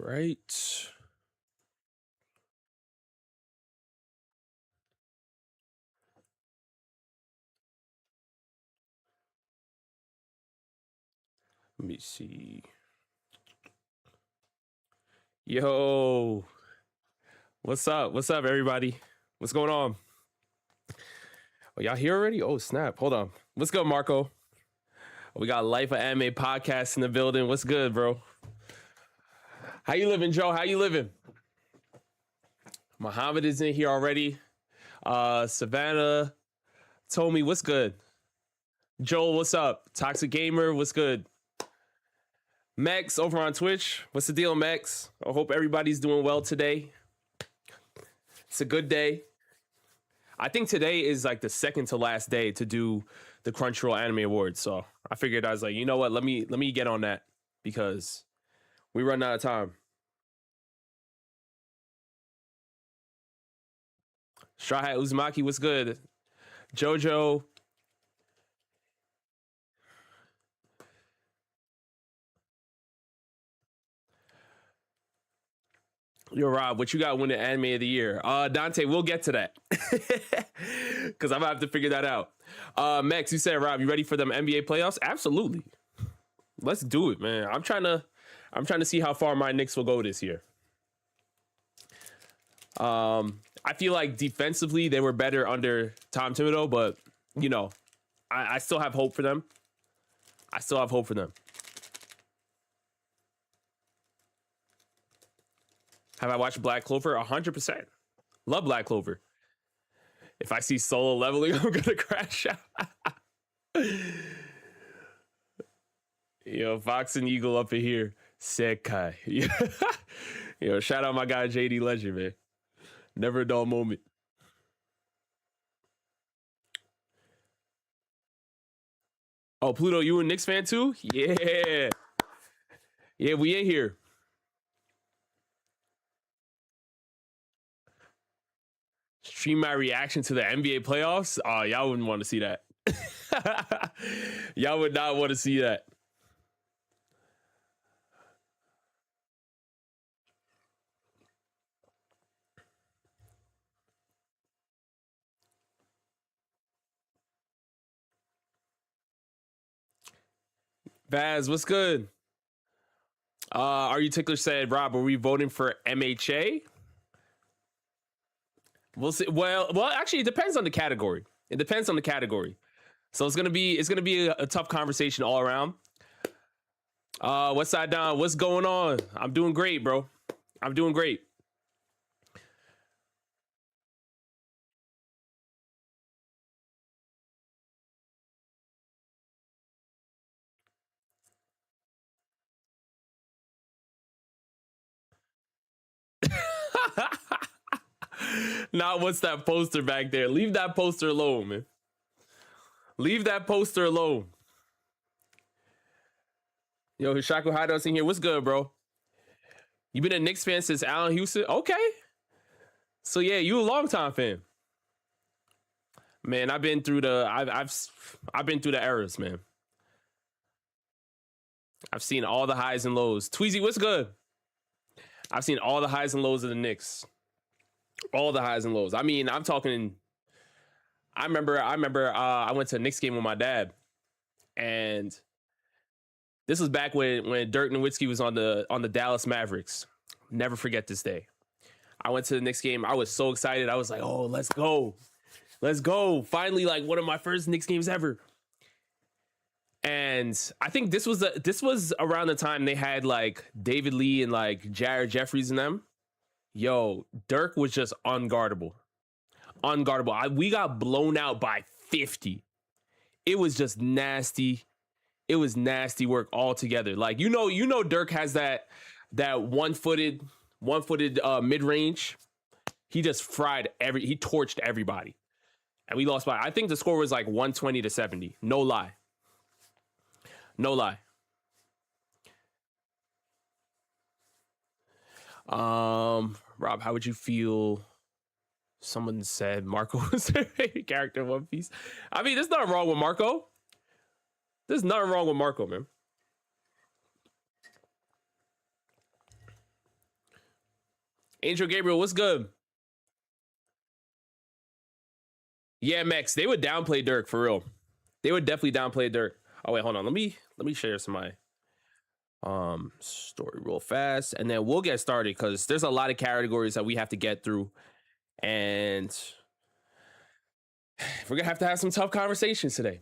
right. Let me see. Yo, what's up? What's up, everybody? What's going on? Oh, y'all here already? Oh, snap. Hold on. What's good, Marco? We got Life of Anime podcast in the building. What's good, bro? How you living, Joe? How you living? Muhammad is in here already. Savannah told me what's good. Joel, what's up? Toxic Gamer, what's good? Max over on Twitch. What's the deal, Max? I hope everybody's doing well today. It's a good day. I think today is like the second to last day to do the Crunchyroll Anime Awards. So I figured, I was like, you know what? Let me get on that because we run out of time. Straw Hat Uzumaki, what's good? Jojo. Yo, Rob, what you got winning anime of the year? Dante, we'll get to that. Because I'm gonna have to figure that out. Max, you said, Rob, you ready for them NBA playoffs? Absolutely. Let's do it, man. I'm trying to see how far my Knicks will go this year. I feel like defensively they were better under Tom Thibodeau, but you know, I still have hope for them. I still have hope for them. Have I watched Black Clover? 100%. Love Black Clover. If I see Solo leveling, I'm gonna crash out. Yo, Fox and Eagle up in here. Sekai. Yo, shout out my guy JD Legend, man. Never a dull moment. Oh, Pluto, you a Knicks fan too? Yeah. Yeah, we in here. Stream my reaction to the NBA playoffs? Oh, y'all wouldn't want to see that. Y'all would not want to see that. Vaz, what's good? Are you tickler said, Rob, are we voting for MHA? We'll see. Well, actually, it depends on the category. It depends on the category. So it's gonna be a tough conversation all around. West Side Down, what's going on? I'm doing great, bro. I'm doing great. Now, what's that poster back there? Leave that poster alone, man. Leave that poster alone. Yo, Hishaku Hideout's in here. What's good, bro? You been a Knicks fan since Allen Houston? Okay. So yeah, you a longtime fan. Man, I've been through the I've been through the eras, man. I've seen all the highs and lows. Tweezy, what's good? I've seen all the highs and lows of the Knicks. All the highs and lows. I mean, I'm talking. I remember. I went to a Knicks game with my dad, and this was back when Dirk Nowitzki was on the Dallas Mavericks. Never forget this day. I went to the Knicks game. I was so excited. I was like, "Oh, let's go, let's go!" Finally, like one of my first Knicks games ever. And I think this was around the time they had like David Lee and like Jared Jeffries and them. Yo, Dirk was just unguardable. Unguardable. We got blown out by 50. It was just nasty. It was nasty work altogether. Like, Dirk has that one-footed mid-range. He just he torched everybody. And we lost by, I think the score was like 120-70. No lie. No lie. Rob, how would you feel? Someone said Marco was their favorite character in One Piece. I mean, there's nothing wrong with Marco. There's nothing wrong with Marco, man. Angel Gabriel, what's good? Yeah, Mex, they would downplay Dirk for real. They would definitely downplay Dirk. Oh wait, hold on. Let me share some of my story real fast, and then we'll get started because there's a lot of categories that we have to get through, and we're gonna have to have some tough conversations today.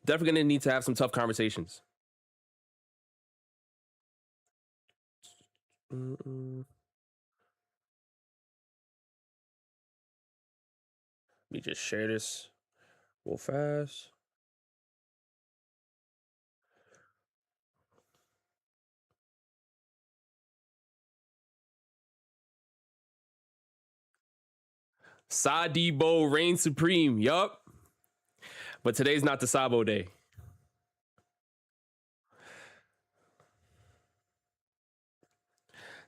Definitely gonna need to have some tough conversations. Let me just share this real fast. Sadibo reigns supreme. Yup. But today's not the Sabo day.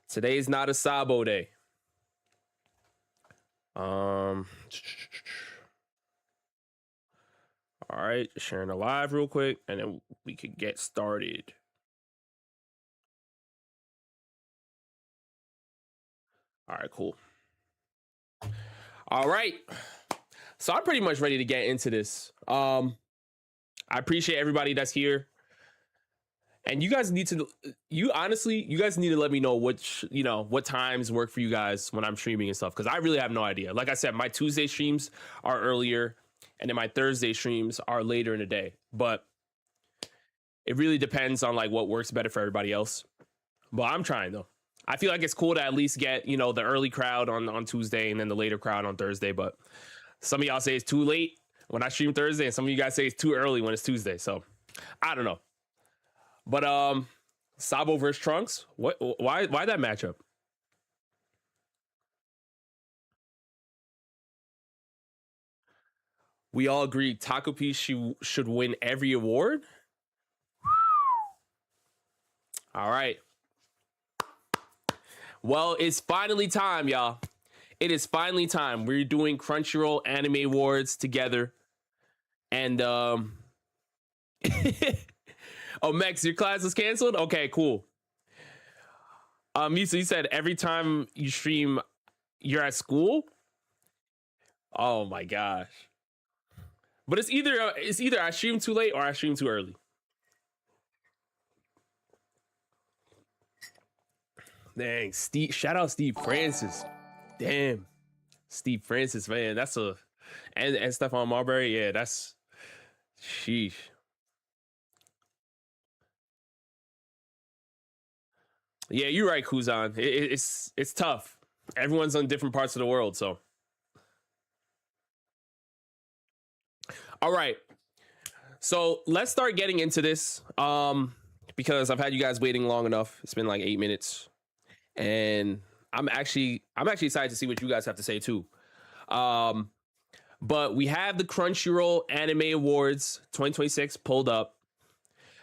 Today's not a Sabo day. All right, sharing a live real quick, and then we could get started. All right, cool. All right. So I'm pretty much ready to get into this. I appreciate everybody that's here. And you guys need to, you guys need to let me know what times work for you guys when I'm streaming and stuff. Cause I really have no idea. Like I said, my Tuesday streams are earlier and then my Thursday streams are later in the day. But it really depends on like what works better for everybody else. But I'm trying though. I feel like it's cool to at least get, the early crowd on Tuesday and then the later crowd on Thursday. But some of y'all say it's too late when I stream Thursday, and some of you guys say it's too early when it's Tuesday. So I don't know. But Sabo versus Trunks, why that matchup? We all agree Takopi should win every award. All right. Well, it's finally time, y'all. It is finally time. We're doing Crunchyroll Anime Awards together. And oh, Max, your class is canceled? Okay, cool. Misa, you said every time you stream, you're at school? Oh my gosh. But it's either I stream too late or I stream too early. Dang, Steve, shout out Steve Francis. Damn. Steve Francis, man. That's and Stephon Marbury, yeah, that's sheesh. Yeah, you're right, Kuzan. It's tough. Everyone's on different parts of the world, so. All right. So let's start getting into this. Because I've had you guys waiting long enough. It's been like 8 minutes. And I'm actually excited to see what you guys have to say too. But we have the Crunchyroll Anime Awards 2026 pulled up.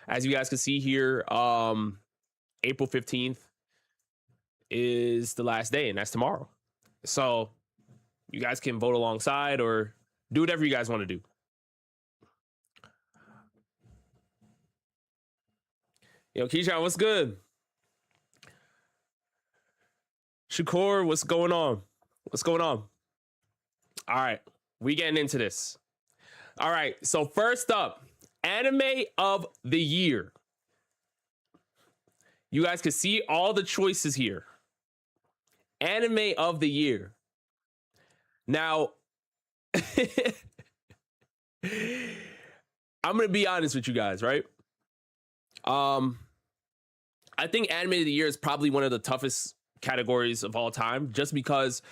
As you guys can see here, April 15th is the last day, and that's tomorrow. So you guys can vote alongside or do whatever you guys want to do. Yo, Keyshawn, what's good? Shakur, what's going on? What's going on? All right, we getting into this. All right, so first up, Anime of the Year. You guys can see all the choices here. Anime of the Year. Now, I'm gonna be honest with you guys, right? I think Anime of the Year is probably one of the toughest categories of all time, just because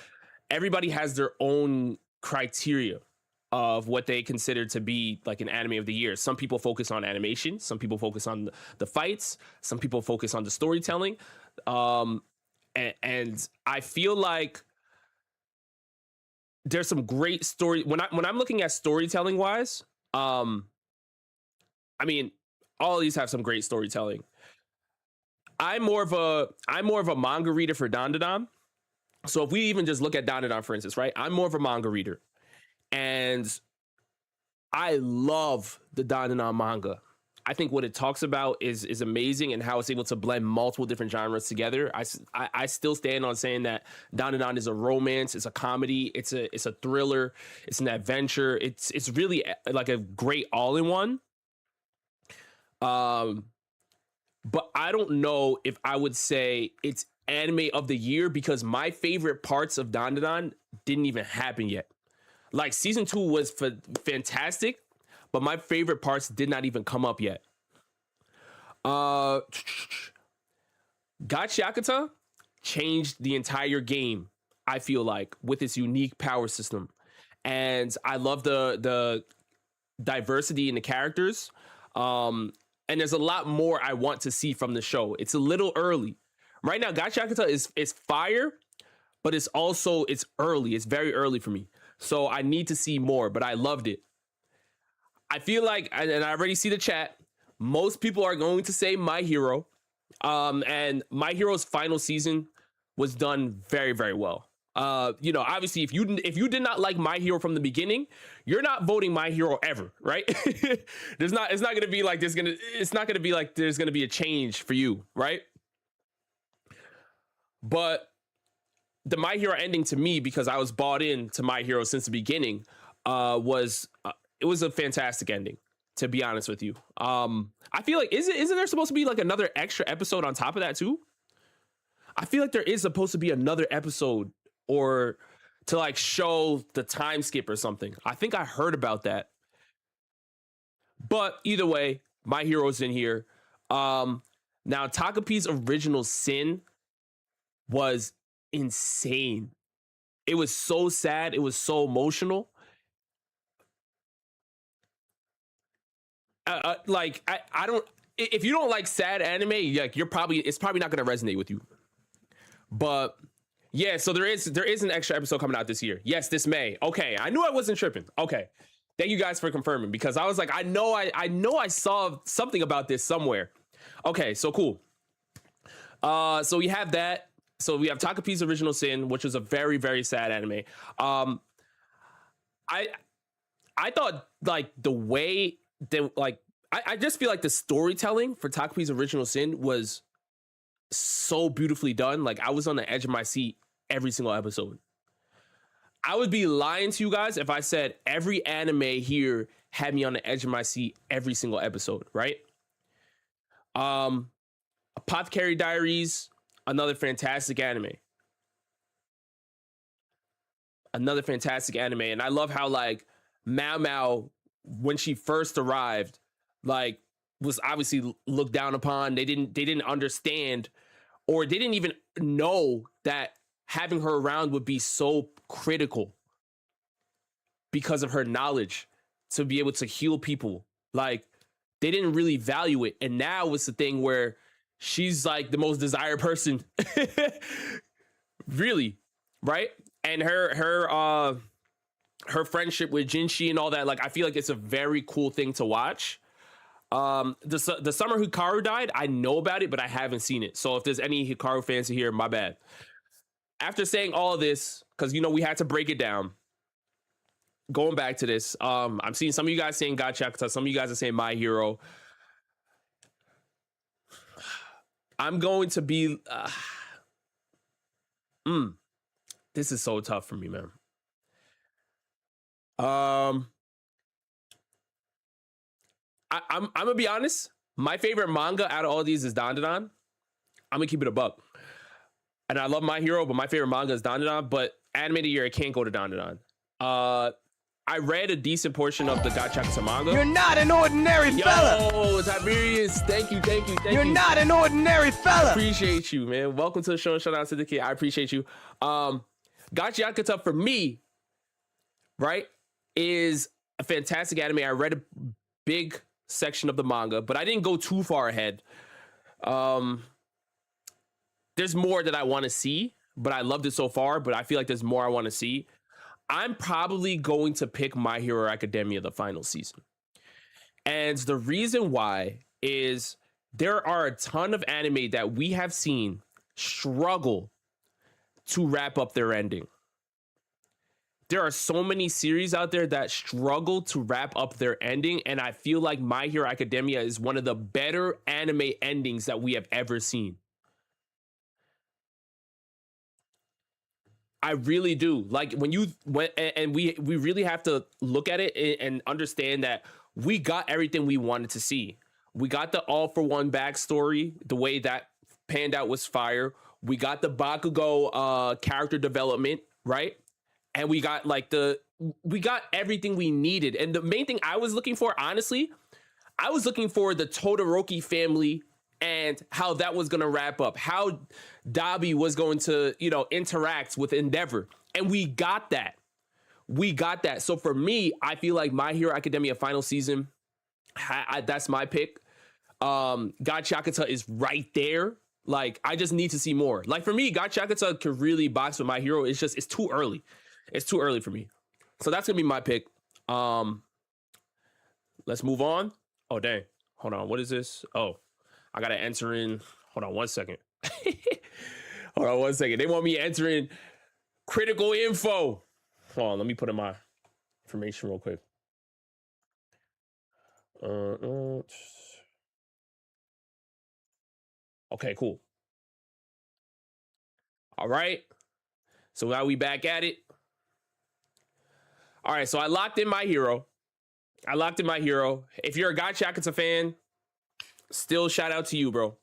everybody has their own criteria of what they consider to be like an anime of the year. Some people focus on animation, some people focus on the fights, some people focus on the storytelling. And I feel like there's some great story when I'm looking at storytelling wise. I mean, all of these have some great storytelling. I'm more of a manga reader for Dandadan. So if we even just look at Dandadan, for instance, right? I'm more of a manga reader. And I love the Dandadan manga. I think what it talks about is amazing, and how it's able to blend multiple different genres together. I still stand on saying that Dandadan is a romance, it's a comedy, it's a thriller, it's an adventure. It's really like a great all in one. But I don't know if I would say it's anime of the year, because my favorite parts of Dandadan didn't even happen yet. Like season 2 was fantastic, but my favorite parts did not even come up yet. Gachiakata changed the entire game, I feel like, with its unique power system. And I love the diversity in the characters. And there's a lot more I want to see from the show. It's a little early. Right now, Gachiakata is fire, but it's early. It's very early for me. So I need to see more, but I loved it. I feel like, and I already see the chat, most people are going to say My Hero. And My Hero's final season was done very, very well. Obviously, if you did not like My Hero from the beginning, you're not voting My Hero ever, right? It's not gonna be like there's gonna be a change for you, right? But the My Hero ending, to me, because I was bought in to My Hero since the beginning, was a fantastic ending, to be honest with you. I feel like isn't there supposed to be like another extra episode on top of that too? I feel like there is supposed to be another episode, or to like show the time skip or something. I think I heard about that. But either way, My Hero's in here. Now Takapi's original sin was insane. It was so sad. It was so emotional. I don't. If you don't like sad anime, like it's probably not going to resonate with you. But yeah, so there is an extra episode coming out this year. Yes, this May. Okay, I knew I wasn't tripping. Okay, thank you guys for confirming, because I was like, I know I saw something about this somewhere. Okay, so cool. So we have that. So we have Takapi's Original Sin, which was a very, very sad anime. I thought like the way that like I just feel like the storytelling for Takapi's Original Sin was so beautifully done. Like I was on the edge of my seat every single episode. I would be lying to you guys if I said every anime here had me on the edge of my seat every single episode, right? Apothecary Diaries, another fantastic anime. And I love how like Mao Mao, when she first arrived, like was obviously looked down upon. They didn't understand, or they didn't even know that having her around would be so critical because of her knowledge to be able to heal people. Like they didn't really value it. And now it's the thing where she's like the most desired person. Really, right? And her friendship with Jinshi and all that, like I feel like it's a very cool thing to watch. The summer Hikaru died, I know about it, but I haven't seen it. So if there's any Hikaru fans here, my bad. After saying all of this, because we had to break it down, going back to this, I'm seeing some of you guys saying Gacha, some of you guys are saying My Hero. I'm going to be this is so tough for me, man. I'm gonna be honest. My favorite manga out of all these is Dandadan. I'm gonna keep it a buck. And I love My Hero, but my favorite manga is Dandadan. But anime of the year, it can't go to Dandadan. I read a decent portion of the Gachakusa manga. You're not an ordinary fella. Yo, Tiberius, thank you. You're not an ordinary fella. Appreciate you, man. Welcome to the Shonen Showdown Syndicate. I appreciate you. Gachiakata for me, right, is a fantastic anime. I read a big section of the manga, but I didn't go too far ahead. There's more that I want to see, but I loved it so far, but I feel like there's more I want to see. I'm probably going to pick My Hero Academia the final season. And the reason why is there are a ton of anime that we have seen struggle to wrap up their ending. there are so many series out there that struggle to wrap up their ending, and I feel like My Hero Academia is one of the better anime endings that we have ever seen. I really do. Like and we really have to look at it and understand that we got everything we wanted to see. We got the All for One backstory, the way that panned out was fire. We got the Bakugo character development, right? And we got everything we needed. And the main thing I was looking for, honestly, I was looking for the Todoroki family and how that was going to wrap up, how Dabi was going to, interact with Endeavor. And we got that. So for me, I feel like My Hero Academia final season, that's my pick. God Yakuza is right there. Like, I just need to see more. Like, for me, God Yakuza could really box with My Hero. It's too early. It's too early for me. So that's going to be my pick. Let's move on. Oh, dang. Hold on. What is this? Oh, I got to enter in. Hold on 1 second. Hold on 1 second. They want me entering critical info. Hold on. Let me put in my information real quick. Okay, cool. All right. So now we back at it. All right. So I locked in My Hero. If you're a God Yakuza fan, still shout out to you, bro.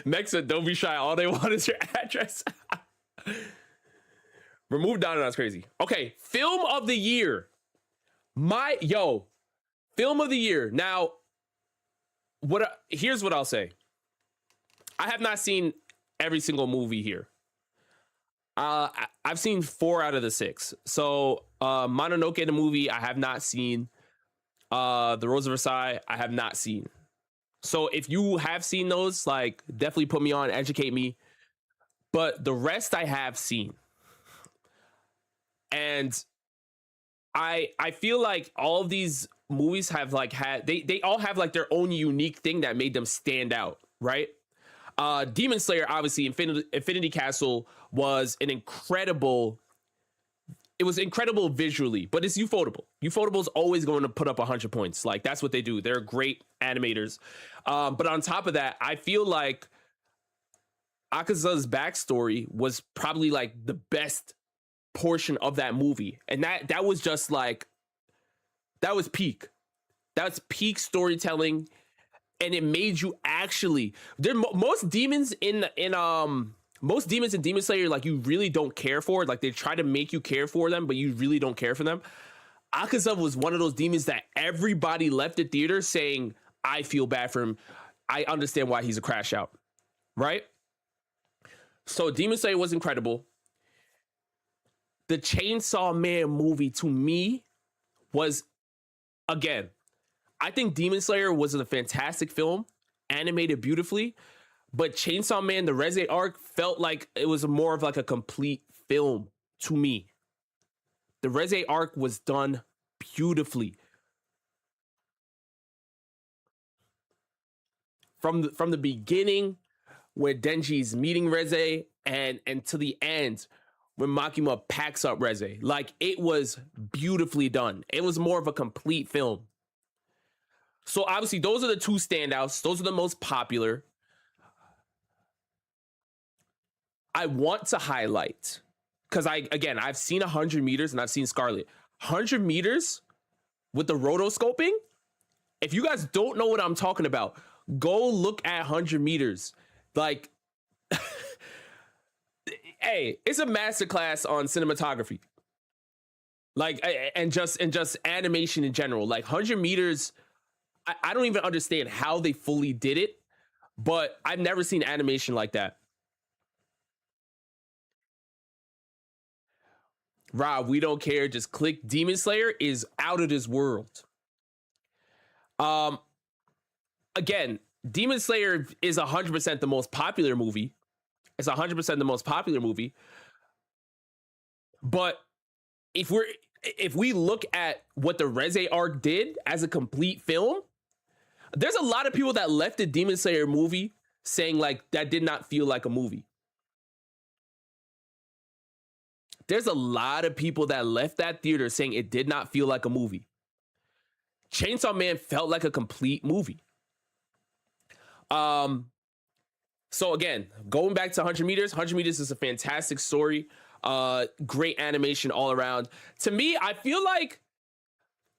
Mexa, don't be shy. All they want is your address. Remove Donna, that's crazy. Okay, film of the year. Film of the year. Now, here's what I'll say. I have not seen every single movie here. I've seen 4 out of the 6. So, Mononoke the movie, I have not seen. The Rose of Versailles, I have not seen. So if you have seen those, like, definitely put me on, educate me. But the rest I have seen. And I feel like all of these movies have they all have like their own unique thing that made them stand out, right? Demon Slayer, obviously, Infinity Castle was incredible visually, but it's Ufotable. Ufotable is always going to put up 100 points. Like, that's what they do. They're great animators. But on top of that, I feel like Akaza's backstory was probably like the best portion of that movie. And that was just like, that was peak. That's peak storytelling. And it made you actually, most demons in Demon Slayer, like, you really don't care for. Like, they try to make you care for them, but you really don't care for them. Akaza was one of those demons that everybody left the theater saying, I feel bad for him. I understand why he's a crash out. Right? So Demon Slayer was incredible. The Chainsaw Man movie, to me, was, again, I think Demon Slayer was a fantastic film, animated beautifully. But Chainsaw Man, the Reze arc, felt like it was more of like a complete film to me. The Reze arc was done beautifully. From the beginning, where Denji's meeting Reze, and to the end, when Makima packs up Reze. Like, it was beautifully done. It was more of a complete film. So obviously, those are the 2 standouts. Those are the most popular. I want to highlight, because I've seen 100 meters and I've seen Scarlet. 100 meters with the rotoscoping. If you guys don't know what I'm talking about, go look at 100 meters. Like, hey, it's a masterclass on cinematography. Like, and just animation in general. Like, 100 meters, I don't even understand how they fully did it, but I've never seen animation like that. Rob, we don't care. Just click. Demon Slayer is out of this world. Again, Demon Slayer is 100% the most popular movie. It's 100% the most popular movie. But if we look at what the Reze arc did as a complete film, there's a lot of people that left the Demon Slayer movie saying, like, that did not feel like a movie. there's a lot of people that left that theater saying it did not feel like a movie. Chainsaw Man felt like a complete movie. So again, going back to 100 meters, 100 meters is a fantastic story. Great animation all around. To me, I feel like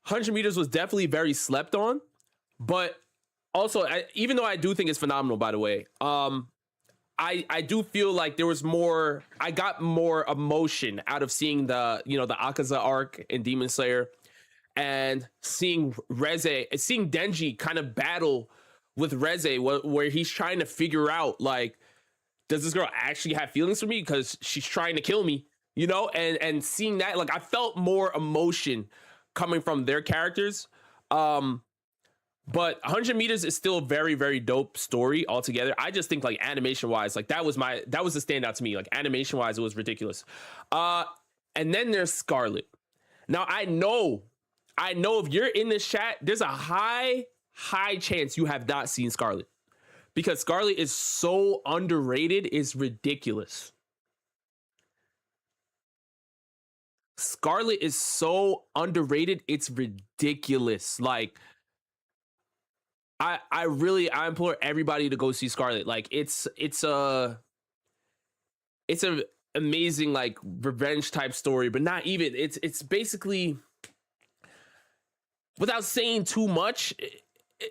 100 meters was definitely very slept on, but also, even though I do think it's phenomenal, by the way, I do feel like there was more, I got more emotion out of seeing the Akaza arc in Demon Slayer and seeing Denji kind of battle with Reze, where he's trying to figure out, like, does this girl actually have feelings for me? Because she's trying to kill me, and seeing that, like, I felt more emotion coming from their characters. But 100 meters is still a very, very dope story altogether. I just think, like, animation wise, like, that was the standout to me. Like, animation wise, it was ridiculous. And then there's Scarlet. Now, I know if you're in this chat, there's a high chance you have not seen Scarlet, because Scarlet is so underrated, it's ridiculous. Scarlet is so underrated, it's ridiculous. Like, I implore everybody to go see Scarlet. Like, it's a amazing, like, revenge type story, but not even. It's basically, without saying too much,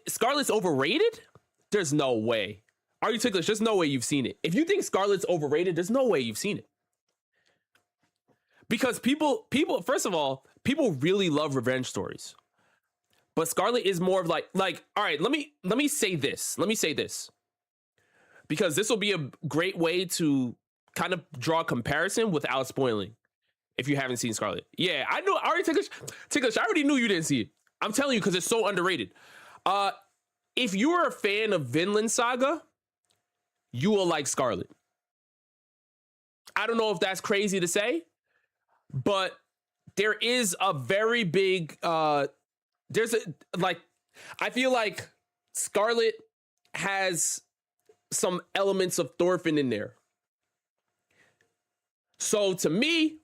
Scarlet's overrated? There's no way. Are you ticklish? There's no way you've seen it. If you think Scarlet's overrated, there's no way you've seen it. Because people, first of all, people really love revenge stories. But Scarlet is more of like, all right, let me say this. Let me say this. Because this will be a great way to kind of draw a comparison without spoiling. If you haven't seen Scarlet. Yeah, I know. Ticklish, I already knew you didn't see it. I'm telling you, because it's so underrated. If you're a fan of Vinland Saga, you will like Scarlet. I don't know if that's crazy to say, but there is a very big, I feel like Scarlet has some elements of Thorfinn in there. So to me,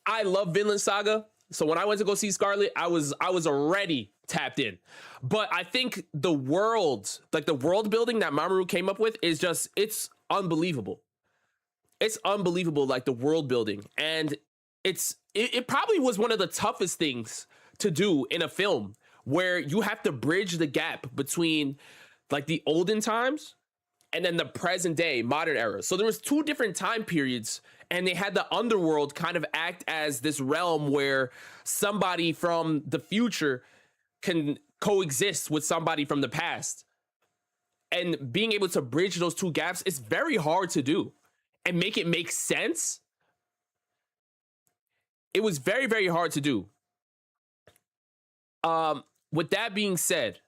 I love Vinland Saga. So when I went to go see Scarlet, I was already tapped in. But I think the world, like the world building that Mamoru came up with is just, it's unbelievable. It's unbelievable, like the world building. And it probably was one of the toughest things to do in a film, where you have to bridge the gap between, like, the olden times and then the present day, modern era. So there was two different time periods, and they had the underworld kind of act as this realm where somebody from the future can coexist with somebody from the past. And being able to bridge those two gaps is very hard to do and make it make sense. It was very, very hard to do. With that being said,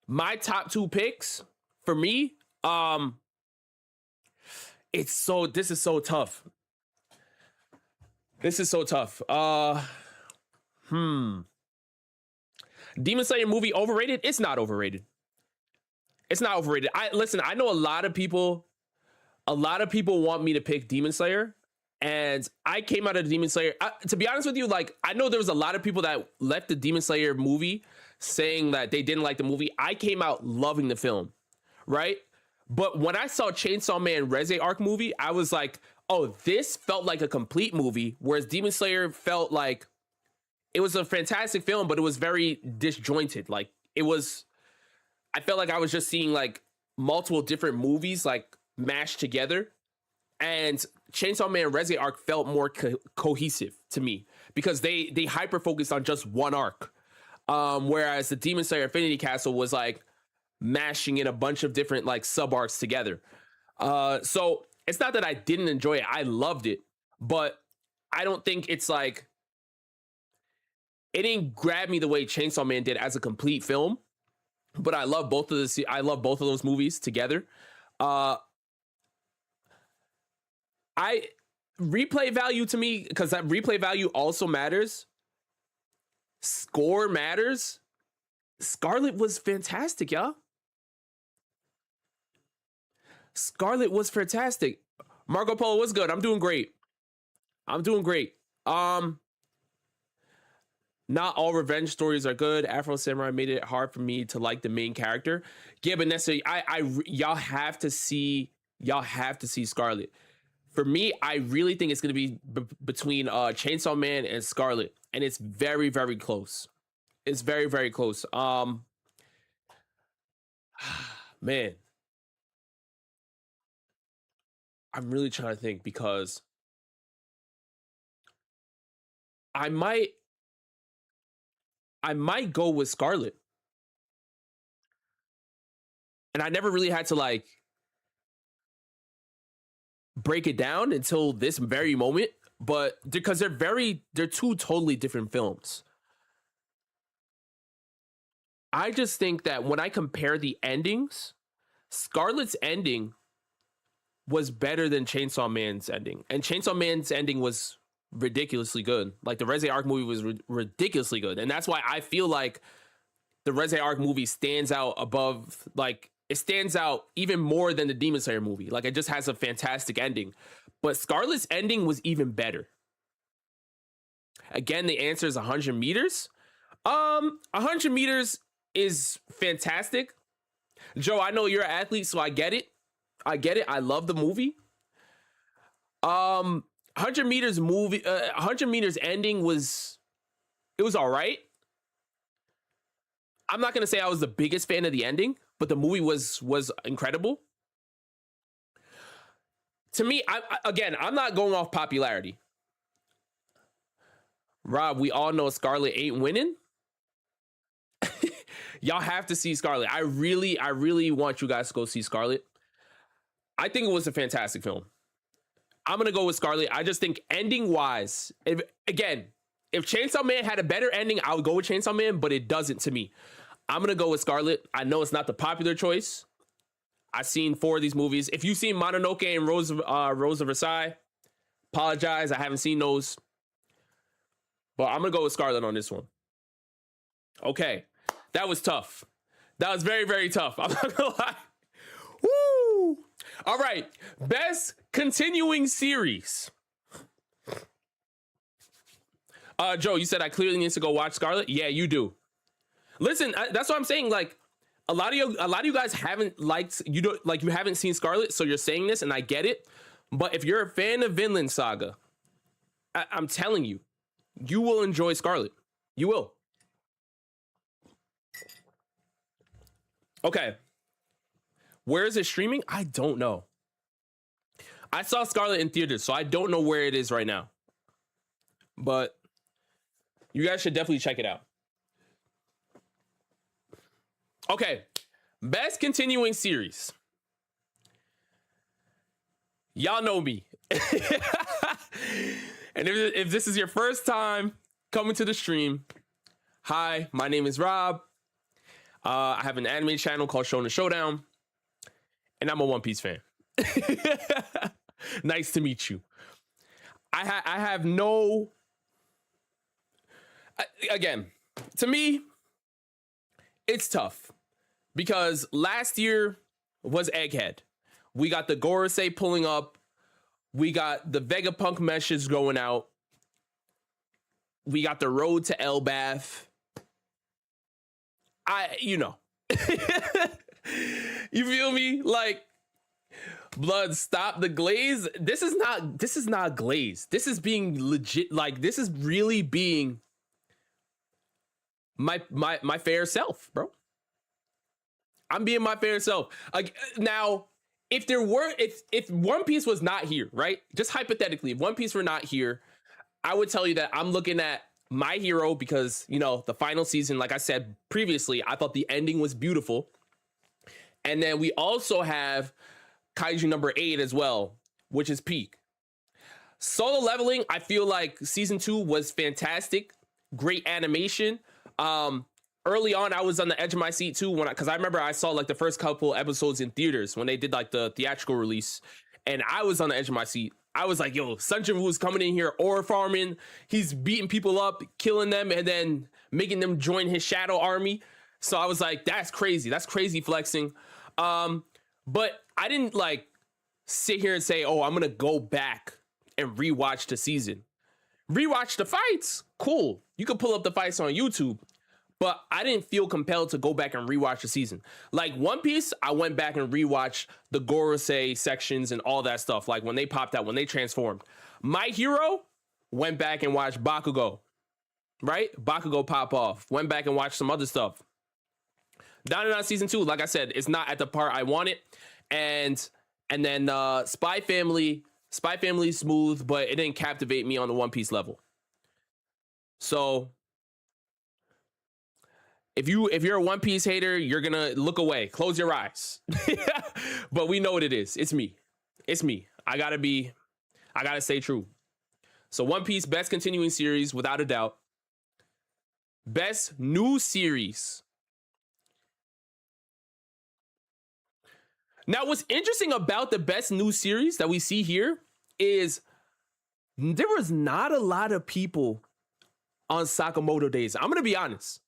my top two picks for me, this is so tough. This is so tough. Demon Slayer movie overrated? It's not overrated. It's not overrated. I know a lot of people want me to pick Demon Slayer, and I came out of the Demon Slayer. To be honest with you, like, I know there was a lot of people that left the Demon Slayer movie saying that they didn't like the movie. I came out loving the film, right? But when I saw Chainsaw Man Reze arc movie, I was like, oh, this felt like a complete movie, whereas Demon Slayer felt like it was a fantastic film, but it was very disjointed. Like, I felt like I was just seeing, like, multiple different movies, like, mashed together. And Chainsaw Man Reze arc felt more cohesive to me, because they hyper focused on just one arc, whereas the Demon Slayer Infinity Castle was like mashing in a bunch of different, like, sub arcs together. So it's not that I didn't enjoy it; I loved it, but I don't think it's like, it didn't grab me the way Chainsaw Man did as a complete film. But I love both of those movies together. Replay value to me, because that replay value also matters. Score matters. Scarlet was fantastic, y'all. Scarlet was fantastic. Marco Polo, what's good? I'm doing great. I'm doing great. Not all revenge stories are good. Afro Samurai made it hard for me to like the main character. Yeah, but necessarily, y'all have to see Scarlet. For me, I really think it's gonna be between Chainsaw Man and Scarlet, and it's very, very close. It's very, very close. Man, I'm really trying to think because I might I might go with Scarlet. And I never really had to like break it down until this very moment, but because they're two totally different films. I just think that when I compare the endings, Scarlet's ending was better than Chainsaw Man's ending. And Chainsaw Man's ending was ridiculously good. Like the Reze Arc movie was ridiculously good. And that's why I feel like the Reze Arc movie stands out above, like it stands out even more than the Demon Slayer movie. Like it just has a fantastic ending. But Scarlet's ending was even better. Again, the answer is 100 meters. 100 meters is fantastic. Joe, I know you're an athlete, so I get it. I love the movie. 100 meters movie, 100 meters ending was all right. I'm not gonna say I was the biggest fan of the ending, but the movie was incredible. To me, I'm not going off popularity. Rob, we all know Scarlet ain't winning. Y'all have to see Scarlet. I really want you guys to go see Scarlet. I think it was a fantastic film. I'm gonna go with Scarlet. I just think ending wise, if Chainsaw Man had a better ending, I would go with Chainsaw Man, but it doesn't to me. I'm gonna go with Scarlet. I know it's not the popular choice. I've seen 4 of these movies. If you've seen Mononoke and Rose of Versailles, apologize. I haven't seen those. But I'm gonna go with Scarlet on this one. Okay. That was tough. That was very, very tough. I'm not gonna lie. Woo! All right. Best continuing series. Joe, you said I clearly need to go watch Scarlet. Yeah, you do. Listen, that's what I'm saying. Like, a lot of you guys haven't you haven't seen Scarlet, so you're saying this, and I get it. But if you're a fan of Vinland Saga, I'm telling you, you will enjoy Scarlet. You will. Okay. Where is it streaming? I don't know. I saw Scarlet in theaters, so I don't know where it is right now. But you guys should definitely check it out. Okay. Best continuing series. Y'all know me. And if this is your first time coming to the stream, hi, my name is Rob. I have an anime channel called Shonen Showdown, and I'm a One Piece fan. Nice to meet you. I have no... Again, to me, it's tough because last year was Egghead. We got the Gorosei pulling up. We got the Vegapunk message going out. We got the road to Elbath. You feel me? Like, blood, stop the glaze. This is not glaze. This is being legit. Like, this is really being my fair self, bro. I'm being my fair self. Now, if One Piece was not here, right? Just hypothetically, if One Piece were not here, I would tell you that I'm looking at My Hero because, the final season, like I said previously, I thought the ending was beautiful. And then we also have Kaiju number 8 as well, which is peak. Solo Leveling, I feel like season 2 was fantastic. Great animation. Early on, I was on the edge of my seat too because I remember I saw like the first couple episodes in theaters when they did like the theatrical release, and I was on the edge of my seat. I was like, yo, Sun Jin-woo's coming in here ore farming. He's beating people up, killing them, and then making them join his shadow army. So I was like, that's crazy. That's crazy flexing. But I didn't like sit here and say, oh, I'm going to go back and rewatch the season. Rewatch the fights, cool. You can pull up the fights on YouTube, but I didn't feel compelled to go back and rewatch the season. Like One Piece, I went back and rewatched the Gorosei sections and all that stuff. Like when they popped out, when they transformed. My Hero, went back and watched Bakugo, right? Bakugo pop off. Went back and watched some other stuff. Down and Out season 2, like I said, it's not at the part I wanted. And then Spy Family smooth, but it didn't captivate me on the One Piece level. So if you're a One Piece hater, you're gonna look away, close your eyes. But we know what it is. It's me. I gotta stay true. So One Piece, best continuing series without a doubt. Best new series. Now, what's interesting about the best new series that we see here is there was not a lot of people on Sakamoto Days. I'm going to be honest.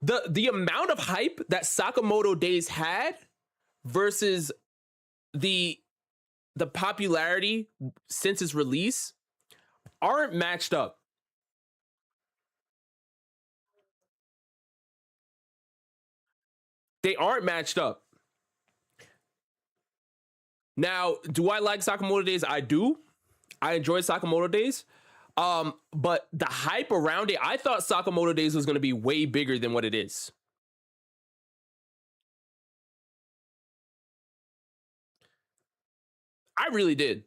The amount of hype that Sakamoto Days had versus the popularity since its release aren't matched up. They aren't matched up. Now, do I like Sakamoto Days? I do. I enjoy Sakamoto Days. But the hype around it, I thought Sakamoto Days was going to be way bigger than what it is. I really did.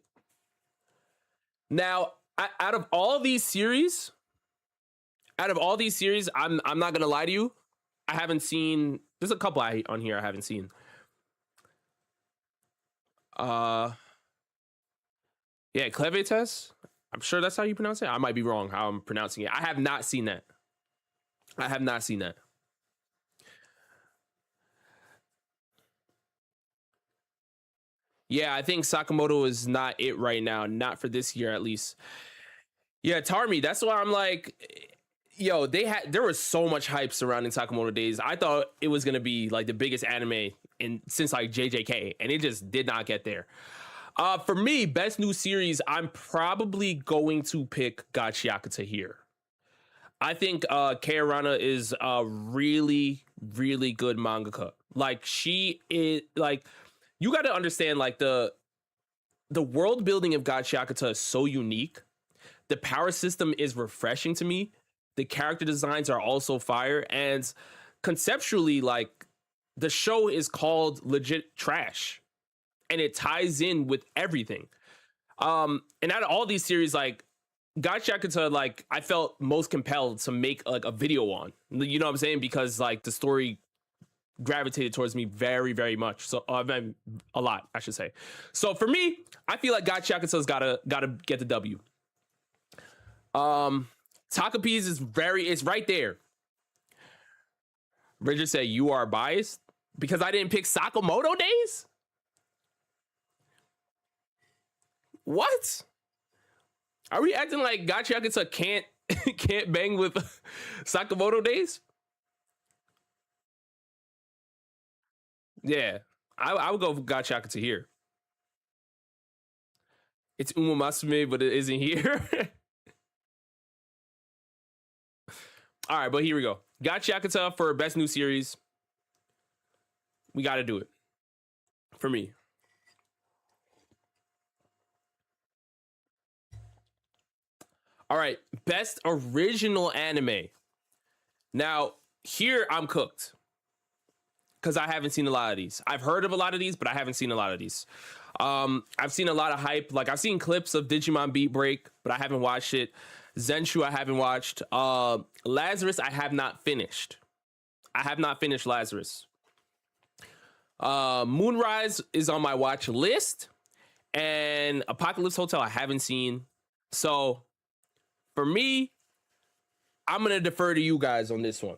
Now, out of all these series, I'm not going to lie to you. I haven't seen, there's a couple on here I haven't seen. Yeah, Clevetes. I'm sure that's how you pronounce it. I might be wrong how I'm pronouncing it. I have not seen that. Yeah, I think Sakamoto is not it right now. Not for this year, at least. Yeah, Tarmy. That's why I'm like, yo, there was so much hype surrounding Sakamoto Days. I thought it was gonna be like the biggest anime since like JJK, and it just did not get there. For me, best new series, I'm probably going to pick Gachiakuta here. I think Kei Arana is a really, really good mangaka. Like she is like, you got to understand like the world building of Gachiakuta is so unique. The power system is refreshing to me. The character designs are also fire, and conceptually, like the show is called legit trash. And it ties in with everything. And out of all these series, like Gachiakuta, like I felt most compelled to make like a video on. You know what I'm saying? Because like the story gravitated towards me very, very much. So a lot, I should say. So for me, I feel like Gachiakuta's gotta get the W. Takapi's it's right there. Richard said you are biased because I didn't pick Sakamoto Days. What? Are we acting like Gachiakuta can't bang with Sakamoto Days? Yeah, I would go for Gachiakuta here. It's Uma Masume, but it isn't here. All right, but here we go. Gachiakuta for best new series. We got to do it for me. All right, best original anime. Now, here I'm cooked because I haven't seen a lot of these. I've heard of a lot of these, but I haven't seen a lot of these. I've seen a lot of hype. Like I've seen clips of Digimon Beat Break, but I haven't watched it. Zenshu, I haven't watched. Lazarus, I have not finished. I have not finished Lazarus. Moonrise is on my watch list, and Apocalypse Hotel I haven't seen. So for me, I'm going to defer to you guys on this one.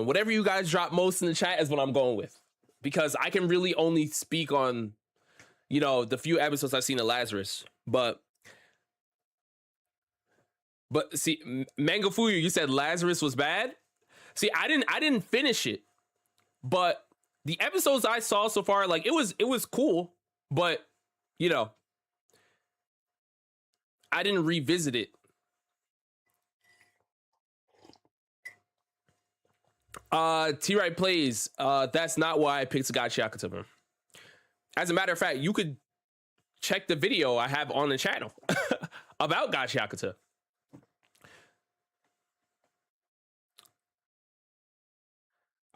Whatever you guys drop most in the chat is what I'm going with. Because I can really only speak on, you know, the few episodes I've seen of Lazarus. But see, Manga Fuyu, you said Lazarus was bad? See, I didn't finish it. But the episodes I saw so far, like it was cool. But, you know, I didn't revisit it. T-Right plays. That's not why I picked Gachiakuta. As a matter of fact, you could check the video I have on the channel about Gachiakuta.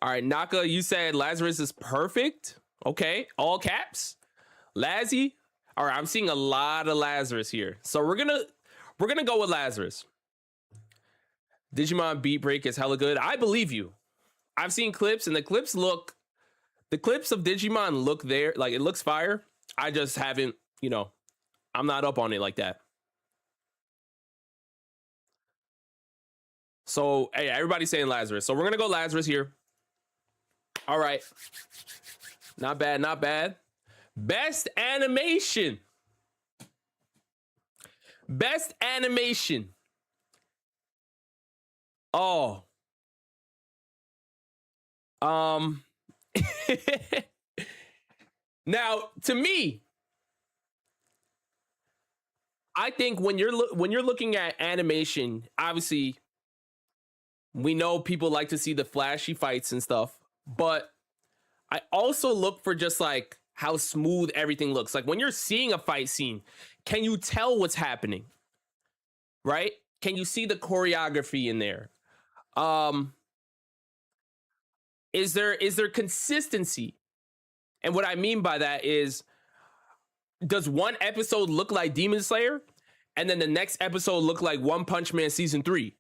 All right, Naka, you said Lazarus is perfect. Okay, all caps. Lazzy. All right, I'm seeing a lot of Lazarus here. So we're gonna go with Lazarus. Digimon Beat Break is hella good. I believe you. I've seen clips and the clips of Digimon look there, like it looks fire. I just haven't, I'm not up on it like that. So hey, everybody's saying Lazarus. So we're gonna go Lazarus here. All right. Not bad, not bad. Best animation. Best animation. Oh. Now, to me, I think when you're looking at animation, obviously we know people like to see the flashy fights and stuff, but I also look for just like how smooth everything looks. Like when you're seeing a fight scene, can you tell what's happening? Right? Can you see the choreography in there? Is there consistency? And what I mean by that is, does one episode look like Demon Slayer and then the next episode look like One Punch Man season 3?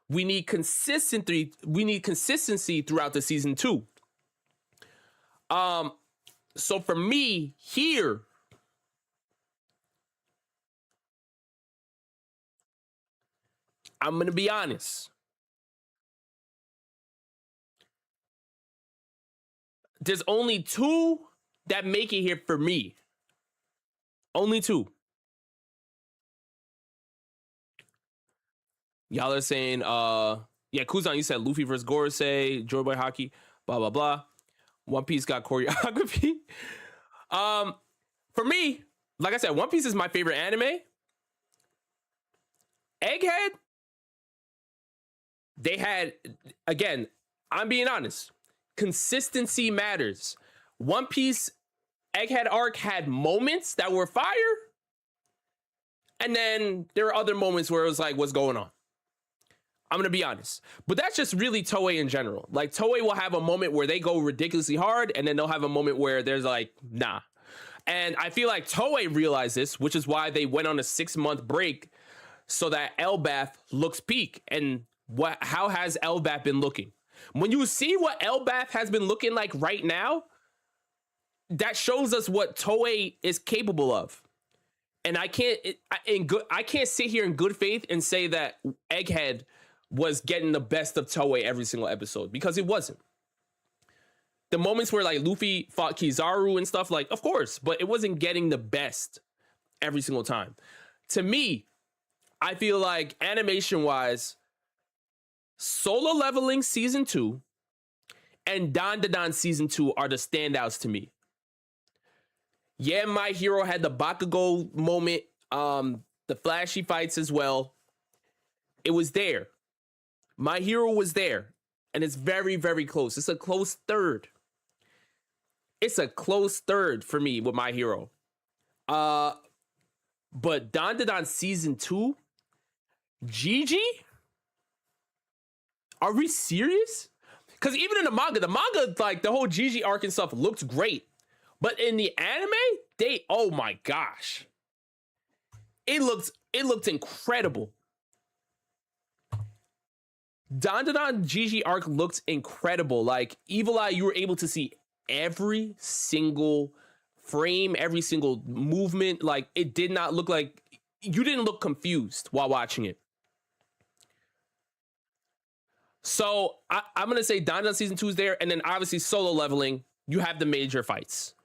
We need consistency. We need consistency throughout the season 2. So for me here, I'm going to be honest. There's only 2 that make it here for me. Only 2. Y'all are saying, yeah, Kuzan, you said Luffy versus Gorosei, Joy Boy Hockey, blah, blah, blah. One Piece got choreography. For me, like I said, One Piece is my favorite anime. Egghead, they had, again, I'm being honest, consistency matters. One Piece Egghead arc had moments that were fire, and then there are other moments where it was like, what's going on? I'm going to be honest. But that's just really Toei in general. Like, Toei will have a moment where they go ridiculously hard, and then they'll have a moment where there's like, nah. And I feel like Toei realized this, which is why they went on a 6-month break so that Elbaf looks peak. And how has Elbaf been looking? When you see what Elbaf has been looking like right now, that shows us what Toei is capable of. And I can't sit here in good faith and say that Egghead was getting the best of Toei every single episode, because it wasn't. The moments where like Luffy fought Kizaru and stuff, like, of course, but it wasn't getting the best every single time. To me, I feel like animation wise, Solo Leveling season 2 and Dan Dan season 2 are the standouts to me. Yeah, My Hero had the Bakugo moment, the flashy fights as well. It was there. My Hero was there, and it's very, very close. It's a close third. It's a close third for me with My Hero. But Dan Dan season 2, Gigi? Are we serious? Because even in the manga, like the whole Gigi arc and stuff looked great. But in the anime, oh my gosh. It looked incredible. Dan Gigi arc looked incredible. Like, Evil Eye, you were able to see every single frame, every single movement. Like, it did not look like, you didn't look confused while watching it. So I'm going to say Dan season 2 is there. And then obviously Solo Leveling, you have the major fights.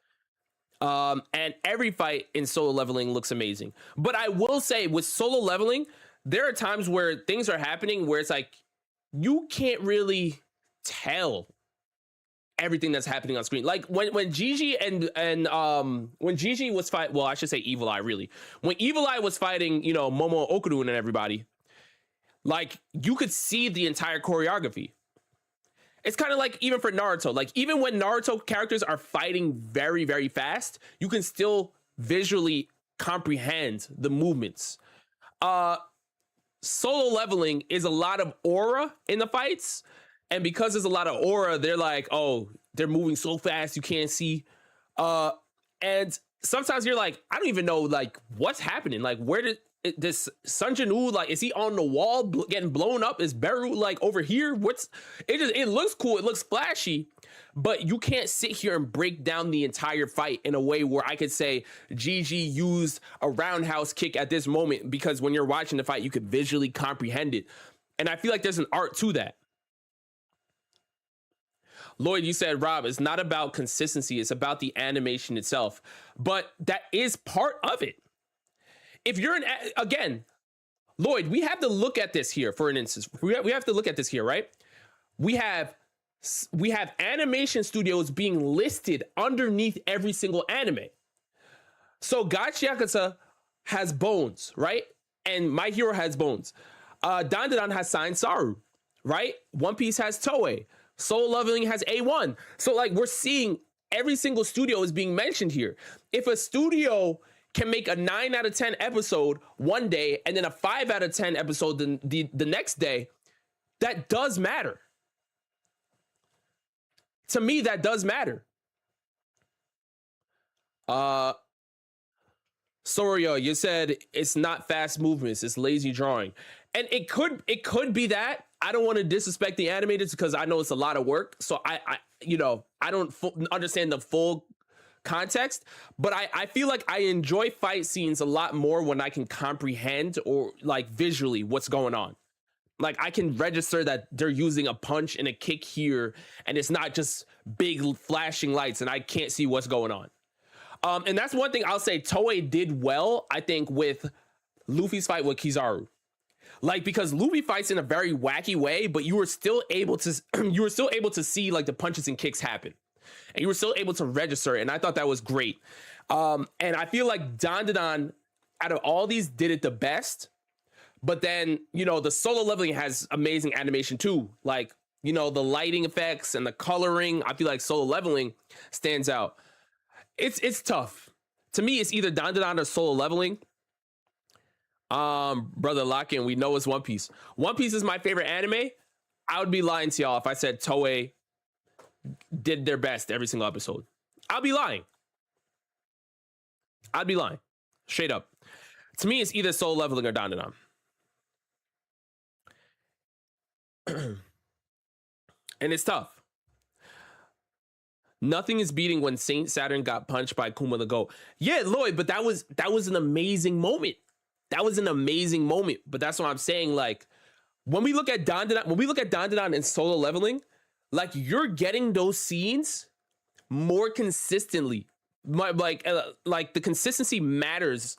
And every fight in Solo Leveling looks amazing. But I will say with Solo Leveling, there are times where things are happening where it's like, you can't really tell everything that's happening on screen. Like when Gigi and when Gigi was well, I should say Evil Eye, really. When Evil Eye was fighting, you know, Momo Okudun and everybody, like you could see the entire choreography. It's kind of like even for Naruto, like even when Naruto characters are fighting very, very fast, you can still visually comprehend the movements. Solo Leveling is a lot of aura in the fights. And because there's a lot of aura, they're like, oh, they're moving so fast you can't see. And sometimes you're like, I don't even know like what's happening. Like, where did this Sun Jin-woo, like, is he on the wall getting blown up? Is Beru like over here? It looks cool, it looks flashy, but you can't sit here and break down the entire fight in a way where I could say Gigi used a roundhouse kick at this moment, because when you're watching the fight, you could visually comprehend it. And I feel like there's an art to that. Lloyd, you said, Rob, it's not about consistency, it's about the animation itself. But that is part of it. If you're again, Lloyd, we have to look at this here for an instance. We have to look at this here, right? We have animation studios being listed underneath every single anime. So Gachi Yakuza has Bones, right? And My Hero has Bones. Dandadan has Saint Saru, right? One Piece has Toei. Solo Leveling has A1. So like we're seeing every single studio is being mentioned here. If a studio can make a 9 out of 10 episode one day and then a 5 out of 10 episode the next day, that does matter. To me, that does matter. Sorio, you said it's not fast movements, it's lazy drawing. And it could be that. I don't want to disrespect the animators because I know it's a lot of work. So I don't understand the full context, but I feel like I enjoy fight scenes a lot more when I can comprehend or like visually what's going on. Like I can register that they're using a punch and a kick here, and it's not just big flashing lights and I can't see what's going on. And that's one thing I'll say Toei did well, I think, with Luffy's fight with Kizaru. Like, because Luffy fights in a very wacky way, but you were still able to see like the punches and kicks happen. And you were still able to register, and I thought that was great. And I feel like Dandadan, out of all these, did it the best. But then, you know, the Solo Leveling has amazing animation too. Like, you know, the lighting effects and the coloring. I feel like Solo Leveling stands out. It's tough. To me, it's either Dandadan or Solo Leveling. Brother Lock-in, we know it's One Piece. One Piece is my favorite anime. I would be lying to y'all if I said Toei did their best every single episode. I'll be lying. I'd be lying. Straight up. To me, it's either Solo Leveling or Dandadan. And it's tough. Nothing is beating when Saint Saturn got punched by Kuma the Goat. Yeah, Lloyd, but that was an amazing moment. That was an amazing moment. But that's what I'm saying. Like, when we look at Dandadan and Solo Leveling, like, you're getting those scenes more consistently. Like the consistency matters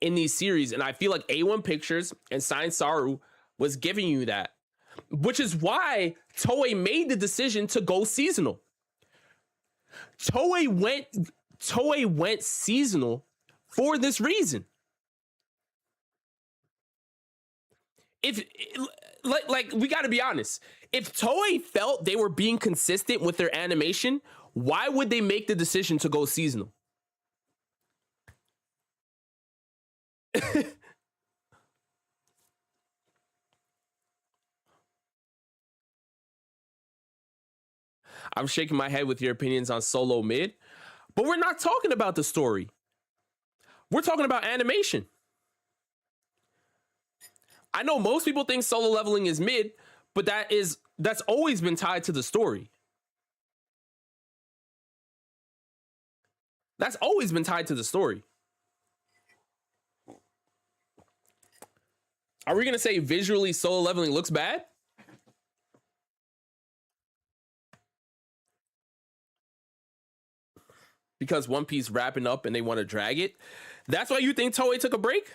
in these series. And I feel like A1 Pictures and Saint Saru was giving you that. Which is why Toei made the decision to go seasonal. Toei went seasonal for this reason. If like we got to be honest, if Toei felt they were being consistent with their animation, why would they make the decision to go seasonal? I'm shaking my head with your opinions on Solo Mid, but we're not talking about the story. We're talking about animation. I know most people think Solo Leveling is mid, but that's always been tied to the story. That's always been tied to the story. Are we going to say visually Solo Leveling looks bad? Because One Piece wrapping up and they want to drag it? That's why you think Toei took a break?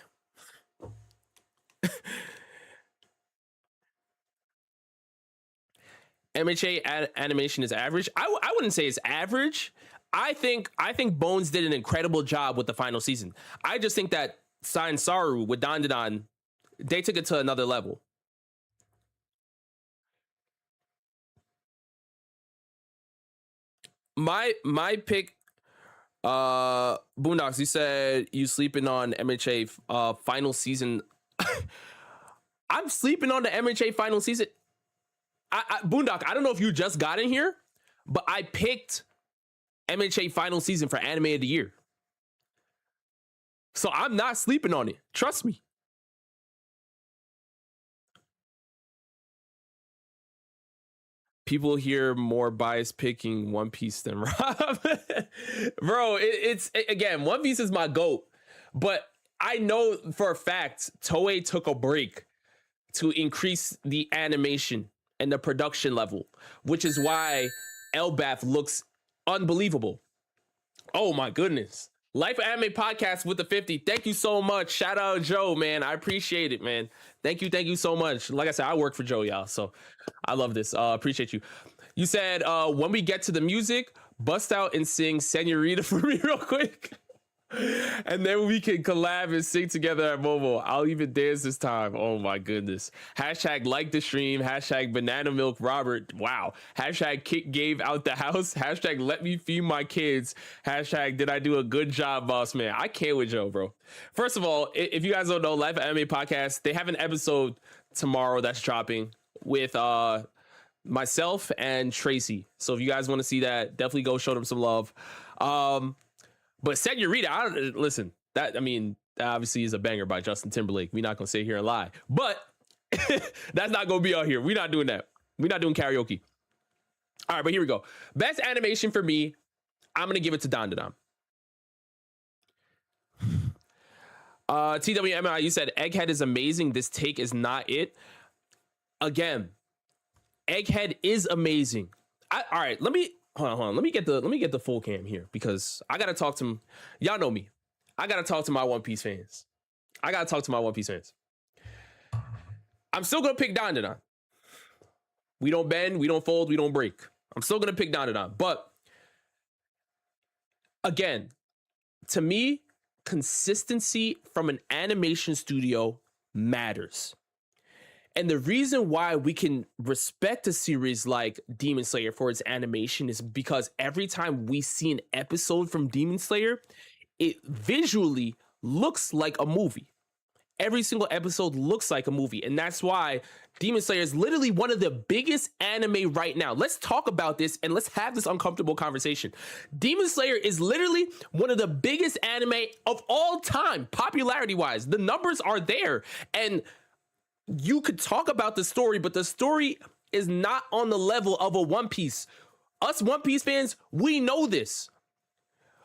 animation is average. I wouldn't say it's average. I think Bones did an incredible job with the final season. I just think that Sain Saru with Dandadan, they took it to another level. My pick, Boondocks, you said you sleeping on MHA final season. I'm sleeping on the MHA final season. Boondock, I don't know if you just got in here, but I picked MHA final season for anime of the year. So I'm not sleeping on it. Trust me. People hear more bias picking One Piece than Rob. Bro, it's again, One Piece is my GOAT. But I know for a fact Toei took a break to increase the animation and the production level, which is why Elbath looks unbelievable. Oh my goodness. Life Anime Podcast with the 50. Thank you so much. Shout out Joe, man. I appreciate it, man. Thank you so much. Like I said, I work for Joe, y'all. So I love this. Appreciate you. You said when we get to the music, bust out and sing Senorita for me real quick. And then we can collab and sing together at Momo. I'll even dance this time. Oh my goodness. Hashtag like the stream. Hashtag banana milk Robert. Wow. Hashtag kick gave out the house. Hashtag let me feed my kids. Hashtag did I do a good job, boss man? I can't with Joe, bro. First of all, if you guys don't know, Life Anime Podcast, they have an episode tomorrow that's dropping with myself and Tracy. So if you guys want to see that, definitely go show them some love. But Senorita, listen, that obviously is a banger by Justin Timberlake. We're not gonna sit here and lie, but that's not gonna be out here. We're not doing that. We're not doing karaoke. All right, but here we go. Best animation for me, I'm gonna give it to Dandadan. TWMI, you said Egghead is amazing. This take is not it. Again, Egghead is amazing. All right, hold on. Let me get the full cam here because I gotta talk to y'all. Know me. I gotta talk to my One Piece fans. I'm still gonna pick Dandadan. We don't bend, we don't fold, we don't break. I'm still gonna pick Dandadan. But again, to me, consistency from an animation studio matters. And the reason why we can respect a series like Demon Slayer for its animation is because every time we see an episode from Demon Slayer, it visually looks like a movie. Every single episode looks like a movie. And that's why Demon Slayer is literally one of the biggest anime right now. Let's talk about this and let's have this uncomfortable conversation. Demon Slayer is literally one of the biggest anime of all time, popularity-wise. The numbers are there. And you could talk about the story, but the story is not on the level of a One Piece. Us One Piece fans, we know this.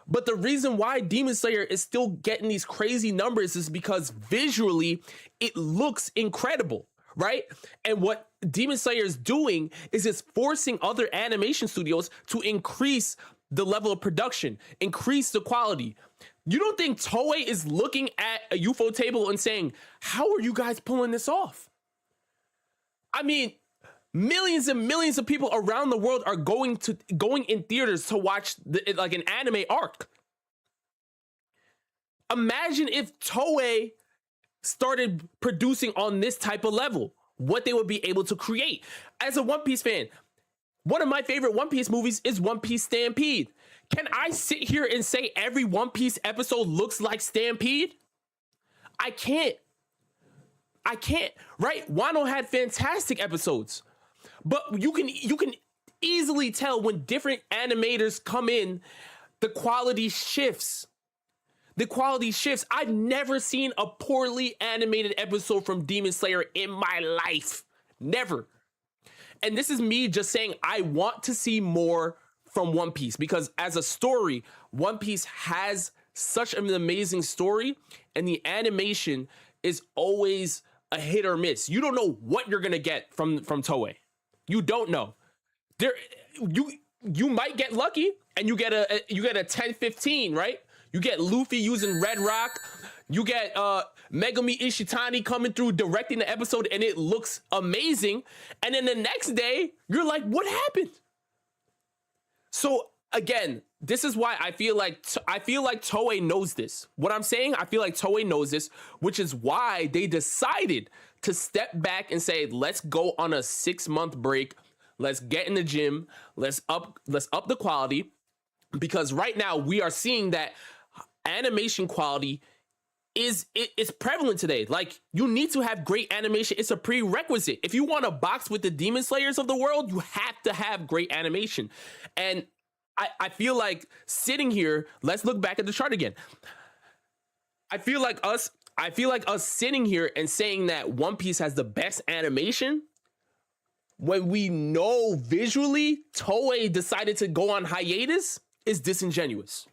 But the reason why Demon Slayer is still getting these crazy numbers is because visually it looks incredible, right? And what Demon Slayer is doing is it's forcing other animation studios to increase the level of production, increase the quality. You don't think Toei is looking at a UFO table and saying, how are you guys pulling this off? I mean, millions and millions of people around the world are going in theaters to watch like an anime arc. Imagine if Toei started producing on this type of level, what they would be able to create. As a One Piece fan, one of my favorite One Piece movies is One Piece Stampede. Can I sit here and say every One Piece episode looks like Stampede? I can't, right? Wano had fantastic episodes, but you can easily tell when different animators come in, the quality shifts. I've never seen a poorly animated episode from Demon Slayer in my life. Never. And this is me just saying I want to see more from One Piece because as a story, One Piece has such an amazing story and the animation is always a hit or miss. You don't know what you're gonna get from Toei. You don't know. You might get lucky and you get a 10-15, right? You get Luffy using Red Rock. You get Megumi Ishitani coming through directing the episode and it looks amazing. And then the next day, you're like, what happened? So again, this is why I feel like Toei knows this. What I'm saying, I feel like Toei knows this, which is why they decided to step back and say, let's go on a 6-month break. Let's get in the gym. Let's up the quality, because right now we are seeing that animation quality is prevalent today. Like, you need to have great animation. It's a prerequisite. If you want to box with the Demon Slayers of the world, you have to have great animation. And I feel like sitting here, let's look back at the chart again. I feel like us sitting here and saying that One Piece has the best animation when we know visually Toei decided to go on hiatus is disingenuous.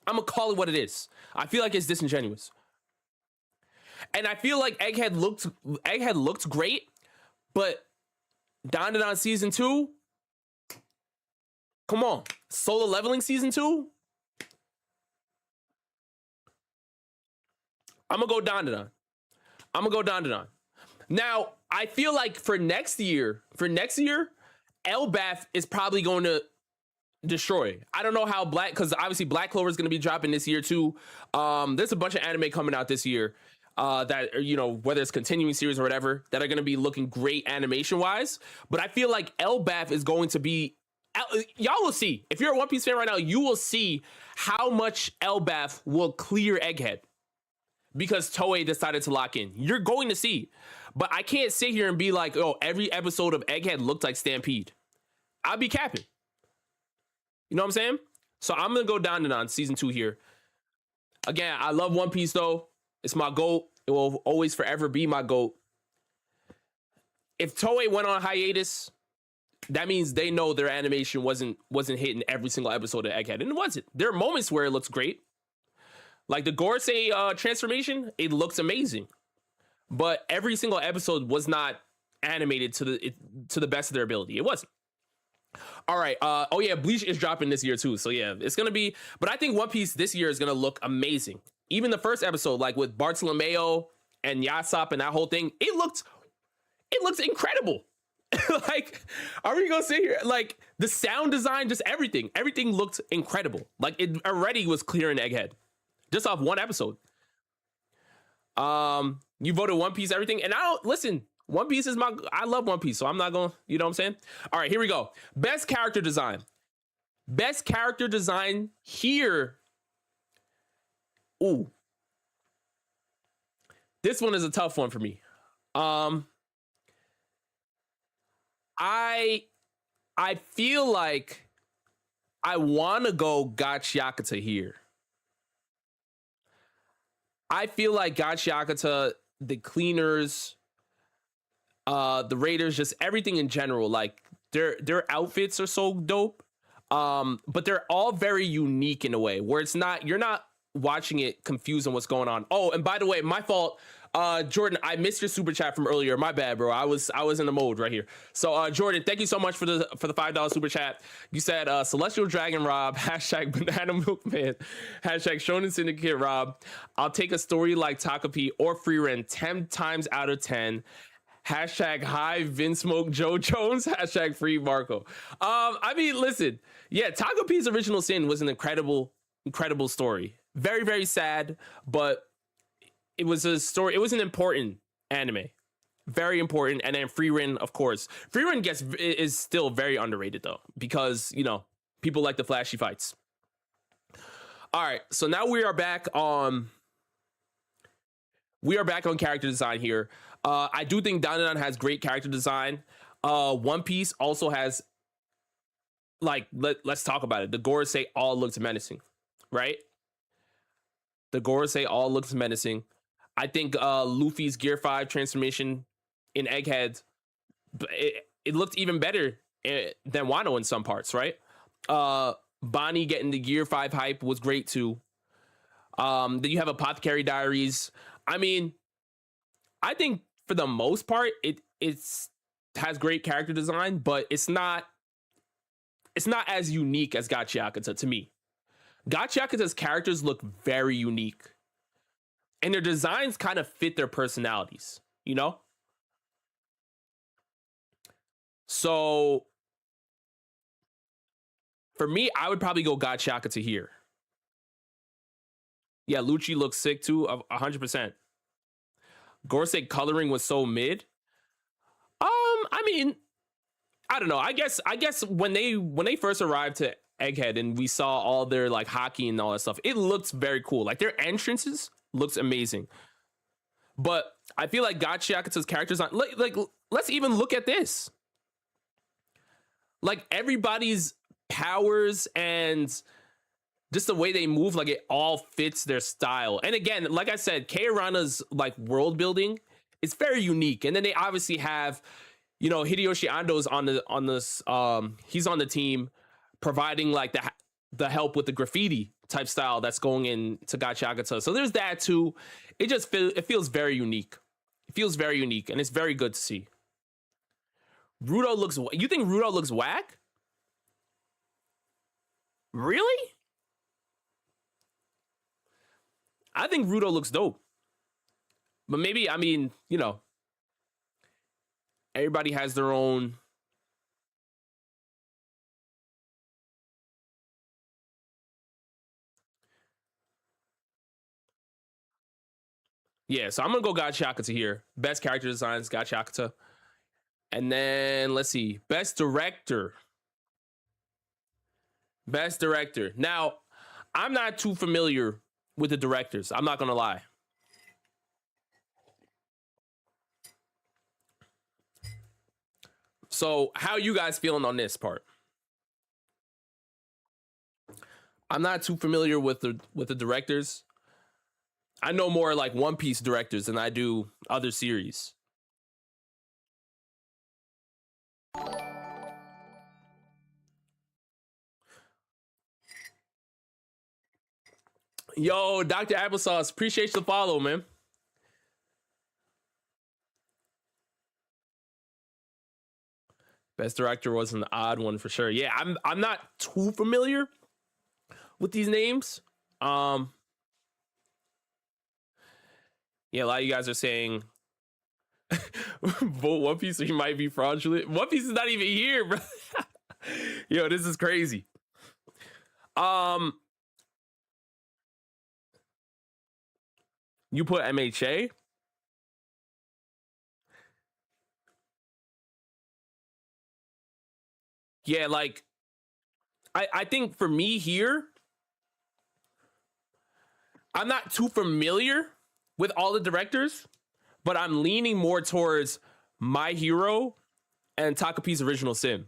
I'm gonna call it what it is. I feel like it's disingenuous. And I feel like Egghead looked great, but Dandadan season 2, come on. Solo Leveling season 2, I'm gonna go Dandadan. Now, I feel like for next year, Elbaf is probably going to destroy. I don't know how because obviously Black Clover is going to be dropping this year too. There's a bunch of anime coming out this year that, you know, whether it's continuing series or whatever, that are going to be looking great animation wise. But I feel like Elbaf is going to be, y'all will see. If you're a One Piece fan right now, you will see how much Elbaf will clear Egghead, because Toei decided to lock in. You're going to see. But I can't sit here and be like, oh, every episode of Egghead looked like Stampede. I'll be capping. You know what I'm saying? So I'm going to go Dandadan season 2 here. Again, I love One Piece though. It's my GOAT. It will always forever be my GOAT. If Toei went on hiatus, that means they know their animation wasn't hitting every single episode of Egghead. And it wasn't. There are moments where it looks great. Like the Gorosei transformation, it looks amazing. But every single episode was not animated to the best of their ability. It wasn't. All right. Oh yeah, Bleach is dropping this year too. So yeah, it's gonna be. But I think One Piece this year is gonna look amazing. Even the first episode, like with Bartolomeo and Yasop and that whole thing, it looks incredible. Like, are we gonna sit here? Like the sound design, just everything looked incredible. Like it already was clearing Egghead just off one episode. You voted One Piece, everything, and I don't listen. One Piece is I love One Piece, so I'm not going to, you know what I'm saying? All right, here we go. Best character design. Best character design here. Ooh. This one is a tough one for me. I feel like I want to go Gachiakata here. I feel like Gachiakata, the cleaners, the Raiders, just everything in general, like their outfits are so dope. But they're all very unique in a way where you're not watching it confused on what's going on. Oh, and by the way, my fault. Jordan, I missed your super chat from earlier. My bad, bro. I was in the mode right here. So Jordan, thank you so much for the $5 super chat. You said Celestial Dragon Rob, hashtag Banana Milkman, hashtag Shonen Syndicate Rob. I'll take a story like Takapi or Freeren 10 times out of 10. Hashtag hi Vince Smoke Joe Jones, hashtag free Marco. I mean, listen, yeah, Takapi's Original Sin was an incredible story. Very, very sad, but it was a story. It was an important anime, very important. And then Freeren, of course, Freeren is still very underrated though, because you know people like the flashy fights. All right, so now we are back on character design here. I do think Dandadan has great character design. One Piece also has, like, let's talk about it. The Gorosei all looks menacing, right? The Gorosei all looks menacing. I think Luffy's Gear 5 transformation in Egghead, it looked even better than Wano in some parts, right? Bonnie getting the Gear 5 hype was great too. Then you have Apothecary Diaries. I mean, I think for the most part, it has great character design, but it's not as unique as Gachiakata to me. Gachiakata's characters look very unique. and their designs kind of fit their personalities, you know? So for me, I would probably go Gachiaka to here. Yeah, Lucci looks sick too, of 100%. Gorsek coloring was so mid. I mean, I don't know. I guess when they first arrived to Egghead and we saw all their like hockey and all that stuff, it looks very cool. Like their entrances looks amazing. But I feel like Gachiakuta's characters on like let's even look at this. Like everybody's powers and just the way they move, like it all fits their style. And again, like I said, Kei Arana's like world building is very unique. And then they obviously have, you know, Hideyoshi Ando's on this he's on the team providing like the help with the graffiti type style that's going into Gachiakuta. So there's that too. It feels very unique. It feels very unique and it's very good to see. You think Rudo looks whack? Really? I think Rudo looks dope. But maybe, I mean, you know, everybody has their own. Yeah, so I'm going to go Gachiakuta here. Best character designs, Gachiakuta. And then, let's see. Best director. Best director. Now, I'm not too familiar with the directors. I'm not going to lie. So, how you guys feeling on this part? I'm not too familiar with the directors. I know more like One Piece directors than I do other series. Yo, Dr. Applesauce, appreciate the follow, man. Best director was an odd one for sure. Yeah, I'm not too familiar with these names. Yeah, a lot of you guys are saying vote One Piece or he might be fraudulent. One Piece is not even here, bro. Yo, this is crazy. You put MHA? Yeah, like I think for me here, I'm not too familiar with all the directors, but I'm leaning more towards My Hero and Takapi's Original Sin.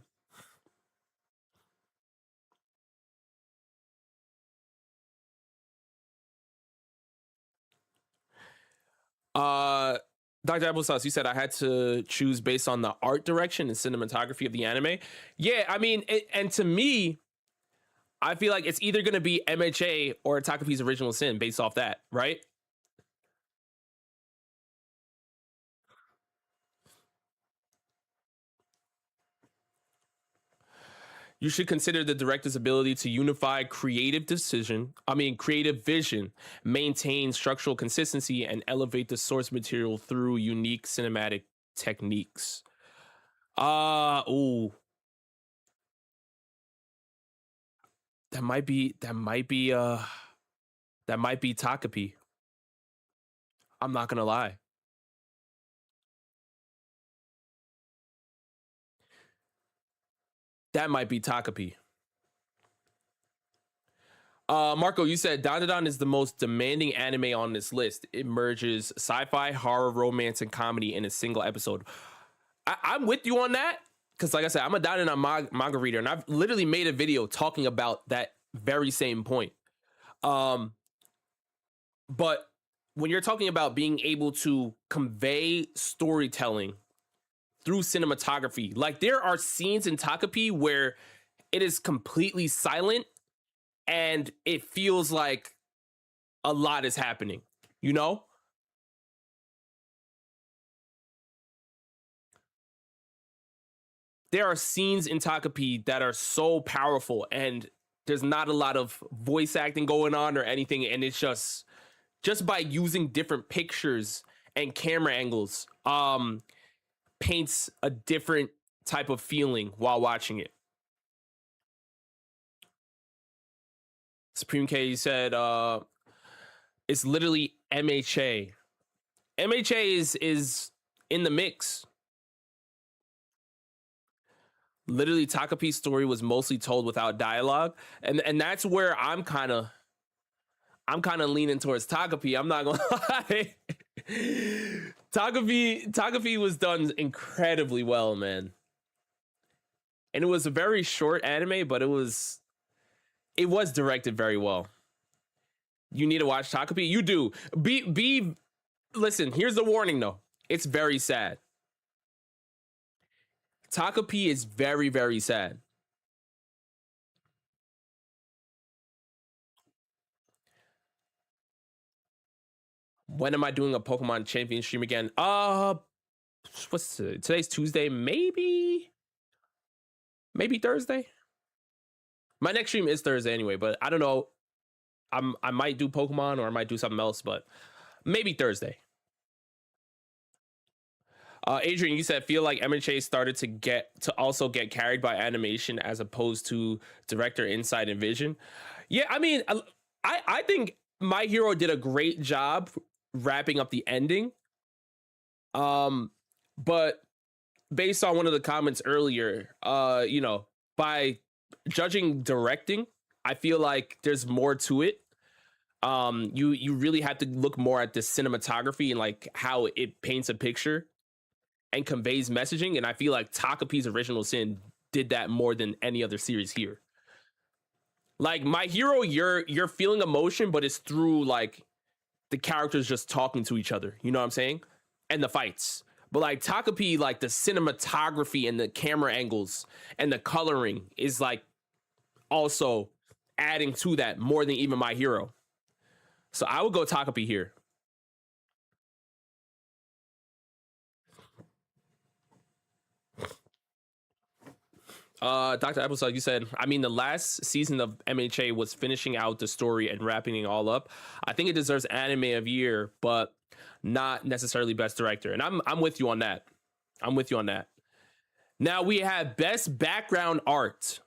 Dr. Applesauce, you said I had to choose based on the art direction and cinematography of the anime. Yeah, I mean, and to me, I feel like it's either going to be MHA or Takapi's Original Sin based off that, right? You should consider the director's ability to unify creative vision, maintain structural consistency, and elevate the source material through unique cinematic techniques. Oh, that might be Takapi. I'm not gonna lie. That might be Takapi. Marco, you said Dandadan is the most demanding anime on this list. It merges sci-fi, horror, romance, and comedy in a single episode. I'm with you on that because, like I said, I'm a Dandadan manga reader, and I've literally made a video talking about that very same point. But when you're talking about being able to convey storytelling through cinematography, like there are scenes in Takapi where it is completely silent and it feels like a lot is happening, you know? There are scenes in Takapi that are so powerful and there's not a lot of voice acting going on or anything, and it's just just by using different pictures and camera angles, paints a different type of feeling while watching it. Supreme K said it's literally MHA. MHA is in the mix. Literally, Takapi's story was mostly told without dialogue, and that's where I'm kind of leaning towards Takapi. I'm not gonna lie. Takapi was done incredibly well, man. And it was a very short anime, but it was directed very well. You need to watch Takapi. You do. Listen, here's the warning though. It's very sad. Takapi is very, very sad. When am I doing a Pokemon Champion stream again? What's today's Tuesday? Maybe Thursday. My next stream is Thursday anyway, but I don't know. I might do Pokemon or I might do something else, but maybe Thursday. Adrian, you said feel like MHA started to also get carried by animation as opposed to director insight and vision. Yeah, I mean, I think My Hero did a great job wrapping up the ending. But based on one of the comments earlier, by judging directing, I feel like there's more to it. You really have to look more at the cinematography and like how it paints a picture and conveys messaging, and I feel like Takapi's Original Sin did that more than any other series here. Like My Hero, you're feeling emotion, but it's through like the characters just talking to each other. You know what I'm saying? And the fights. But like Takapi, like the cinematography and the camera angles and the coloring is like also adding to that more than even My Hero. So I would go Takapi here. Dr. Appleside, you said, I mean, the last season of MHA was finishing out the story and wrapping it all up. I think it deserves anime of year, but not necessarily best director. And I'm with you on that. I'm with you on that. Now we have best background art.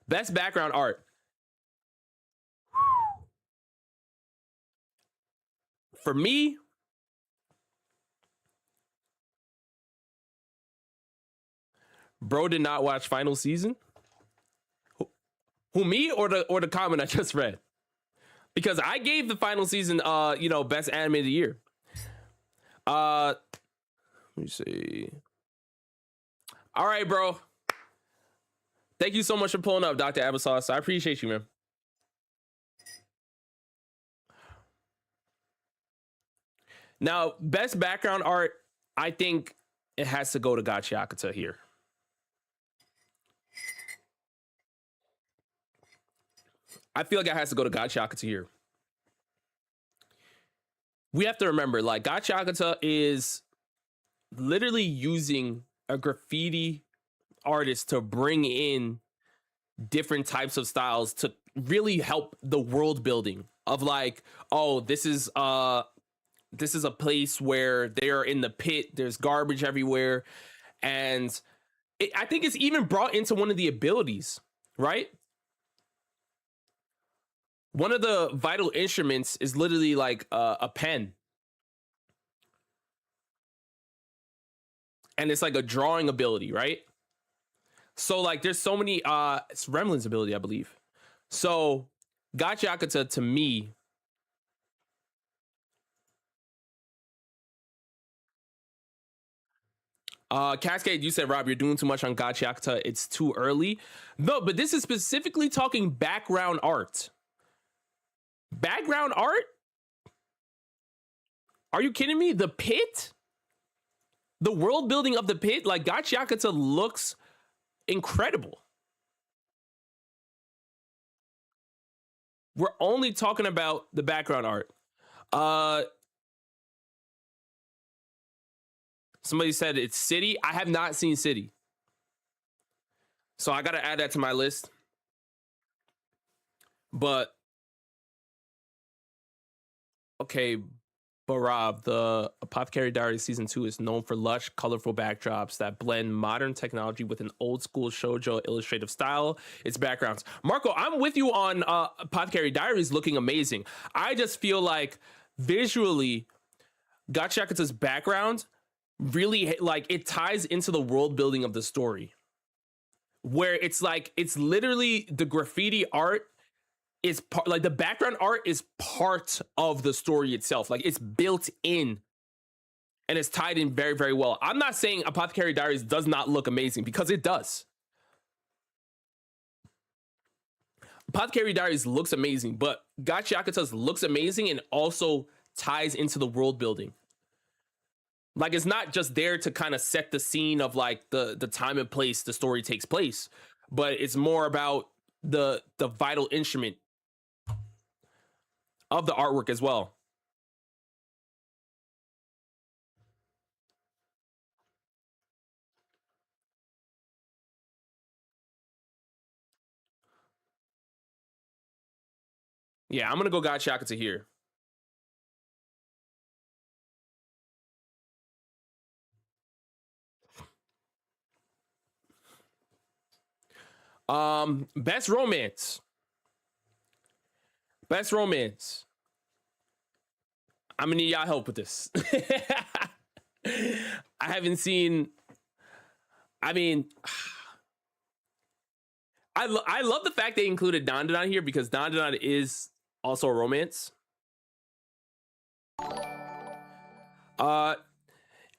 Best background art. For me, bro did not watch final season. Who, me or the comment I just read? Because I gave the final season best anime of the year. Let me see. All right, bro. Thank you so much for pulling up, Dr. Applesauce. I appreciate you, man. Now, best background art, I think it has to go to Gachiakata here. I feel like it has to go to Gachiakata here. We have to remember, like, Gachiakata is literally using a graffiti artist to bring in different types of styles to really help the world building of like, oh, this is a place where they're in the pit, there's garbage everywhere, and I think it's even brought into one of the abilities, right? One of the vital instruments is literally like a pen. And it's like a drawing ability, right? So like there's so many it's Remlin's ability, I believe. So Gachiakata to me Cascade, you said, Rob, you're doing too much on Gachiakata. It's too early. No, but this is specifically talking background art. Background art? Are you kidding me? The pit? The world building of the pit? Like, Gachiakata looks incredible. We're only talking about the background art. Somebody said it's City. I have not seen City. So I got to add that to my list. But Okay, Barav, the Apothecary Diaries season 2 is known for lush, colorful backdrops that blend modern technology with an old school shoujo illustrative style. Its backgrounds. Marco, I'm with you on Apothecary Diaries looking amazing. I just feel like visually, Gachiakuta's background really like it ties into the world building of the story, where it's like it's literally the graffiti art is part, like the background art is part of the story itself. Like it's built in and it's tied in very, very well. I'm not saying Apothecary Diaries does not look amazing because it does. Apothecary Diaries looks amazing, but Gachiakuta's looks amazing and also ties into the world building. Like it's not just there to kind of set the scene of like the time and place the story takes place, but it's more about the vital instrument of the artwork as well. Yeah, I'm gonna go Gachiakuta here. Best romance. Best romance. I'm gonna need y'all help with this. I haven't seen. I mean, I love the fact they included Dandadan here because Dandadan is also a romance.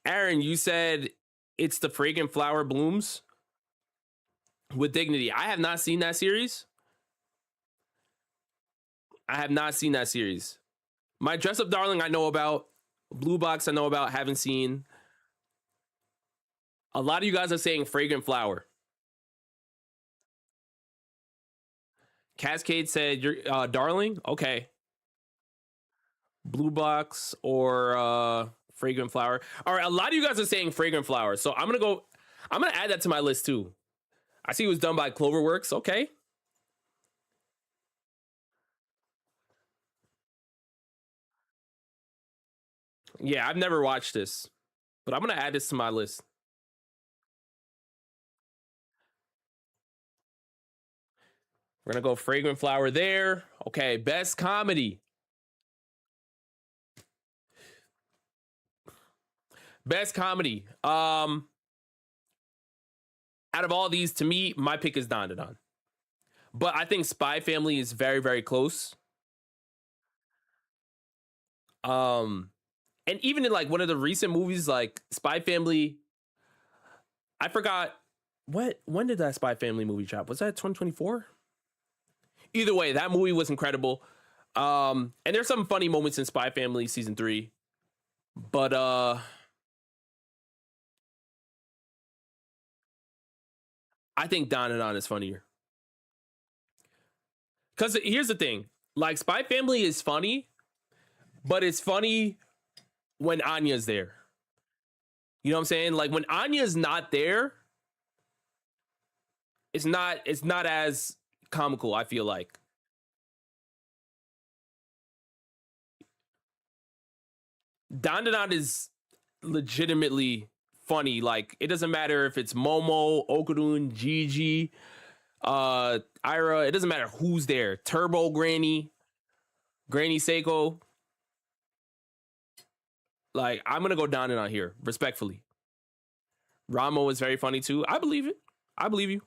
Aaron, you said it's the fragrant flower blooms with dignity. I have not seen that series. I have not seen that series. My Dress Up Darling I know about. Blue Box I know about, haven't seen. A lot of you guys are saying Fragrant Flower. Cascade said you're Darling? Okay. Blue Box or Fragrant Flower. All right, a lot of you guys are saying Fragrant Flower. So I'm gonna add that to my list too. I see it was done by Cloverworks. Okay. Yeah, I've never watched this, but I'm gonna add this to my list. We're gonna go Fragrant Flower there. Okay, best comedy. Best comedy. Out of all these, to me, my pick is Dandadan. But I think Spy Family is very, very close. And even in like one of the recent movies, like Spy Family, I forgot when did that Spy Family movie drop? Was that 2024? Either way, that movie was incredible. And there's some funny moments in Spy Family season 3. But I think Dandadan is funnier. Because here's the thing. Like Spy Family is funny, but it's funny when Anya's there. You know what I'm saying? Like when Anya's not there, it's not as comical, I feel like. Dandadan is legitimately funny. Like it doesn't matter if it's Momo, Okurun, Gigi, Ira, it doesn't matter who's there. Turbo Granny, Granny Seiko. Like I'm gonna go Dandadan here, respectfully. Ramo is very funny too. I believe it. I believe you.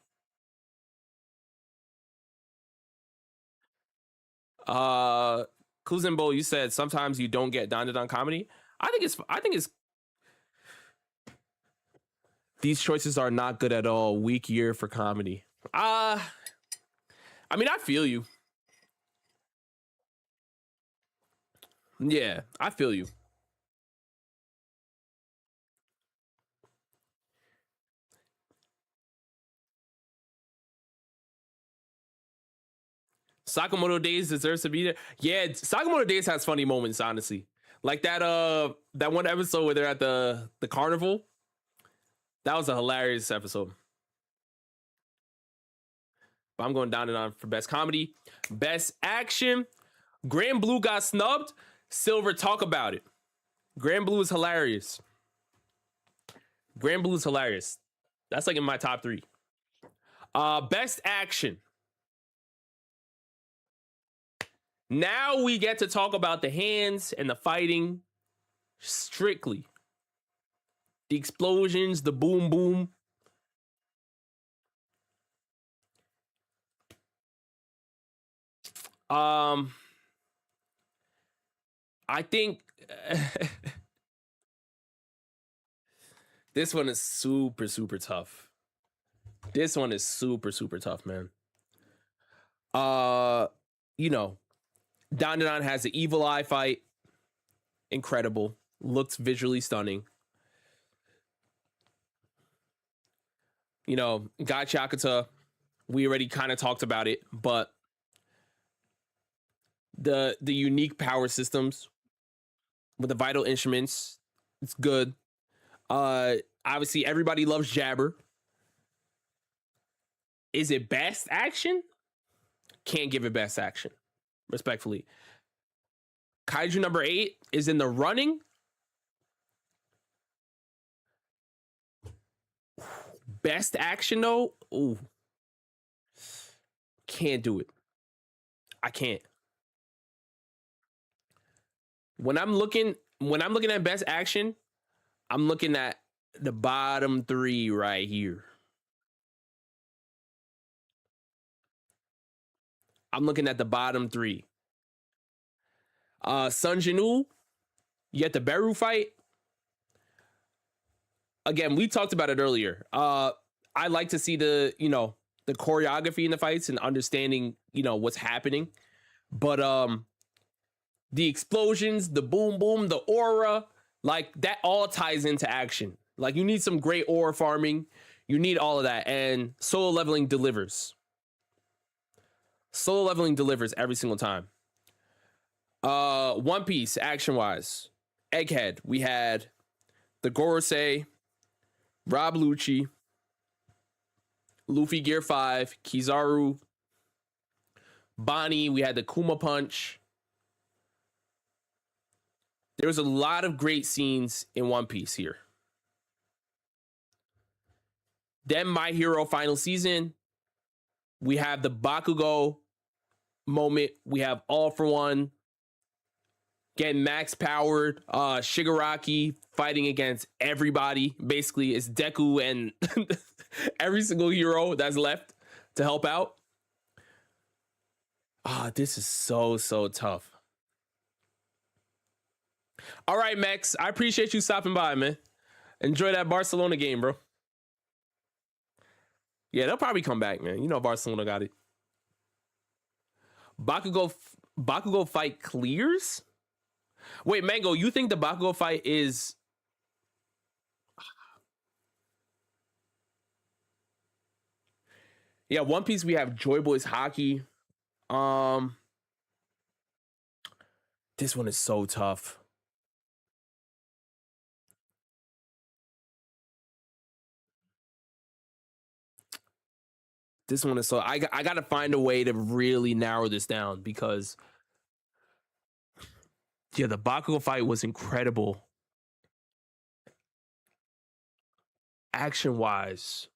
Kuzimbo, you said sometimes you don't get Dandadan comedy. I think it's these choices are not good at all. Weak year for comedy. I mean, I feel you. Yeah, I feel you. Sakamoto Days deserves to be there. Yeah, Sakamoto Days has funny moments, honestly. Like that one episode where they're at the carnival. That was a hilarious episode. But I'm going down and on for best comedy. Best action. Grand Blue got snubbed. Silver, talk about it. Grand Blue is hilarious. Grand Blue is hilarious. That's like in my top 3. Best action. Now we get to talk about the hands and the fighting strictly. The explosions, the boom boom. I think this one is super, super tough. This one is super, super tough, man. You know, Dandadan has the evil eye fight. Incredible. Looks visually stunning. You know, Gai Chakata, we already kind of talked about it, but the unique power systems with the vital instruments, it's good. Obviously, everybody loves Jabber. Is it best action? Can't give it best action, respectfully. Kaiju number 8 is in the running. Best action though, ooh, can't do it. I can't. When I'm looking at best action, I'm looking at the bottom 3 right here. I'm looking at the bottom 3. Sun Jinu, you get the Beru fight. Again, we talked about it earlier. I like to see the choreography in the fights and understanding, what's happening. But the explosions, the boom boom, the aura, like that all ties into action. Like you need some great aura farming. You need all of that. And solo leveling delivers. Solo leveling delivers every single time. One Piece, action-wise. Egghead, we had the Gorosei, Rob Lucci, Luffy Gear 5, Kizaru, Bonnie, we had the Kuma Punch. There was a lot of great scenes in One Piece here. Then My Hero final season, we have the Bakugo moment. We have All for One getting max powered. Shigaraki fighting against everybody. Basically, it's Deku and every single hero that's left to help out. This is so tough. All right, Max. I appreciate you stopping by, man. Enjoy that Barcelona game, bro. Yeah, they'll probably come back, man. You know Barcelona got it. Bakugo fight clears? Wait, Mango, you think the Bakugo fight is... Yeah, One Piece, we have Joy Boys Hockey. This one is so tough. This one is so... I got to find a way to really narrow this down because... Yeah, the Bakugo fight was incredible. Action-wise.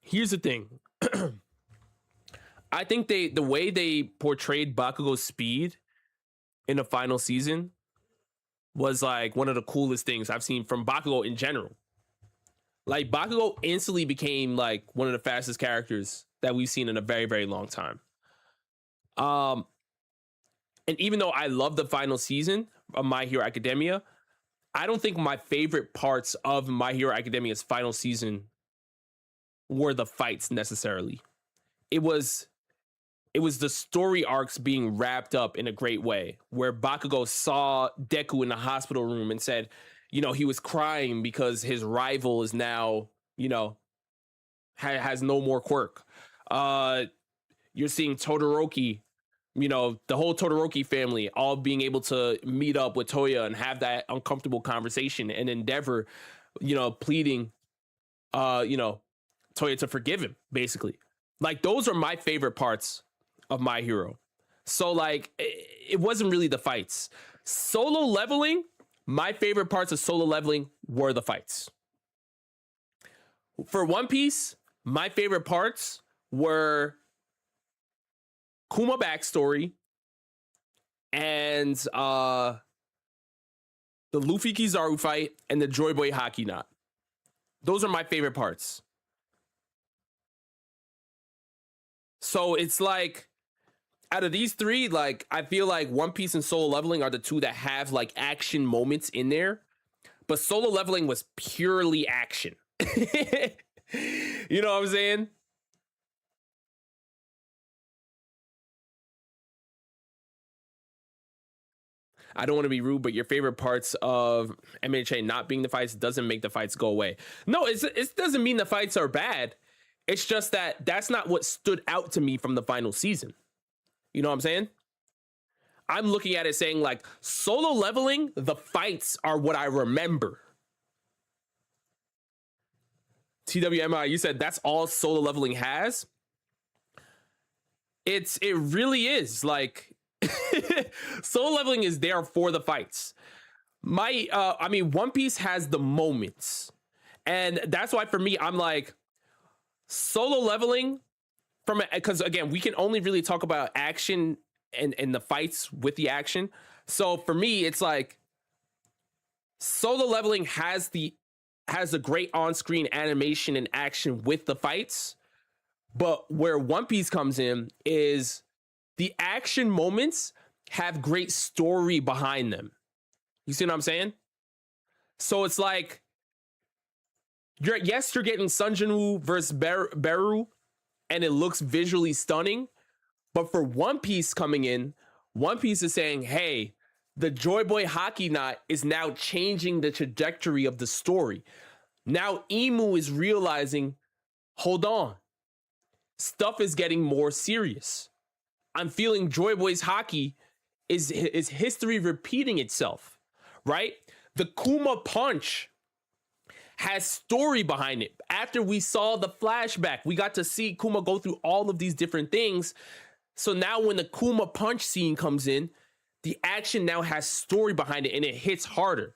Here's the thing. I think the way they portrayed Bakugo's speed in the final season was like one of the coolest things I've seen from Bakugo in general. Like Bakugo instantly became like one of the fastest characters that we've seen in a very, very long time. And even though I love the final season of My Hero Academia, I don't think my favorite parts of My Hero Academia's final season were the fights necessarily. It was the story arcs being wrapped up in a great way, where Bakugo saw Deku in the hospital room and said, he was crying because his rival is now, has no more quirk. You're seeing Todoroki, the whole Todoroki family all being able to meet up with Toya and have that uncomfortable conversation and Endeavor, pleading, Toya to forgive him, basically. Like, those are my favorite parts of My Hero. So, like, it wasn't really the fights. Solo Leveling, my favorite parts of Solo Leveling were the fights. For One Piece, my favorite parts were Kuma backstory and the Luffy Kizaru fight and the Joy Boy Haki Knot. Those are my favorite parts. So it's like, out of these three, like, I feel like One Piece and Solo Leveling are the two that have like action moments in there, but Solo Leveling was purely action. You know what I'm saying? I don't want to be rude, but your favorite parts of MHA not being the fights doesn't make the fights go away. No, it doesn't mean the fights are bad. It's just that that's not what stood out to me from the final season. You know what I'm saying? I'm looking at it saying, like, Solo Leveling, the fights are what I remember. TWMI, you said that's all Solo Leveling has? It really is. Like, Solo Leveling is there for the fights. One Piece has the moments. And that's why for me, I'm like, Solo Leveling, because again, we can only really talk about action and the fights with the action. So for me, it's like Solo Leveling has a great on-screen animation and action with the fights. But where One Piece comes in is the action moments have great story behind them. You see what I'm saying? So it's like, you're getting Sanjinu versus Beru, and it looks visually stunning. But for One Piece coming in, One Piece is saying, hey, the Joy Boy Haki Knot is now changing the trajectory of the story. Now Imu is realizing, hold on, stuff is getting more serious. I'm feeling Joy Boy's Haki is history repeating itself, right? The Kuma punch has story behind it. After we saw the flashback, we got to see Kuma go through all of these different things. So now when the Kuma punch scene comes in, the action now has story behind it and it hits harder.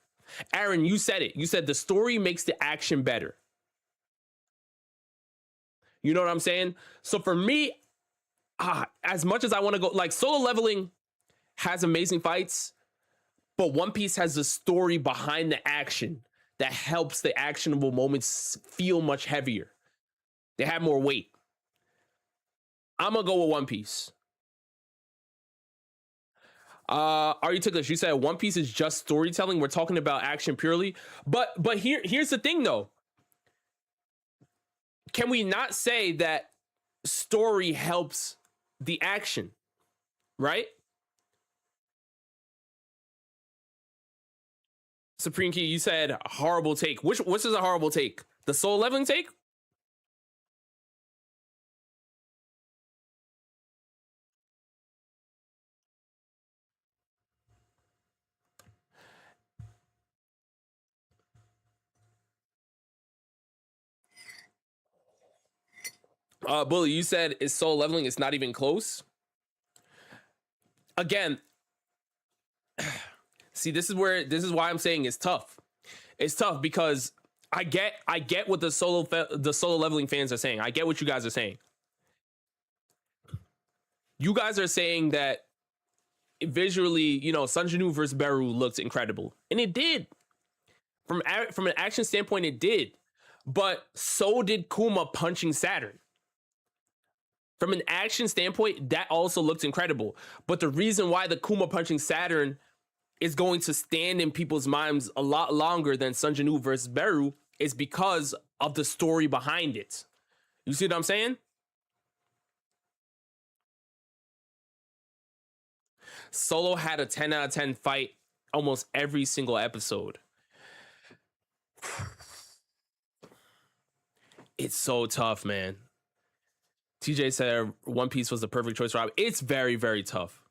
Aaron, you said it. You said the story makes the action better. You know what I'm saying? So for me, as much as I want to go, like, Solo Leveling has amazing fights, but One Piece has the story behind the action that helps the actionable moments feel much heavier. They have more weight. I'm gonna go with One Piece. Are you ticklish? You said One Piece is just storytelling. We're talking about action purely. But here's the thing though. Can we not say that story helps the action? Right? Supreme Key, you said horrible take. Which is a horrible take? The Solo Leveling take? Bully, you said is Solo Leveling. It's not even close. Again, see, this is why I'm saying it's tough. It's tough because I get what the Solo Leveling fans are saying. I get what you guys are saying. You guys are saying that visually, you know, Sanjinu versus Beru looked incredible, and it did. From an action standpoint, it did. But so did Kuma punching Saturn. From an action standpoint, that also looked incredible. But the reason why the Kuma punching Saturn is going to stand in people's minds a lot longer than Sanjinu versus Beru is because of the story behind it. You see what I'm saying? Solo had a 10 out of 10 fight almost every single episode. It's so tough, man. TJ said One Piece was the perfect choice for Rob. It's very, very tough.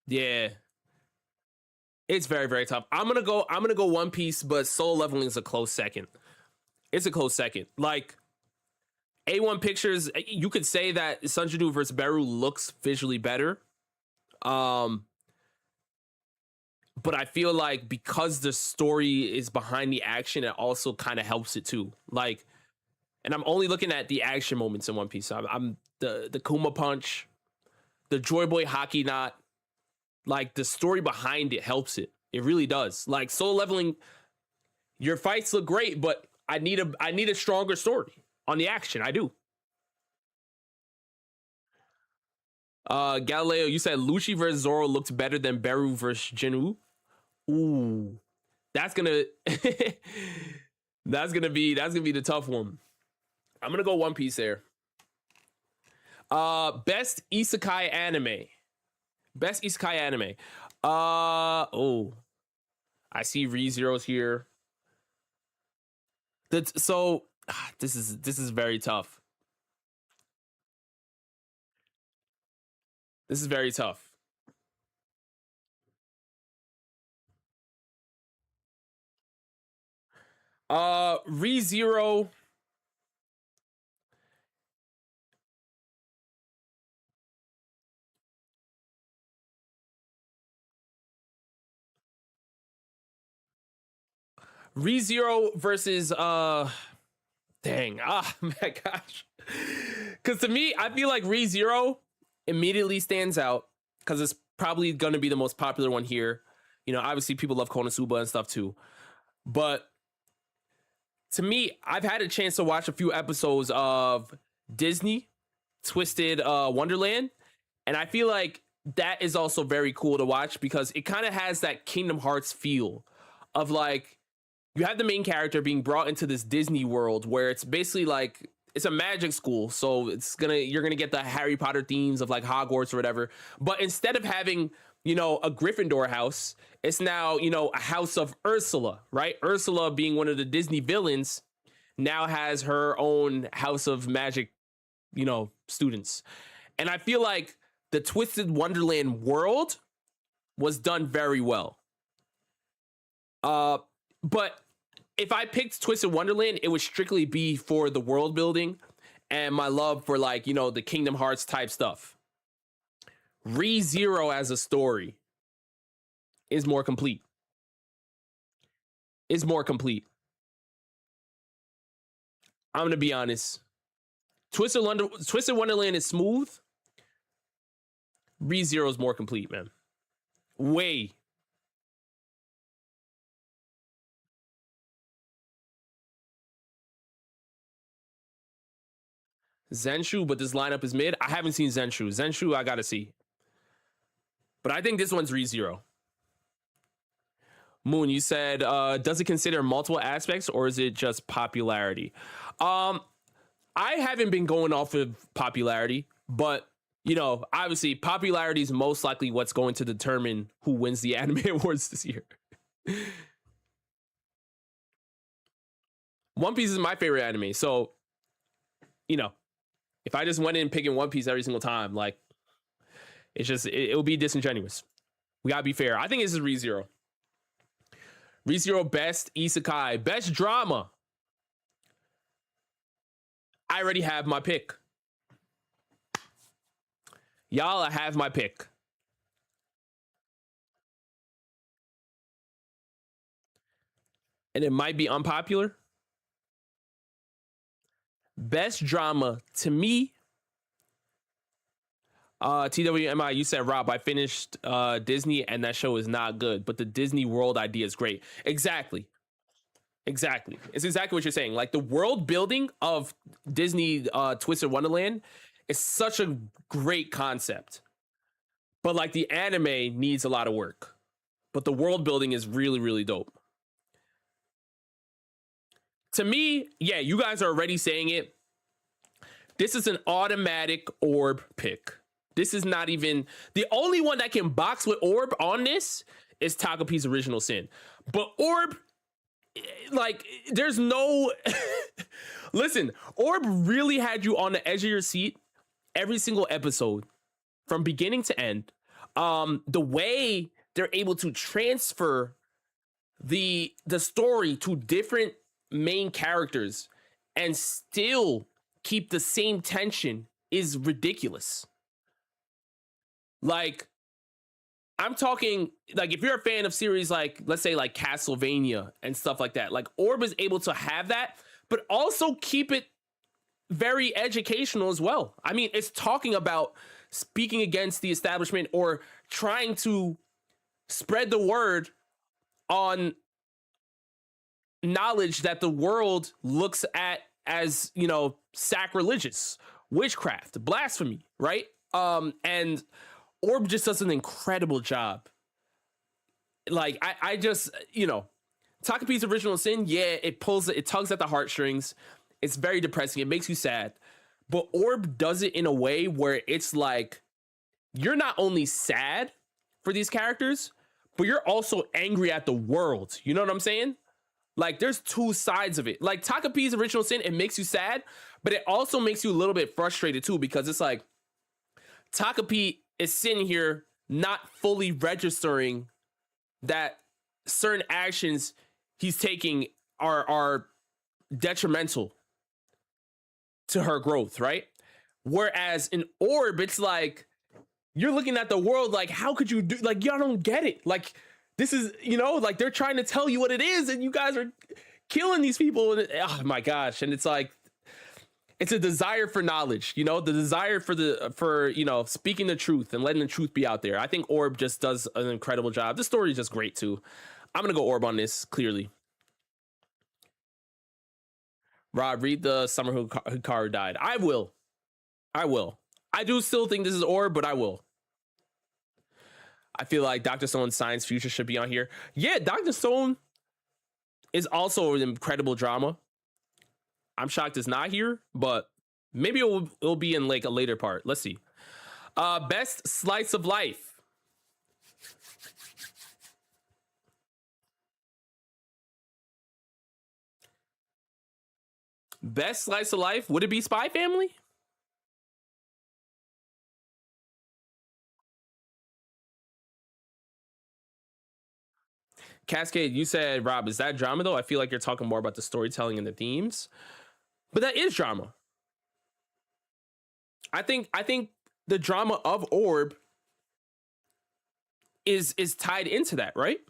Yeah. It's very, very tough. I'm gonna go One Piece, but Solo Leveling is a close second. It's a close second. Like A1 Pictures, you could say that Sanjinu versus Beru looks visually better. Um, but I feel like because the story is behind the action, it also kind of helps it too. Like, and I'm only looking at the action moments in One Piece. I'm the Kuma punch, the Joy Boy hockey knot. Like the story behind it helps it. It really does. Like Solo Leveling, your fights look great, but I need a stronger story on the action. I do. Galileo, you said Lucci versus Zoro looked better than Beru versus Jinu. Ooh, that's gonna that's gonna be the tough one. I'm gonna go One Piece there. Best isekai anime. Best isekai anime. Oh, I see ReZero's here. This is very tough. This is very tough. ReZero. ReZero versus dang. My gosh. Cause to me, I feel like ReZero immediately stands out because it's probably gonna be the most popular one here. You know, obviously people love Konosuba and stuff too. But to me, I've had a chance to watch a few episodes of Disney Twisted Wonderland, and I feel like that is also very cool to watch because it kind of has that Kingdom Hearts feel of like you have the main character being brought into this Disney world where it's basically like it's a magic school, so you're gonna get the Harry Potter themes of like Hogwarts or whatever. But instead of having a Gryffindor house, it's now a house of Ursula, right? Ursula being one of the Disney villains now has her own house of magic, students, and I feel like the Twisted Wonderland world was done very well. But if I picked Twisted Wonderland, it would strictly be for the world building and my love for like, the Kingdom Hearts type stuff. ReZero as a story is more complete. I'm going to be honest. Twisted Wonderland is smooth. ReZero is more complete, man. Way. Zenshu, but this lineup is mid. I haven't seen Zenshu. Zenshu, I gotta see. But I think this one's ReZero. Moon, you said, does it consider multiple aspects or is it just popularity? I haven't been going off of popularity, but obviously popularity is most likely what's going to determine who wins the anime awards this year. One Piece is my favorite anime, so if I just went in picking One Piece every single time, like it would be disingenuous. We gotta be fair. I think this is ReZero. ReZero best isekai, best drama. I already have my pick. Y'all, I have my pick. And it might be unpopular. Best drama to me. TWMI, you said, Rob, I finished Disney and that show is not good, but the Disney World idea is great. Exactly. It's exactly what you're saying. Like the world building of Disney Twisted Wonderland is such a great concept. But like the anime needs a lot of work. But the world building is really, really dope. To me, yeah, you guys are already saying it. This is an automatic Orb pick. This is not even the only one that can box with Orb on this is Takapi's Original Sin. But Orb, like, there's no listen, Orb really had you on the edge of your seat every single episode from beginning to end. The way they're able to transfer the story to different main characters and still keep the same tension is ridiculous. Like, I'm talking, like, if you're a fan of series like, let's say, like Castlevania and stuff like that, like Orb is able to have that, but also keep it very educational as well. I mean, it's talking about speaking against the establishment or trying to spread the word on knowledge that the world looks at as, you know, sacrilegious, witchcraft, blasphemy, right? And Orb just does an incredible job. Like, I just, you know, Takapi's Original Sin, yeah, it tugs at the heartstrings. It's very depressing. It makes you sad. But Orb does it in a way where it's like, you're not only sad for these characters, but you're also angry at the world. You know what I'm saying? Like, there's two sides of it. Like, Takapi's Original Sin, it makes you sad, but it also makes you a little bit frustrated too, because it's like, Takapi is sitting here not fully registering that certain actions he's taking are detrimental to her growth, right? Whereas in Orb, it's like, you're looking at the world like, how could you do, like, y'all don't get it. Like, this is, you know, like, they're trying to tell you what it is and you guys are killing these people. And oh my gosh. And it's like, it's a desire for knowledge, you know, the desire for, you know, speaking the truth and letting the truth be out there. I think Orb just does an incredible job. The story is just great too. I'm going to go Orb on this, clearly. Rob, read the Summer Hikaru died. I will. I do still think this is Orb, but I will. I feel like Dr. Stone's Science Future should be on here. Yeah, Dr. Stone is also an incredible drama. I'm shocked it's not here, but maybe it'll be in like a later part. Let's see. Best slice of life. Best slice of life. Would it be Spy Family? Cascade, you said, Rob, is that drama though? I feel like you're talking more about the storytelling and the themes, but that is drama. I think the drama of Orb is tied into that, right?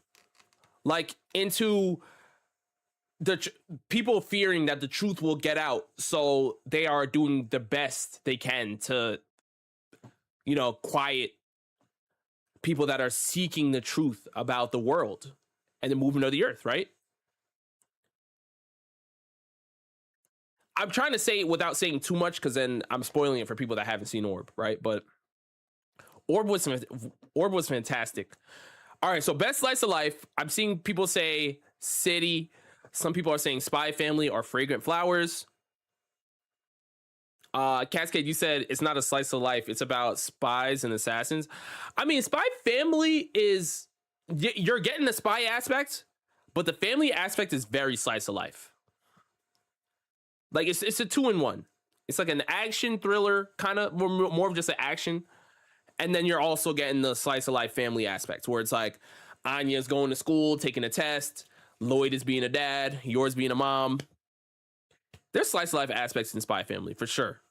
Like, into the people fearing that the truth will get out, so they are doing the best they can to, you know, quiet people that are seeking the truth about the world and the movement of the earth, right? I'm trying to say it without saying too much, because then I'm spoiling it for people that haven't seen Orb, right? But Orb was fantastic. All right, so best slice of life. I'm seeing people say City. Some people are saying Spy Family or Fragrant Flowers. Cascade, you said it's not a slice of life. It's about spies and assassins. I mean, Spy Family is, you're getting the spy aspect, but the family aspect is very slice of life. Like, it's a 2-in-1. It's like an action thriller, kind of more of just an action. And then you're also getting the slice of life family aspect, where it's like Anya's going to school, taking a test. Lloyd is being a dad. Yours being a mom. There's slice of life aspects in Spy Family, for sure.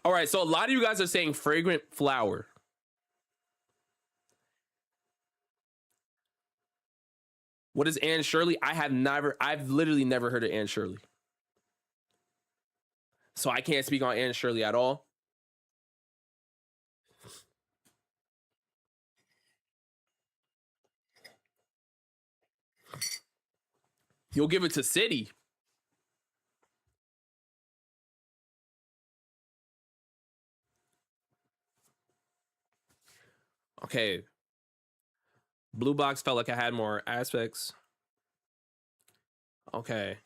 All right, so a lot of you guys are saying Fragrant Flower. What is Anne Shirley? I've literally never heard of Anne Shirley. So I can't speak on Anne Shirley at all. You'll give it to City. Okay. Blue Box felt like I had more aspects. Okay.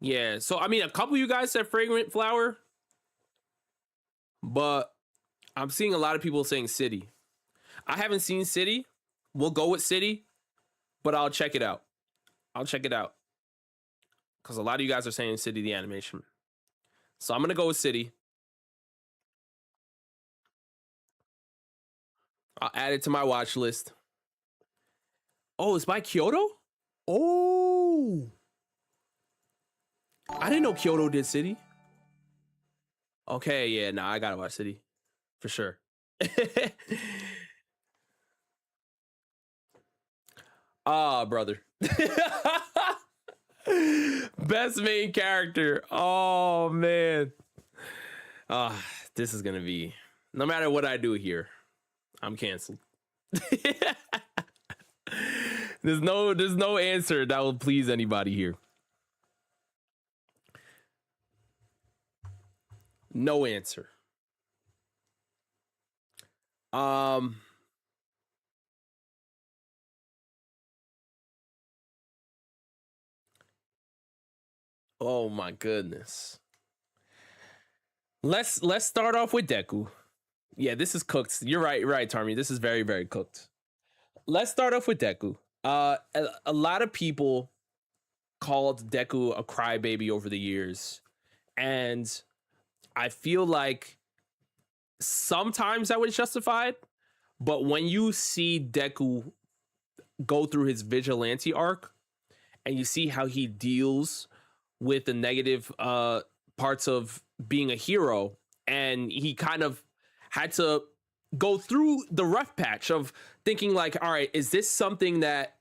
Yeah, so I mean, a couple of you guys said Fragrant Flower, but I'm seeing a lot of people saying City. I haven't seen City. We'll go with City, but I'll check it out. Because a lot of you guys are saying City the animation. So I'm going to go with City. I'll add it to my watch list. Oh, it's by Kyoto? Oh. I didn't know Kyoto did City. Okay, yeah, nah, I gotta watch City. For sure. Ah, brother. Best main character. Oh, man. This is gonna be... No matter what I do here, I'm canceled. There's no answer that will please anybody here. No answer. Oh my goodness. Let's start off with Deku. Yeah, this is cooked. You're right, Tarmi. This is very, very cooked. Let's start off with Deku. A lot of people called Deku a crybaby over the years, and I feel like sometimes that was justified, but when you see Deku go through his vigilante arc and you see how he deals with the negative parts of being a hero, and he kind of had to go through the rough patch of thinking like, all right, is this something that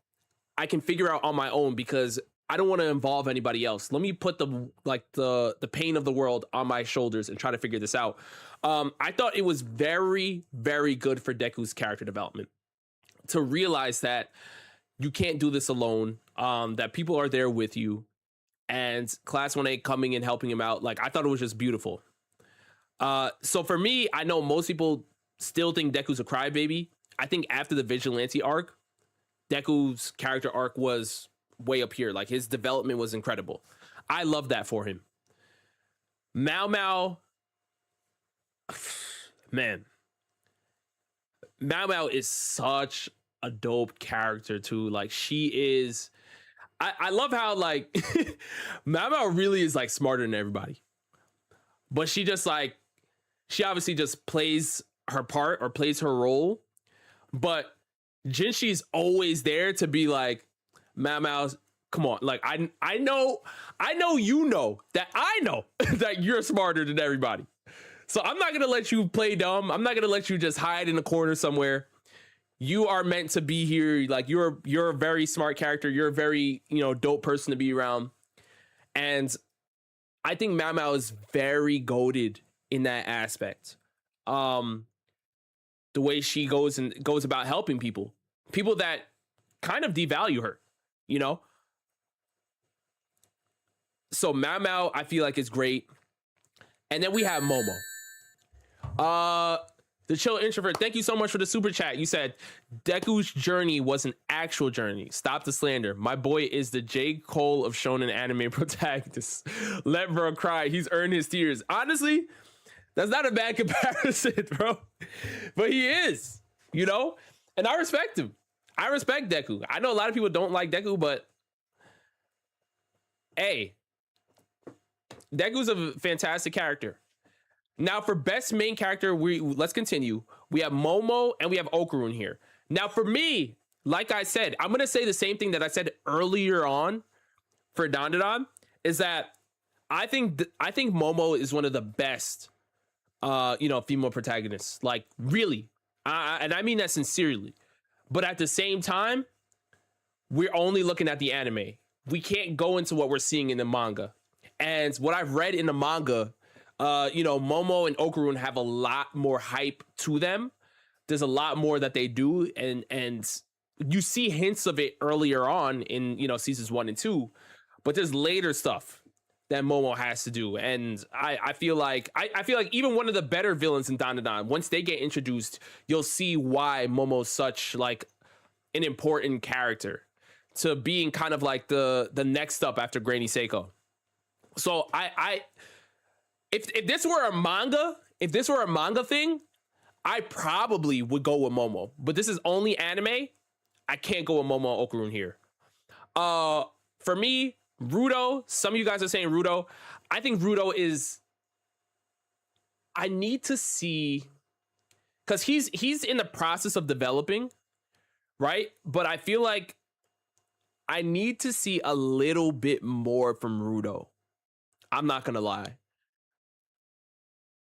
I can figure out on my own, because I don't want to involve anybody else. Let me put the pain of the world on my shoulders and try to figure this out. I thought it was very, very good for Deku's character development to realize that you can't do this alone, that people are there with you, and Class 1A coming and helping him out. Like, I thought it was just beautiful. So for me, I know most people still think Deku's a crybaby. I think after the Vigilante arc, Deku's character arc was way up here. Like, his development was incredible. I love that for him. Mao Mao, man. Mao Mao is such a dope character too. Like, she is... I love how, like, Mao Mao really is, like, smarter than everybody. But she just, like... She obviously just plays her part or plays her role. But Jinshi's always there to be like, Mao Mao, come on. Like, I know you know that I know that you're smarter than everybody. So I'm not going to let you play dumb. I'm not going to let you just hide in a corner somewhere. You are meant to be here. Like, you're a very smart character. You're a very, dope person to be around. And I think Mao Mao is very goated in that aspect. The way she goes about helping people that kind of devalue her, So Mao Mao, I feel like, is great. And then we have Momo. The Chill Introvert, thank you so much for the super chat. You said Deku's journey was an actual journey. Stop the slander. My boy is the J. Cole of shonen anime protagonist. Let bro cry. He's earned his tears. Honestly, that's not a bad comparison, bro. But he is, and I respect him. I respect Deku. I know a lot of people don't like Deku, but hey, Deku's a fantastic character. Now, for best main character, let's continue. We have Momo and we have Okarun here. Now, for me, like I said, I'm going to say the same thing that I said earlier on for Dandadan, is that I think Momo is one of the best, female protagonists. Like, really. And I mean that sincerely. But at the same time, we're only looking at the anime. We can't go into what we're seeing in the manga. And what I've read in the manga, Momo and Okarun have a lot more hype to them. There's a lot more that they do, and you see hints of it earlier on in seasons 1 and 2, but there's later stuff that Momo has to do. And I feel like even one of the better villains in Dandadan, once they get introduced, you'll see why Momo's such like an important character to being kind of like the next up after Granny Seiko. So if this were a manga thing, I probably would go with Momo. But this is only anime. I can't go with Momo and Okarun here. For me, Rudo, some of you guys are saying Rudo. I think Rudo is... I need to see... because he's in the process of developing, right? But I feel like I need to see a little bit more from Rudo. I'm not gonna lie.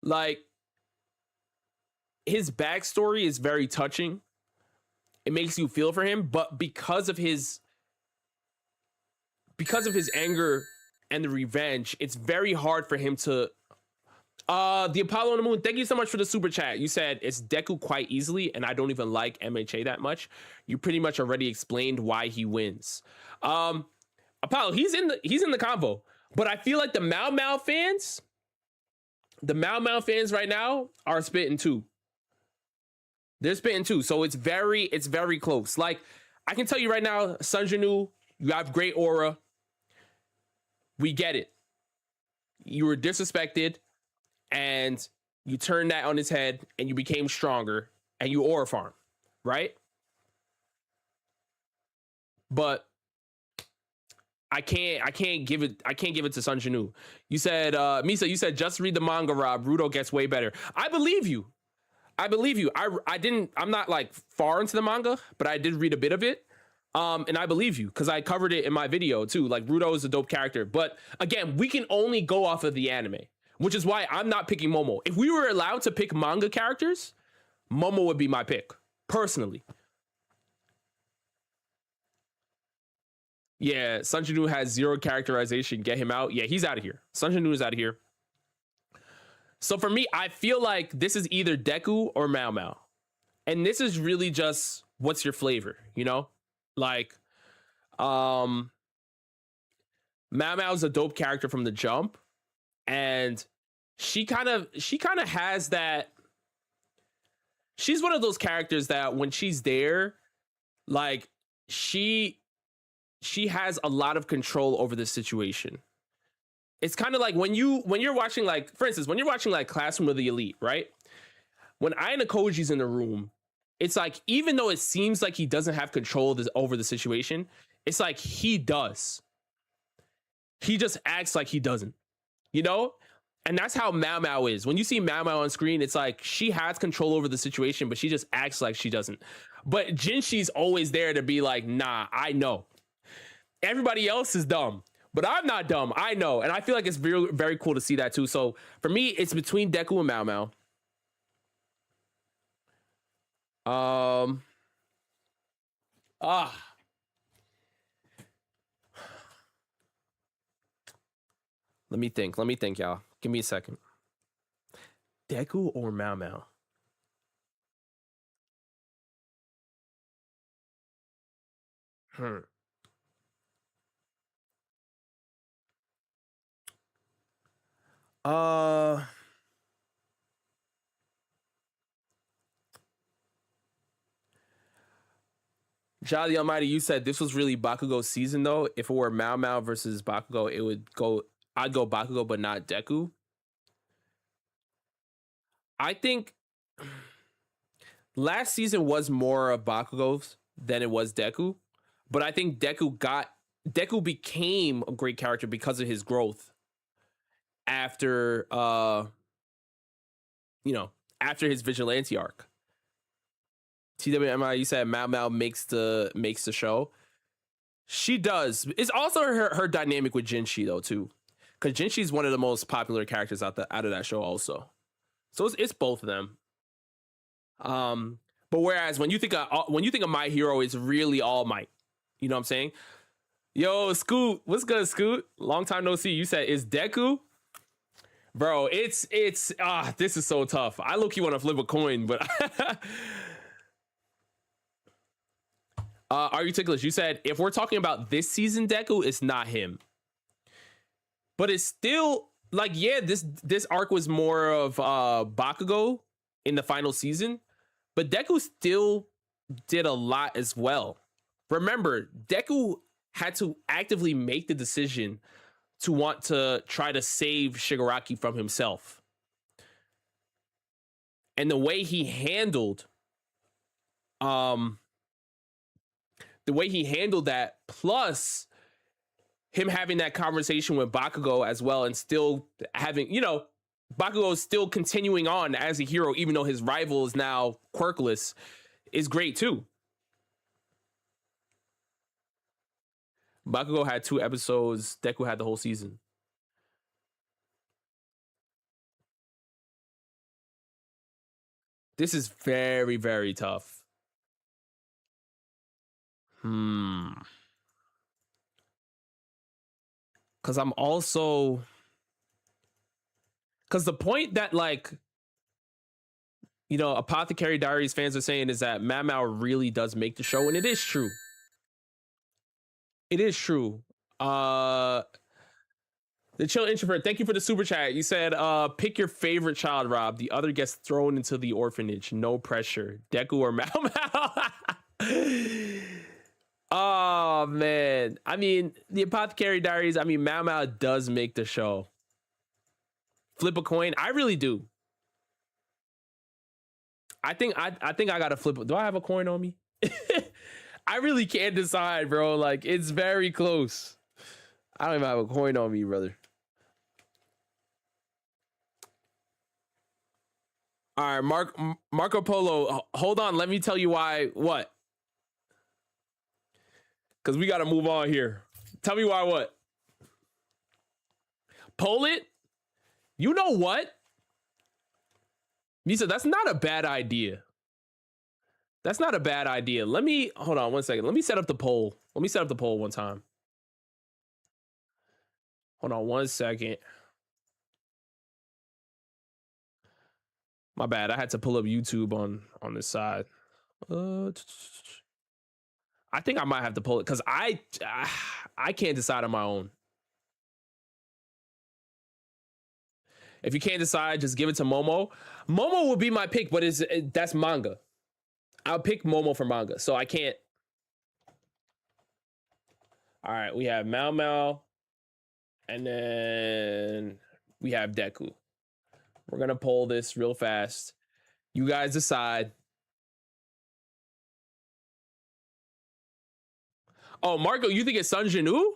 Like, his backstory is very touching. It makes you feel for him, but because of his anger and the revenge, it's very hard for him to. The Apollo on the Moon, thank you so much for the super chat. You said it's Deku quite easily, and I don't even like MHA that much. You pretty much already explained why he wins. Apollo, he's in the convo, but I feel like the Mao Mao fans right now are spitting too. They're spitting too, so it's very close. Like, I can tell you right now, Sunjinu, you have great aura. We get it. You were disrespected, and you turned that on his head, and you became stronger, and you aura farm, right? But I can't give it to Sunjinu. You said, Misa, you said just read the manga, Rob. Rudo gets way better. I believe you. I'm not like far into the manga, but I did read a bit of it. And I believe you because I covered it in my video too. Like, Rudo is a dope character. But again, we can only go off of the anime, which is why I'm not picking Momo. If we were allowed to pick manga characters, Momo would be my pick, personally. Yeah, Sunjinu has zero characterization. Get him out. Yeah, he's out of here. Sunjinu is out of here. So for me, I feel like this is either Deku or Mao Mao. And this is really just what's your flavor, you know? Like, Mao Mao is a dope character from the jump. And she kind of has that. She's one of those characters that when she's there, like, she has a lot of control over the situation. It's kind of like when you're watching, like, for instance, when you're watching like Classroom of the Elite, right? When Aina Koji's in the room, it's like, even though it seems like he doesn't have control over the situation, it's like he does. He just acts like he doesn't, you know? And that's how Mao Mao is. When you see Mao Mao on screen, it's like she has control over the situation, but she just acts like she doesn't. But Jinshi's always there to be like, nah, I know. Everybody else is dumb, but I'm not dumb. I know. And I feel like it's very, very cool to see that too. So for me, it's between Deku and Mao Mao. Let me think, y'all. Give me a second. Deku or Mao Mao? Jah the Almighty, you said this was really Bakugo's season though. If it were Mao Mao versus Bakugo, I'd go Bakugo, but not Deku. I think last season was more of Bakugo's than it was Deku, but I think Deku became a great character because of his growth after after his vigilante arc. TWMI, you said Mao Mao makes the show. She does. It's also her dynamic with Jinshi though too, because Jinshi is one of the most popular characters out of that show also. So it's both of them. But whereas when you think of My Hero, it's really All Might. You know what I'm saying? Yo, Scoot, what's good, Scoot? Long time no see. You said it's Deku. Bro, it's this is so tough. I low-key want to flip a coin, but Are You Ticklish? You said if we're talking about this season Deku, it's not him. But it's still like, yeah, this arc was more of Bakugo in the final season, but Deku still did a lot as well. Remember, Deku had to actively make the decision to want to try to save Shigaraki from himself. And the way he handled that, plus him having that conversation with Bakugo as well, and still having, Bakugo is still continuing on as a hero, even though his rival is now quirkless, is great too. Bakugo had 2 episodes. Deku had the whole season. This is very, very tough. Because I'm also... Because the point that, like, you know, Apothecary Diaries fans are saying is that Mao really does make the show, and it is true. It is true. The Chill Introvert, thank you for the super chat. You said, pick your favorite child, Rob. The other gets thrown into the orphanage. No pressure. Deku or Mao Mao? Oh, man. I mean, the Apothecary Diaries, I mean, Mao does make the show. Flip a coin? I really do. I think I gotta flip. Do I have a coin on me? I really can't decide, bro. Like, it's very close. I don't even have a coin on me, brother. All right, Marco Polo. Hold on. Let me tell you why. What? Because we got to move on here. Tell me why what? Poll it? You know what? Misa, that's not a bad idea. That's not a bad idea. Let me, hold on 1 second. Let me set up the poll. Let me set up the poll one time. Hold on 1 second. My bad. I had to pull up YouTube on this side. I think I might have to pull it because I can't decide on my own. If you can't decide, just give it to Momo. Momo would be my pick, but that's manga. I'll pick Momo for manga, so I can't. All right, we have Mao Mao, and then we have Deku. We're gonna poll this real fast. You guys decide. Oh, Marco, you think it's Sun Jinu?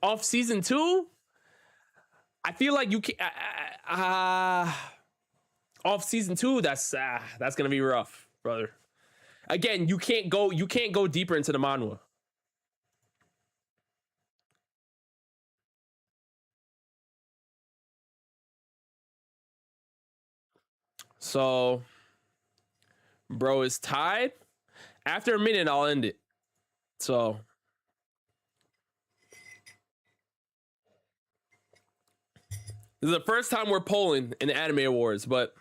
Off season 2? I feel like you can off season 2, that's gonna be rough, brother. Again, you can't go deeper into the manhwa. So, bro, it's tied. After a minute, I'll end it. So, this is the first time we're polling in the Anime Awards, but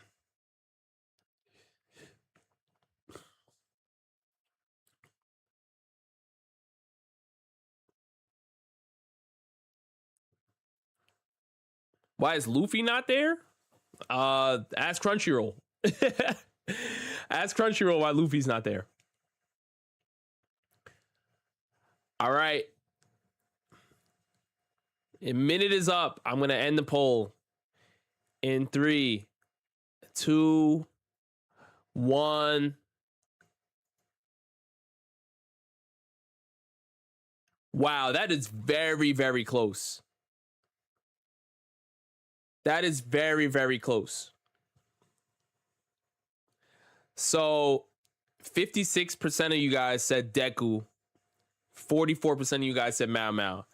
why is Luffy not there? Ask Crunchyroll. Ask Crunchyroll why Luffy's not there. All right. A minute is up. I'm going to end the poll in 3, 2, 1. Wow, that is very, very close. That is very, very close. So 56% of you guys said Deku. 44% of you guys said Mao Mao.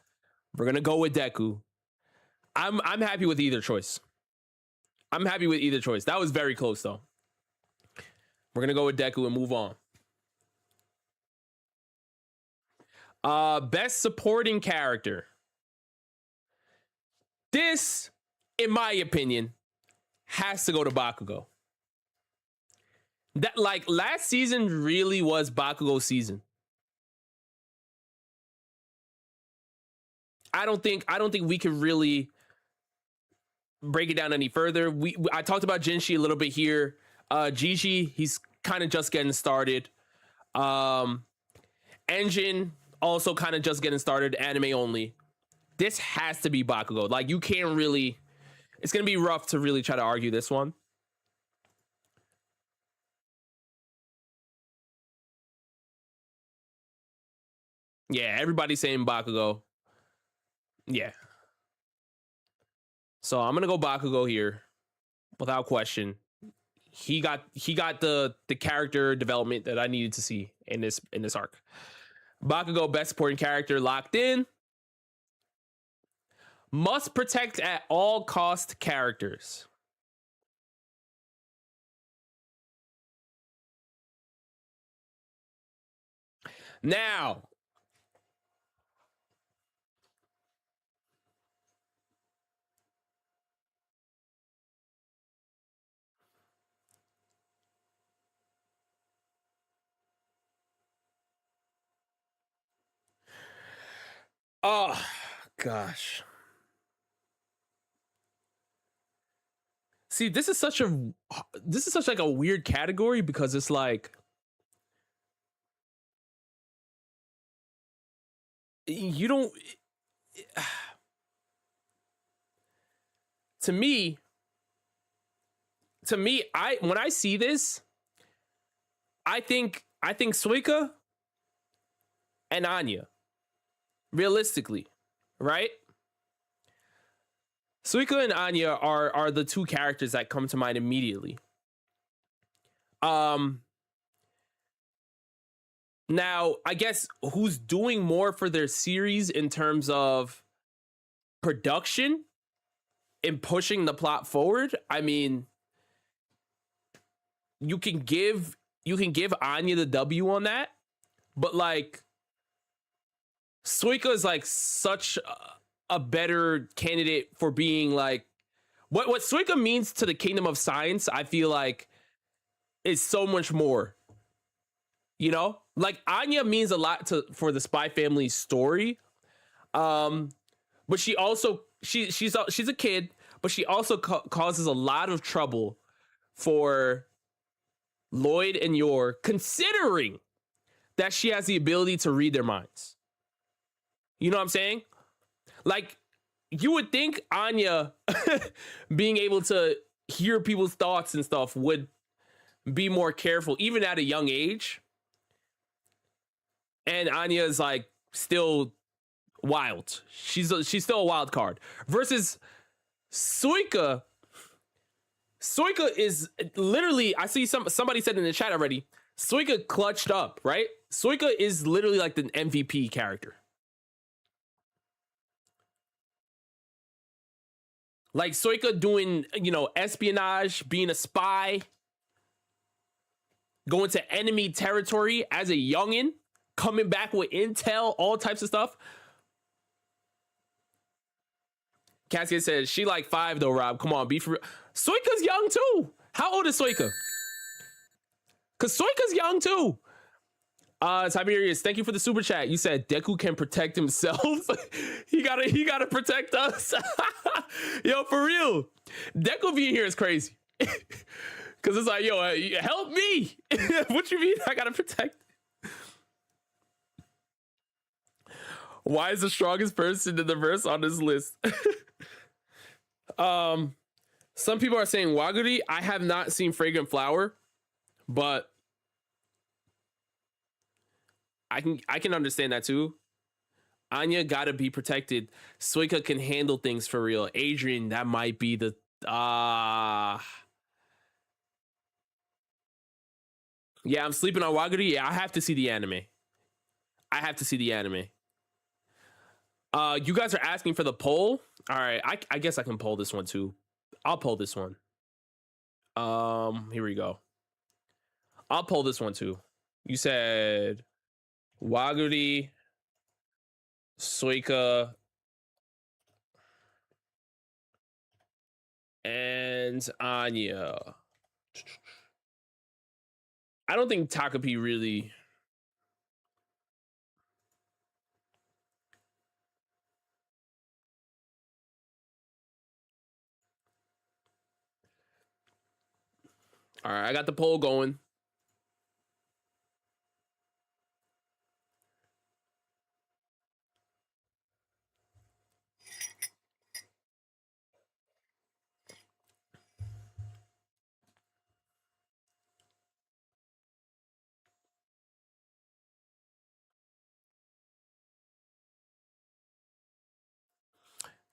We're gonna go with Deku. I'm happy with either choice. I'm happy with either choice. That was very close though. We're gonna go with Deku and move on. Best supporting character. This, in my opinion, has to go to Bakugo. That, like, last season really was Bakugo's season. I don't think we can really break it down any further. I talked about Jinshi a little bit here. Gigi, he's kind of just getting started. Engine also kind of just getting started, anime only. This has to be Bakugo. Like, you can't really, it's gonna be rough to really try to argue this one. Yeah, everybody's saying Bakugo. Yeah. So I'm gonna go Bakugo here, without question. He got the character development that I needed to see in this arc. Bakugo, best supporting character, locked in. Must protect at all cost characters. Now, oh gosh. See, this is such like a weird category because it's like you don't to me I when I see this, I think Suika and Anya, realistically, right? Suika and Anya are the two characters that come to mind immediately. Now, I guess who's doing more for their series in terms of production and pushing the plot forward? I mean, you can give Anya the W on that, but like Suika is like such a better candidate for being like what Suika means to the Kingdom of Science. I feel like is so much more. You know, like Anya means a lot for the Spy Family story, but she also she's a kid, but she also causes a lot of trouble for Lloyd and Yor, considering that she has the ability to read their minds. You know what I'm saying? Like, you would think Anya being able to hear people's thoughts and stuff would be more careful, even at a young age. And Anya is like still wild. She's still a wild card. Versus Suika. Suika is literally, I see somebody said in the chat already, Suika clutched up, right? Suika is literally like the MVP character. Like Suika doing, you know, espionage, being a spy, going to enemy territory as a youngin', coming back with intel, all types of stuff. Cassia says she like 5 though, Rob. Come on, be for real. Suika's young too. How old is Suika? Because Suika's young too. Tiberius, thank you for the super chat. You said Deku can protect himself. he gotta protect us. Yo, for real. Deku being here is crazy. Cause it's like, yo, help me. What you mean I gotta protect? Why is the strongest person in the verse on this list? Some people are saying Waguri. I have not seen Fragrant Flower, but I can understand that too. Anya gotta be protected. Suika can handle things for real. Adrian, that might be the yeah, I'm sleeping on Waguri. Yeah, I have to see the anime. You guys are asking for the poll. All right, I guess I can poll this one too. I'll poll this one. Here we go. I'll poll this one too. You said Waguri, Suika, and Anya. I don't think Takapi really. All right, I got the poll going.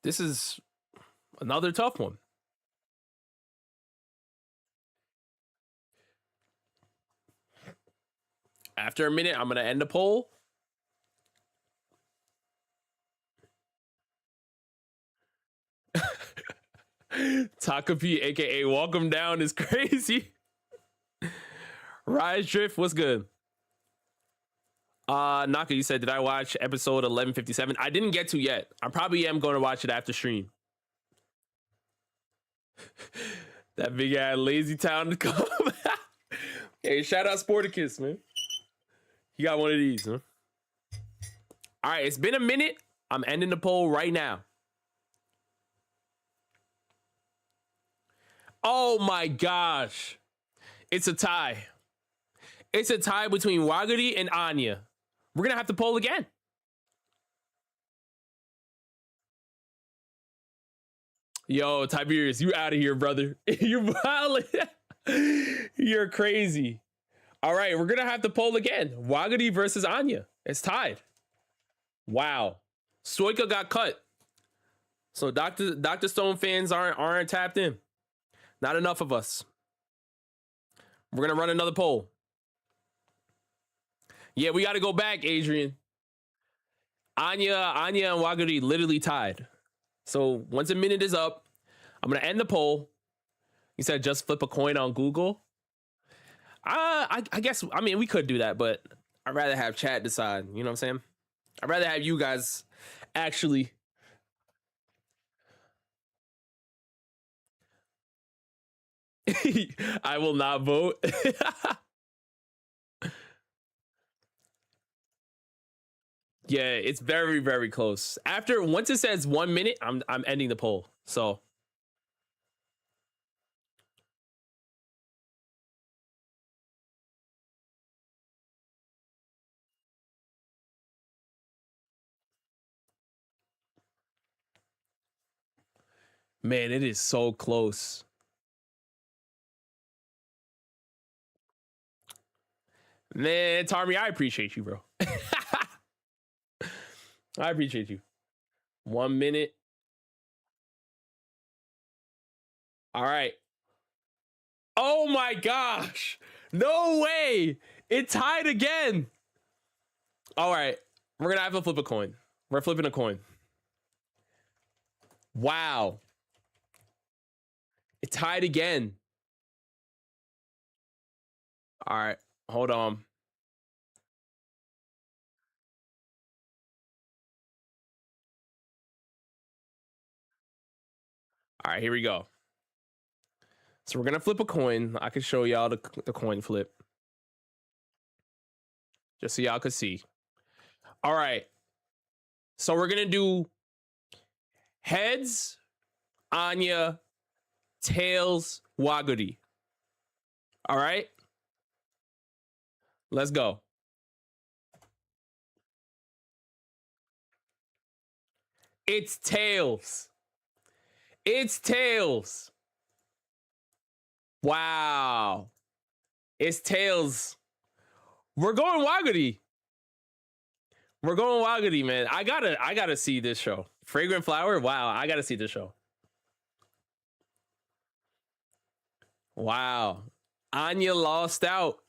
This is Another tough one. After a minute, I'm gonna end the poll. Takapi, aka Welcome Down, is crazy. Rise Drift, what's good? Naka, you said, did I watch episode 1157? I didn't get to yet. I probably am going to watch it after stream. That big ass lazy town to come. Hey, shout out Sporticus, man. You got one of these, huh? All right, it's been a minute. I'm ending the poll right now. Oh my gosh. It's a tie. It's a tie between Wagari and Anya. We're going to have to poll again. Yo, Tiberius, you out of here, brother. You're violent. You're crazy. All right, we're going to have to poll again. Wagari versus Anya. It's tied. Wow. Stoika got cut. So Dr. Stone fans aren't tapped in. Not enough of us. We're going to run another poll. Yeah, we got to go back, Adrian. Anya and Wagari literally tied. So once a minute is up, I'm going to end the poll. You said just flip a coin on Google. I guess, I mean, we could do that, but I'd rather have chat decide. You know what I'm saying? I'd rather have you guys actually. I will not vote. Yeah, it's very, very close. Once it says 1 minute, I'm ending the poll. So man, it is so close. Man, Tarmy, I appreciate you, bro. I appreciate you. 1 minute. All right. Oh my gosh. No way. It tied again. All right. We're going to have to flip a coin. We're flipping a coin. Wow. It tied again. All right. Hold on. All right, here we go. So we're going to flip a coin. I can show y'all the coin flip. Just so y'all can see. All right. So we're going to do heads, Anya, tails, Wagari. All right. Let's go. It's tails. It's tails. Wow. It's tails. We're going Wagari. We're going Wagari, man. I gotta see this show. Fragrant Flower. Wow, I gotta see this show. Wow. Anya lost out.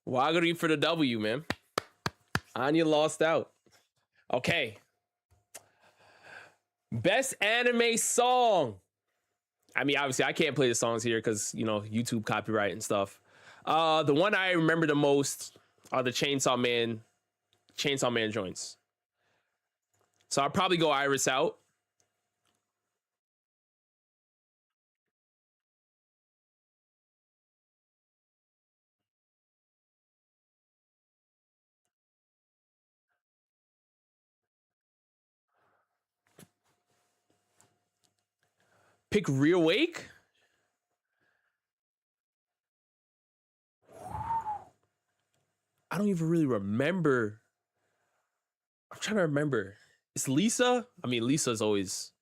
Wagari for the W, man. Anya lost out. Okay. Best anime song. I mean, obviously, I can't play the songs here because, you know, YouTube copyright and stuff. The one I remember the most are the Chainsaw Man joints. So I'll probably go Iris Out. Pick Reawake. I don't even really remember. I'm trying to remember. It's Lisa. I mean, Lisa's always.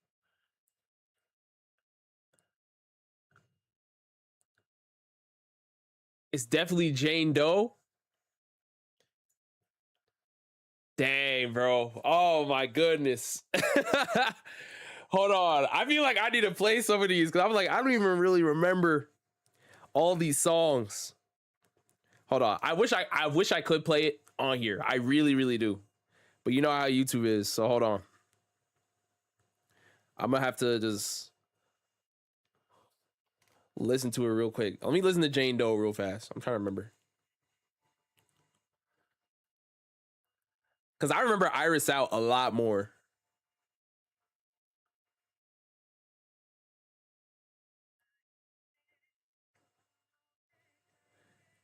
It's definitely Jane Doe. Dang, bro. Oh my goodness. Hold on. I feel like I need to play some of these because I'm like, I don't even really remember all these songs. Hold on. I wish I could play it on here. I really, really do. But you know how YouTube is, so hold on. I'm gonna have to just listen to it real quick. Let me listen to Jane Doe real fast. I'm trying to remember. Because I remember Iris Out a lot more.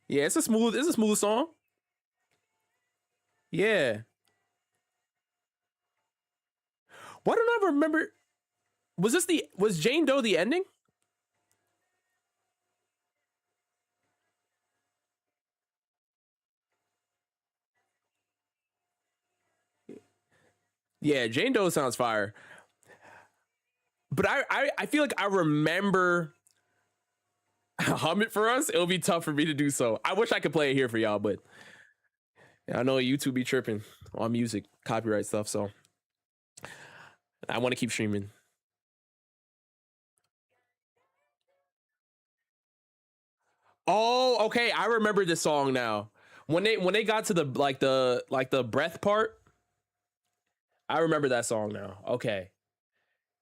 Yeah, it's a smooth song. Yeah. Why don't I remember? Was Jane Doe the ending? Yeah, Jane Doe sounds fire. But I feel like I remember hum it for us. It'll be tough for me to do so. I wish I could play it here for y'all, but I know YouTube be tripping on music, copyright stuff, so I want to keep streaming. Oh, okay. I remember this song now. When they got to the breath part, I remember that song now. Okay.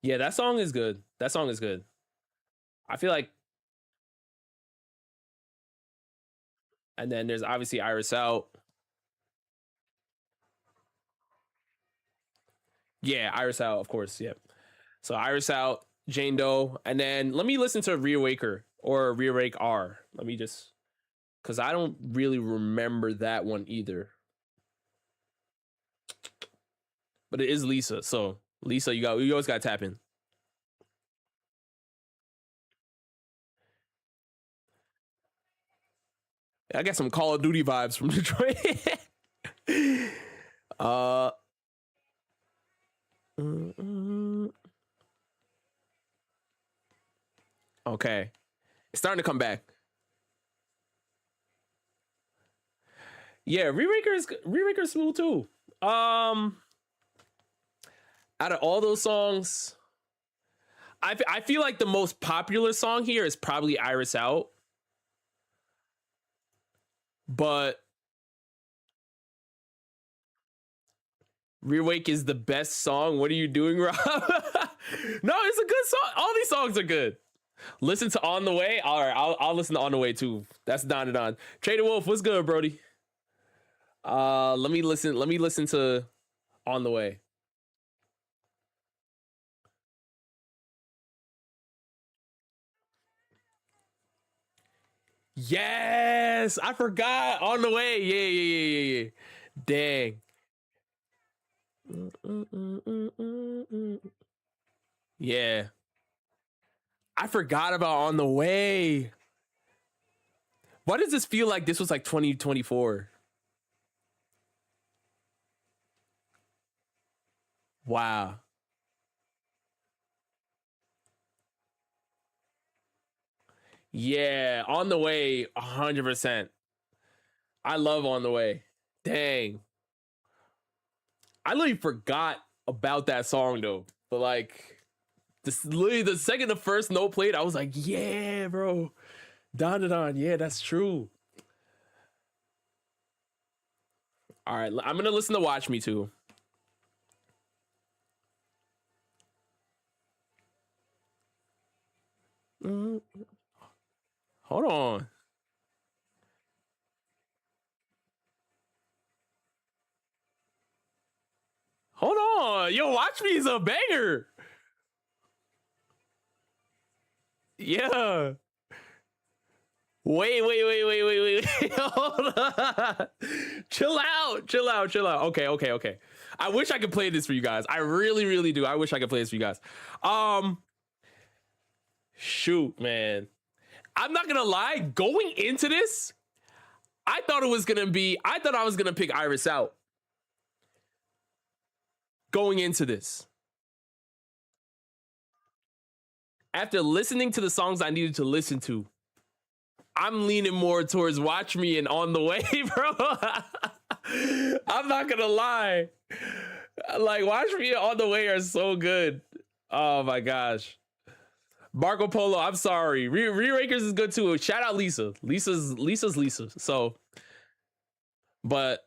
Yeah, that song is good. That song is good. I feel like, and then there's obviously Iris Out. Yeah, Iris Out, of course. Yep. So Iris Out, Jane Doe, and then let me listen to Reawaker or Reawake R. Let me just, because I don't really remember that one either. But it is Lisa, so Lisa, you always got to tap in. I got some Call of Duty vibes from Detroit. uh, okay, it's starting to come back. Yeah, Re-Raker's smooth too. Out of all those songs, I feel like the most popular song here is probably Iris Out. But Reawake is the best song. What are you doing, Rob? No, it's a good song. All these songs are good. Listen to On the Way. All right, I'll listen to On the Way too. That's Don and Don. Trader Wolf, what's good, Brody? Let me listen to On the Way. Yes, I forgot. On the Way. Yeah. Dang. Yeah. I forgot about On the Way. Why does this feel like this was like 2024? Wow. Yeah, On the Way, 100%. I love On the Way. Dang. I literally forgot about that song though. But like, this literally the second the first note played, I was like, yeah, bro. Don and Don. Yeah, that's true. All right, I'm gonna listen to Watch Me too. Hold on. Hold on. Yo, Watch Me is a banger. Yeah. Wait. Hold on. Chill out. Okay. I wish I could play this for you guys. I really do. I wish I could play this for you guys. Shoot, man. I'm not gonna lie. Going into this, I thought I was gonna pick Iris Out. Going into this. After listening to the songs I needed to listen to, I'm leaning more towards Watch Me and On the Way, bro. I'm not gonna lie. Like, Watch Me On the Way are so good. Oh my gosh. Marco Polo, I'm sorry. Re-Rakers is good too. Shout out Lisa. Lisa's Lisa. So, but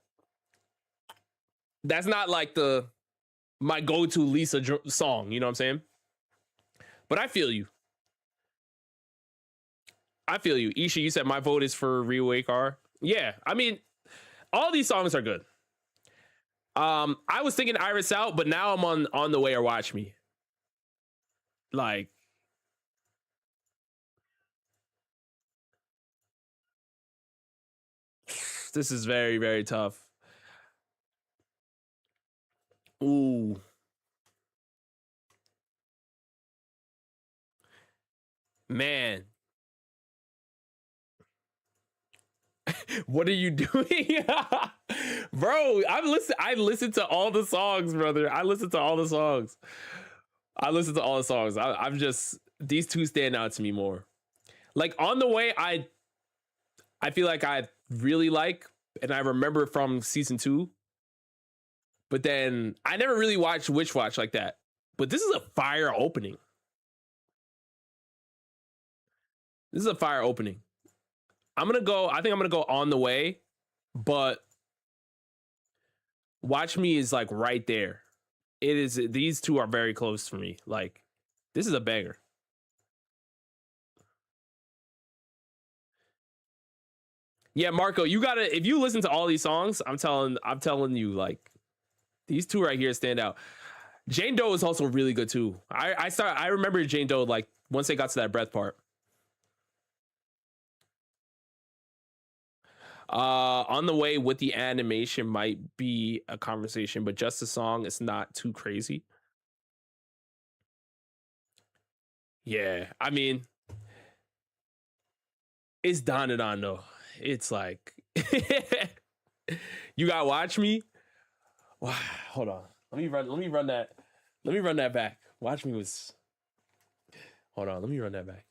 that's not like my go-to Lisa song. You know what I'm saying? But I feel you. I feel you. Isha, you said my vote is for Reawake R. Yeah, I mean, all these songs are good. I was thinking Iris Out, but now I'm on the way or Watch Me. Like, this is very, very tough. Ooh. Man. What are you doing? Bro, I listen to all the songs, brother. I listen to all the songs. I'm just, these two stand out to me more. Like, On the Way, I feel like I really like, and I remember from season 2. But then I never really watched Witch Watch like that. But this is a fire opening. I think I'm gonna go On the Way, but Watch Me is like right there. It is, these two are very close for me. Like, this is a banger. Yeah, Marco, you gotta, if you listen to all these songs, I'm telling you, like, these two right here stand out. Jane Doe is also really good too. I remember Jane Doe, like, once they got to that breath part. On the Way with the animation might be a conversation, but just the song is not too crazy. Yeah, I mean, it's Don and Don though. It's like, you gotta Watch Me. Wow, hold on. Let me run that back. Watch Me was. Hold on, let me run that back.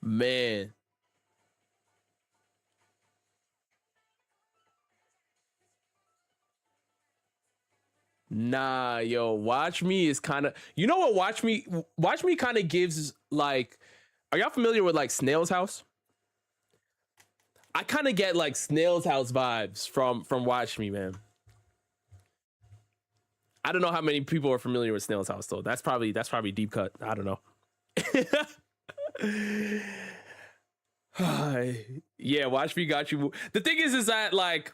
Man. Nah, yo, Watch Me is kind of, you know what Watch Me kind of gives, like, are y'all familiar with like Snail's House? I kind of get like Snail's House vibes from Watch Me, man. I don't know how many people are familiar with Snail's House though. That's probably deep cut. I don't know. Yeah, Watch Me got you. The thing is that, like,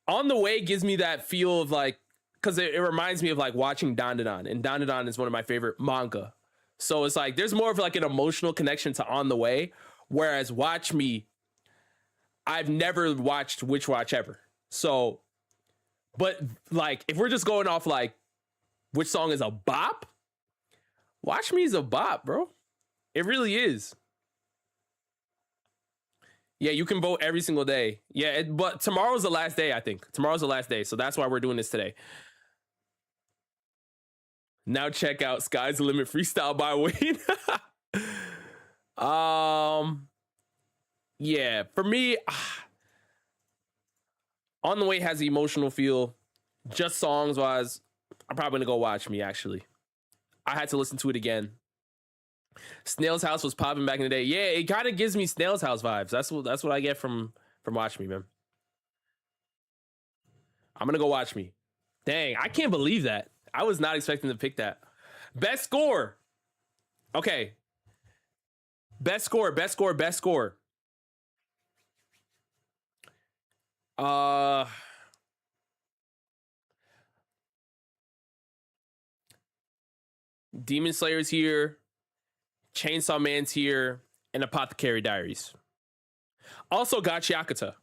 On the Way gives me that feel of like, because it reminds me of like watching Dandadan, and Dandadan is one of my favorite manga. So it's like there's more of like an emotional connection to On the Way, whereas Watch Me, I've never watched Witch Watch ever. So, but like if we're just going off like which song is a bop, Watch Me is a bop, bro. It really is. Yeah, you can vote every single day. Yeah, but tomorrow's the last day, I think. Tomorrow's the last day, so that's why we're doing this today. Now check out Sky's the Limit freestyle by Wayne. Yeah, for me, On the Way has the emotional feel. Just songs wise, I'm probably gonna go Watch Me, actually. I had to listen to it again. Snail's House was popping back in the day. Yeah, it kind of gives me Snail's House vibes. That's what I get from Watch Me, man. I'm gonna go Watch Me. Dang, I can't believe that. I was not expecting to pick that. Best score. Okay. Best score. Demon Slayer's here. Chainsaw Man's here. And Apothecary Diaries. Also got Yakuta.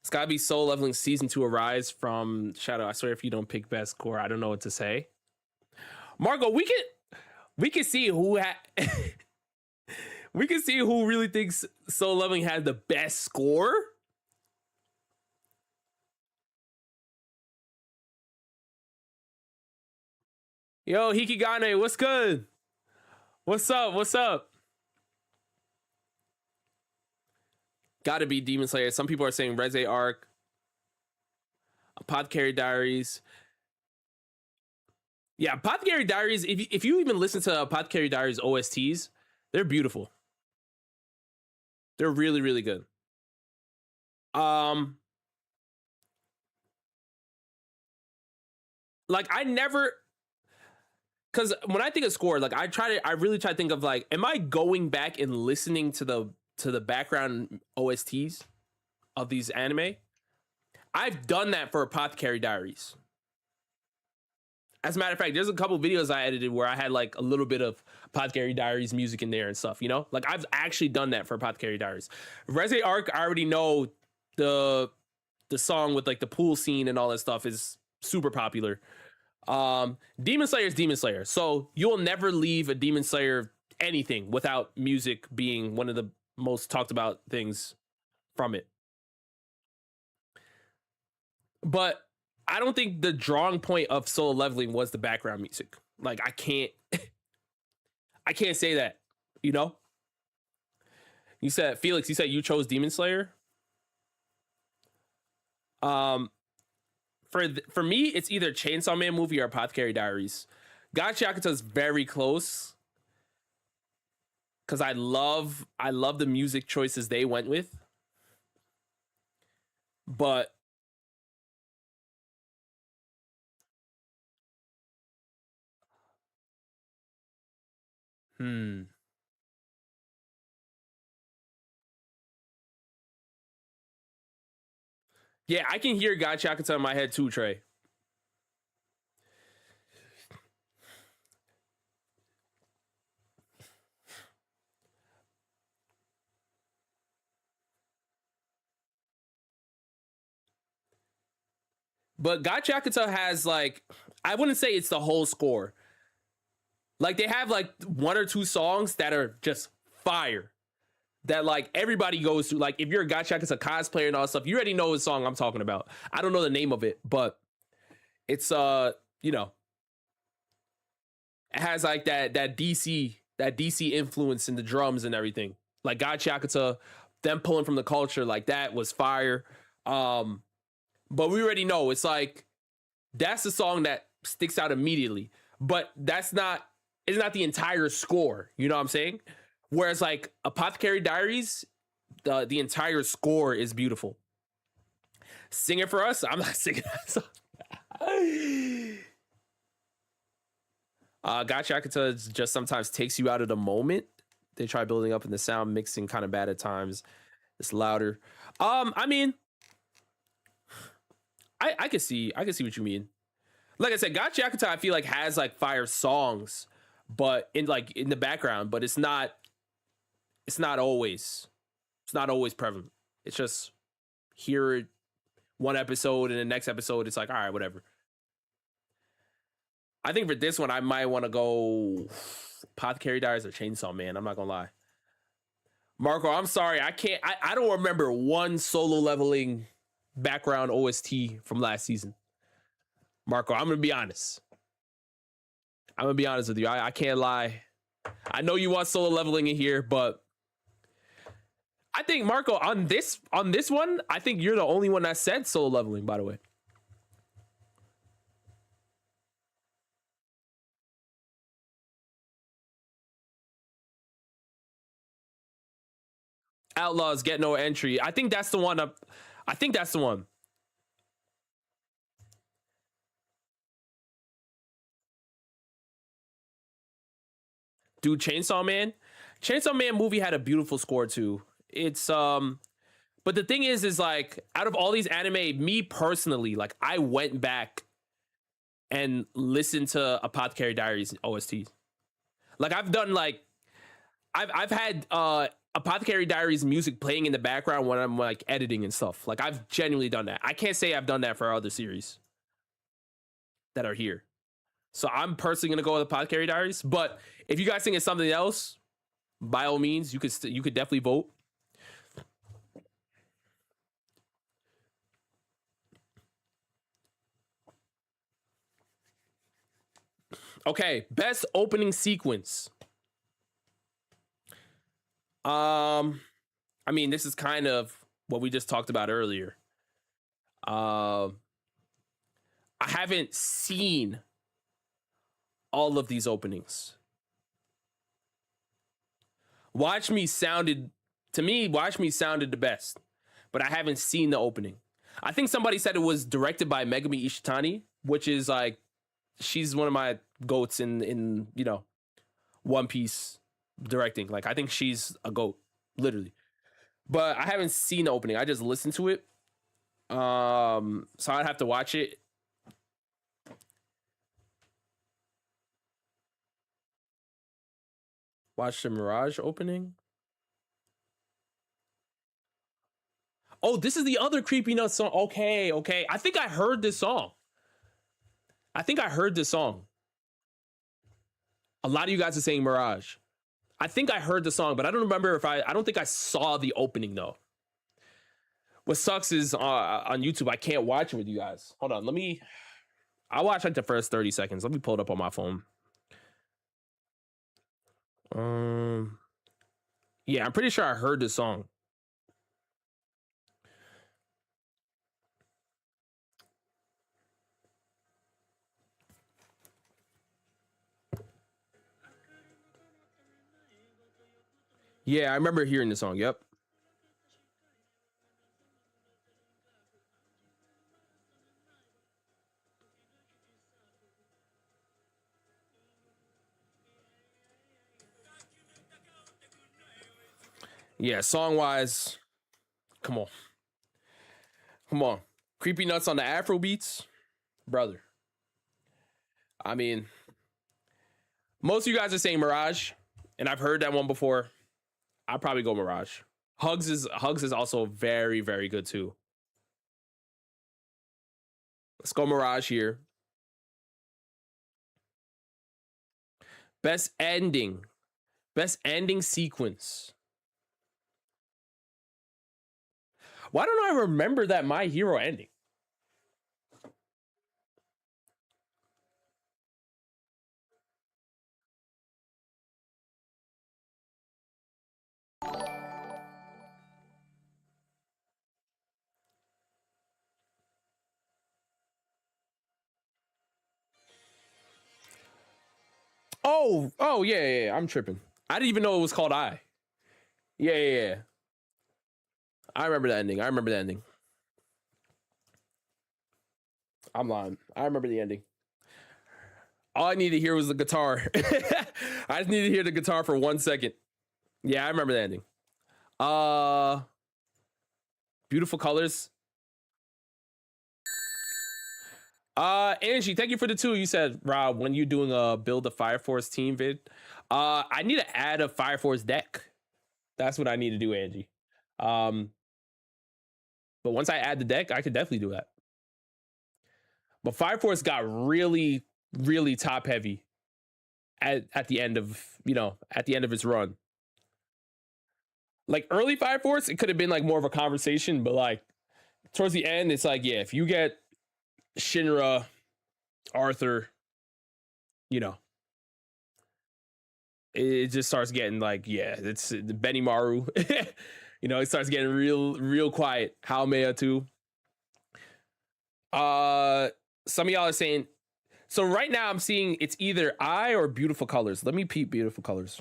It's gotta be Soul Leveling Season 2 Arise from Shadow. I swear if you don't pick best score, I don't know what to say. Marco, we can see who we can see who really thinks Solo Leveling had the best score. Yo, Hikigane, what's good? What's up? What's up? Gotta be Demon Slayer. Some people are saying Reze Arc, Apothecary Diaries. Yeah, Apothecary Diaries, if you even listen to Apothecary Diaries OSTs, they're beautiful. They're really, really good. Like I never, because when I think of score, like I really try to think of like, am I going back and listening to the background OSTs of these anime? I've done that for Apothecary Diaries. As a matter of fact, there's a couple videos I edited where I had like a little bit of Apothecary Diaries music in there and stuff, you know? Like I've actually done that for Apothecary Diaries. Reze Arc, I already know the song with like the pool scene and all that stuff is super popular. Demon Slayer is Demon Slayer. So you'll never leave a Demon Slayer anything without music being one of the most talked about things from it. But I don't think the drawing point of Solo Leveling was the background music. Like I can't I can't say that, you know? You said Felix, you said you chose Demon Slayer? For me, it's either Chainsaw Man movie or Apothecary Diaries. Gachi Yakuza is very close because I love the music choices they went with. But yeah, I can hear Gachi Yakuza in my head too, Trey. But Gachi Yakuza has like, I wouldn't say it's the whole score. Like they have like one or two songs that are just fire. That like everybody goes to. Like if you're a Gachi Yakuza cosplayer and all that stuff, you already know the song I'm talking about. I don't know the name of it, but it's you know, it has like that DC influence in the drums and everything. Like Gachi Yakuza, them pulling from the culture, like that was fire. But we already know it's like that's the song that sticks out immediately. But it's not the entire score. You know what I'm saying? Whereas like Apothecary Diaries, the entire score is beautiful. Sing it for us. I'm not singing that song. Gachi Yakuza just sometimes takes you out of the moment. They try building up in the sound mixing kind of bad at times. It's louder. I mean, I can see what you mean. Like I said, Gachi Yakuza I feel like has like fire songs, but in the background, but it's not always prevalent. It's just here one episode and the next episode it's like, all right, whatever. I think for this one I might want to go Apothecary Diaries or Chainsaw Man. I'm not gonna lie. Marco, I'm sorry. I don't remember one Solo Leveling background OST from last season. Marco, I'm gonna be honest. With you. I can't lie. I know you want Solo Leveling in here, but I think Marco on this one, I think you're the only one that said Solo Leveling, by the way. Outlaws get no entry. I think that's the one. I think that's the one. Dude, Chainsaw Man movie had a beautiful score too. It's but the thing is like out of all these anime, me personally, like I went back and listened to Apothecary Diaries OSTs. Like I've done like I've had Apothecary Diaries music playing in the background when I'm like editing and stuff. Like I've genuinely done that. I can't say I've done that for other series that are here. So I'm personally gonna go with the Apothecary Diaries. But if you guys think it's something else, by all means, you could definitely vote. Okay, best opening sequence. I mean, this is kind of what we just talked about earlier. I haven't seen all of these openings. Watch Me sounded the best, but I haven't seen the opening. I think somebody said it was directed by Megumi Ishitani, which is like she's one of my goats in One Piece directing. Like I think she's a goat, literally. But I haven't seen the opening. I just listened to it. So I'd have to watch it. Watch the Mirage opening. Oh, this is the other Creepy Nuts song. Okay. I think I heard this song. A lot of you guys are saying Mirage. I think I heard the song, but I don't remember if I don't think I saw the opening though. What sucks is on YouTube, I can't watch it with you guys. Hold on, I'll watch like the first 30 seconds. Let me pull it up on my phone. Yeah, I'm pretty sure I heard the song. Yeah, I remember hearing the song. Yep. Yeah, song wise, come on. Creepy Nuts on the Afro beats, brother. I mean, most of you guys are saying Mirage, and I've heard that one before. I'll probably go Mirage. Hugs is also very, very good too. Let's go Mirage here. Best ending sequence. Why don't I remember that My Hero ending? Oh yeah. I'm tripping. I didn't even know it was called I. Yeah. I remember the ending. I'm lying. I remember the ending. All I needed to hear was the guitar. I just needed to hear the guitar for 1 second. Yeah, I remember the ending. Beautiful colors. Angie, thank you for the 2. You said, Rob, when you doing a build a Fire Force team vid, I need to add a Fire Force deck. That's what I need to do, Angie. But once I add the deck, I could definitely do that. But Fire Force got really, really top heavy at the end of its run. Like early Fire Force, it could have been like more of a conversation, but like towards the end, it's like, yeah, if you get Shinra, Arthur, it just starts getting like, yeah, it's the Benny Maru. It starts getting real quiet. Haumea too. Some of y'all are saying, so right now I'm seeing it's either I or Beautiful Colors. Let me peep Beautiful Colors.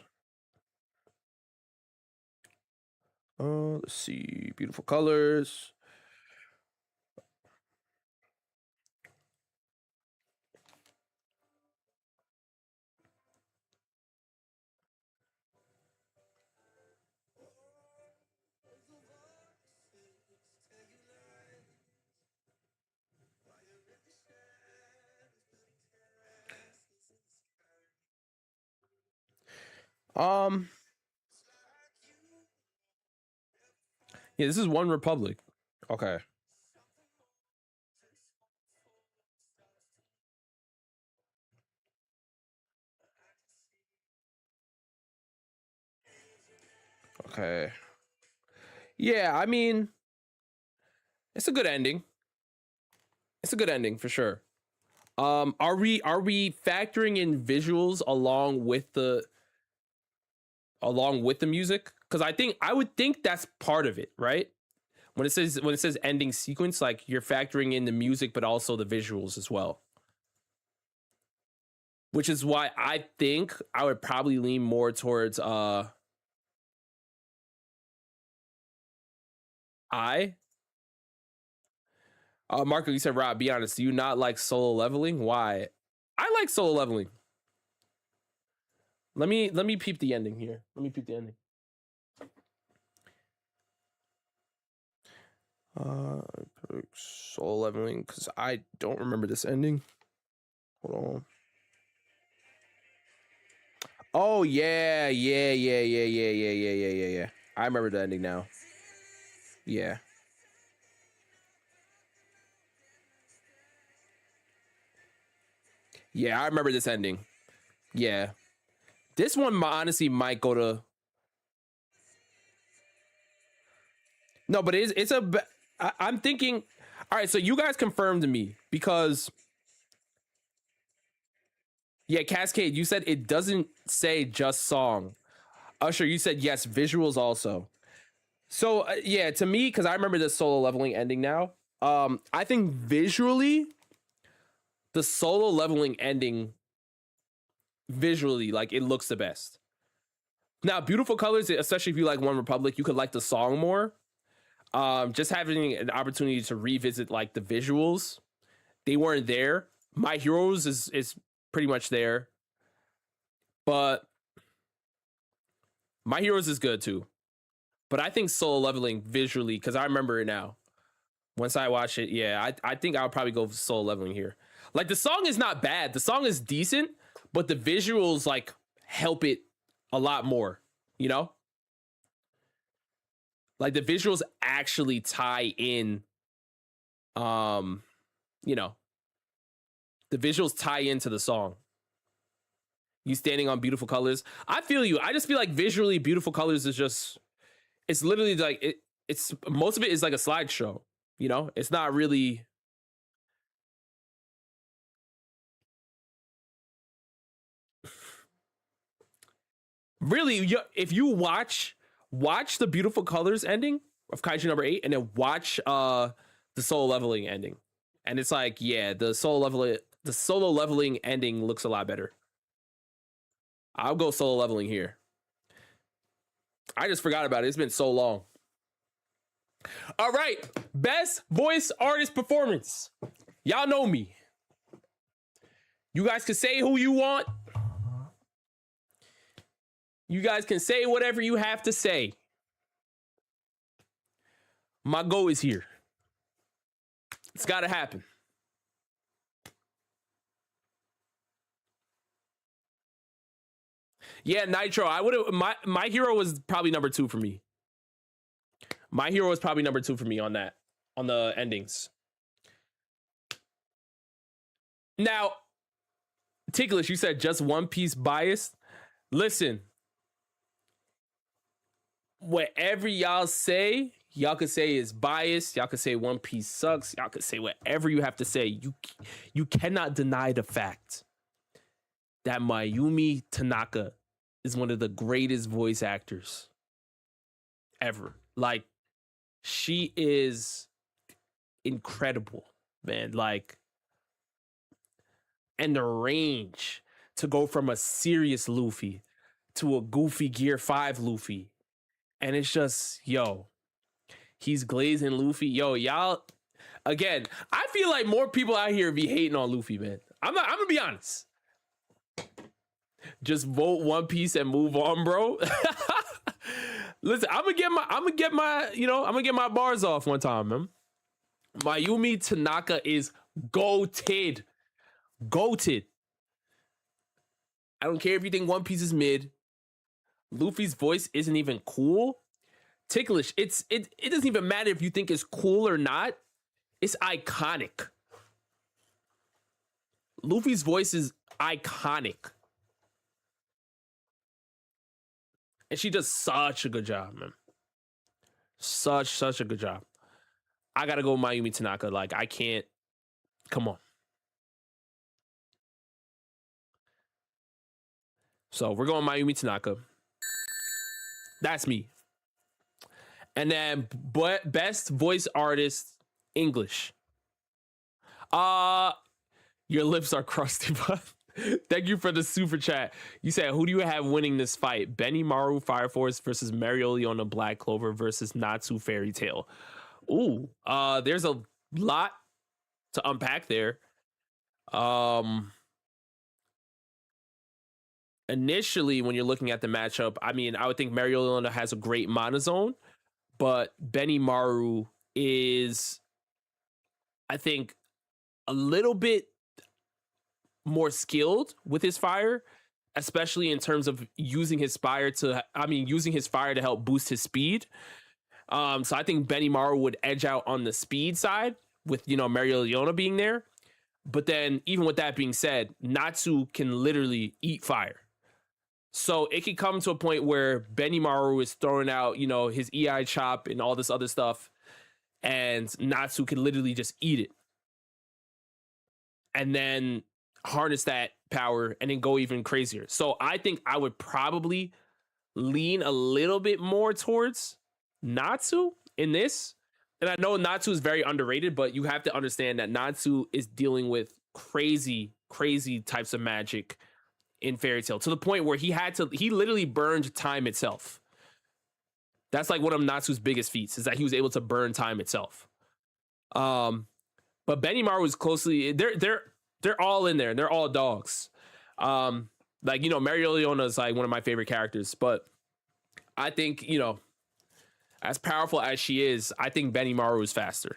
Let's see, Beautiful Colors. Yeah, this is One Republic. Okay. Okay. Yeah, I mean, it's a good ending. It's a good ending for sure. Are we factoring in visuals along with the music? Because I would think that's part of it, right? When it says ending sequence, like you're factoring in the music, but also the visuals as well. Which is why I think I would probably lean more towards I. Marco, you said Rob, be honest, do you not like solo leveling? Why? I like solo leveling. Let me peep the ending here. Let me peep the ending. Uh Solo leveling, because I don't remember this ending. Hold on. Oh yeah. I remember the ending now. Yeah. Yeah, I remember this ending. Yeah. This one honestly might go to. No, but I'm thinking. All right, so you guys confirmed to me because yeah, Cascade, you said it doesn't say just song. Usher, you said yes, visuals also. So yeah, to me, because I remember the solo leveling ending now. I think visually, the solo leveling ending visually, like it looks the best. Now, Beautiful Colors, especially if you like One Republic, you could like the song more. Just having an opportunity to revisit like the visuals, they weren't there. My Heroes is pretty much there, but My Heroes is good too. But I think Solo Leveling visually, because I remember it now. Once I watch it, yeah, I think I'll probably go Solo Leveling here. Like the song is not bad. The song is decent, but the visuals like help it a lot more, you know? Like the visuals actually tie in you know, the visuals tie into the song. You standing on Beautiful Colors. I feel you. I just feel like visually Beautiful Colors is just it's literally like it's most of it is like a slideshow, you know? It's not really really if you watch the Beautiful Colors ending of Kaiju number 8 and then watch the solo leveling ending. And it's like, yeah, the solo leveling ending looks a lot better. I'll go solo leveling here. I just forgot about it. It's been so long. All right. Best voice artist performance. Y'all know me. You guys can say who you want. You guys can say whatever you have to say. My goal is here. It's got to happen. Yeah, Nitro. I would have my hero was probably number 2 for me. My hero was probably number 2 for me on that, on the endings. Now, Ticklish, you said just One Piece bias. Listen, whatever y'all could say is biased. Y'all could say One Piece sucks. Y'all could say whatever you have to say. You cannot deny the fact that Mayumi Tanaka is one of the greatest voice actors ever. Like, she is incredible, man. Like, and the range to go from a serious Luffy to a goofy Gear 5 Luffy. And it's just, yo, he's glazing Luffy. Yo, y'all, again, I feel like more people out here be hating on Luffy, man. I'm gonna be honest. Just vote One Piece and move on, bro. Listen, I'm gonna get my bars off one time, man. Mayumi Tanaka is goated. Goated. I don't care if you think One Piece is mid. Luffy's voice isn't even cool. Ticklish, it doesn't even matter if you think it's cool or not. It's iconic. Luffy's voice is iconic. And she does such a good job, man. Such a good job. I gotta go Mayumi Tanaka. Like, I can't. Come on. So we're going Mayumi Tanaka. That's me. And then best voice artist English. Your lips are crusty, but thank you for the super chat. You said, who do you have winning this fight? Benimaru Fire Force versus Mereoleona Black Clover versus Natsu Fairy Tail. Ooh, there's a lot to unpack there. Initially, when you're looking at the matchup, I mean, I would think Mereoleona has a great monozone, but Benimaru is, I think, a little bit more skilled with his fire, especially in terms of using his fire to help boost his speed. So I think Benimaru would edge out on the speed side with, Mereoleona being there. But then even with that being said, Natsu can literally eat fire. So it could come to a point where Benimaru is throwing out, his EI chop and all this other stuff, and Natsu can literally just eat it. And then harness that power and then go even crazier. So I think I would probably lean a little bit more towards Natsu in this. And I know Natsu is very underrated, but you have to understand that Natsu is dealing with crazy types of magic in Fairy Tail, to the point where he literally burned time itself. That's like one of Natsu's biggest feats, is that he was able to burn time itself. But Benimaru was closely, they're all in there and they're all dogs. Mereoleona is like one of my favorite characters, but I think, as powerful as she is, I think Benimaru is faster.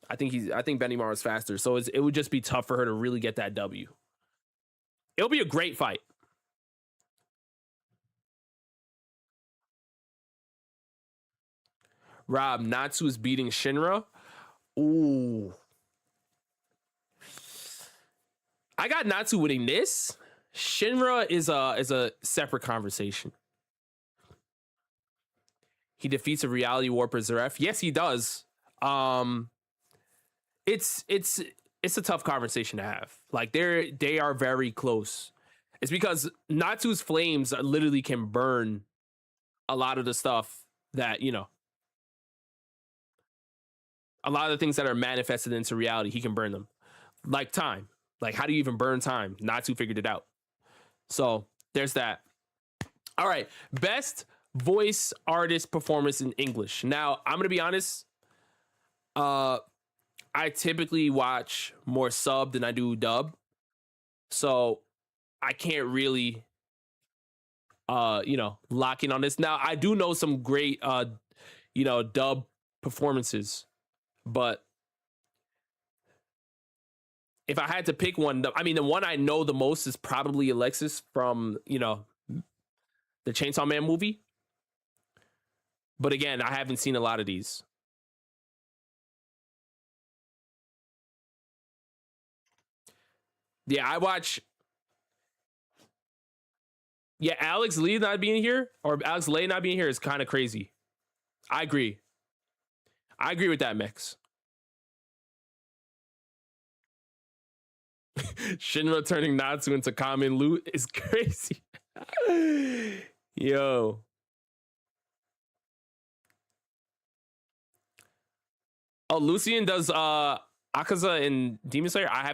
I think Benimaru is faster. So it would just be tough for her to really get that W. It'll be a great fight. Rob, Natsu is beating Shinra. Ooh. I got Natsu winning this. Shinra is a separate conversation. He defeats a reality warper Zeref. Yes, he does. It's a tough conversation to have. Like, they are very close. It's because Natsu's flames literally can burn a lot of the stuff that, a lot of the things that are manifested into reality, he can burn them. Like time. Like, how do you even burn time? Natsu figured it out. So there's that. All right. Best voice artist performance in English. Now, I'm going to be honest. I typically watch more sub than I do dub. So I can't really, lock in on this. Now, I do know some great, dub performances. But if I had to pick one, the one I know the most is probably Alexis from, the Chainsaw Man movie. But again, I haven't seen a lot of these. Yeah, I watch. Yeah, Alex Lee not being here, or Alex Lay not being here, is kind of crazy. I agree with that, Mix. Shinra turning Natsu into common loot is crazy. Yo. Oh, Lucian does Akaza in Demon Slayer? I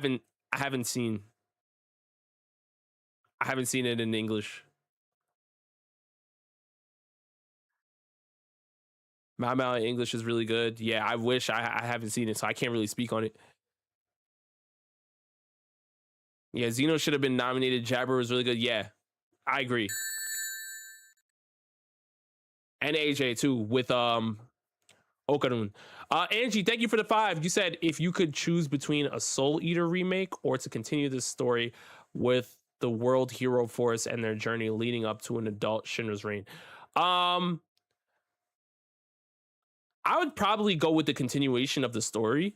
haven't seen it in English. Mao in English is really good. Yeah, I wish I haven't seen it, so I can't really speak on it. Yeah, Zeno should have been nominated. Jabber was really good. Yeah, I agree. And AJ too with Okarun. Angie, thank you for the 5. You said if you could choose between a Soul Eater remake or to continue this story with the World Hero Force and their journey leading up to an adult Shinra's reign. I would probably go with the continuation of the story.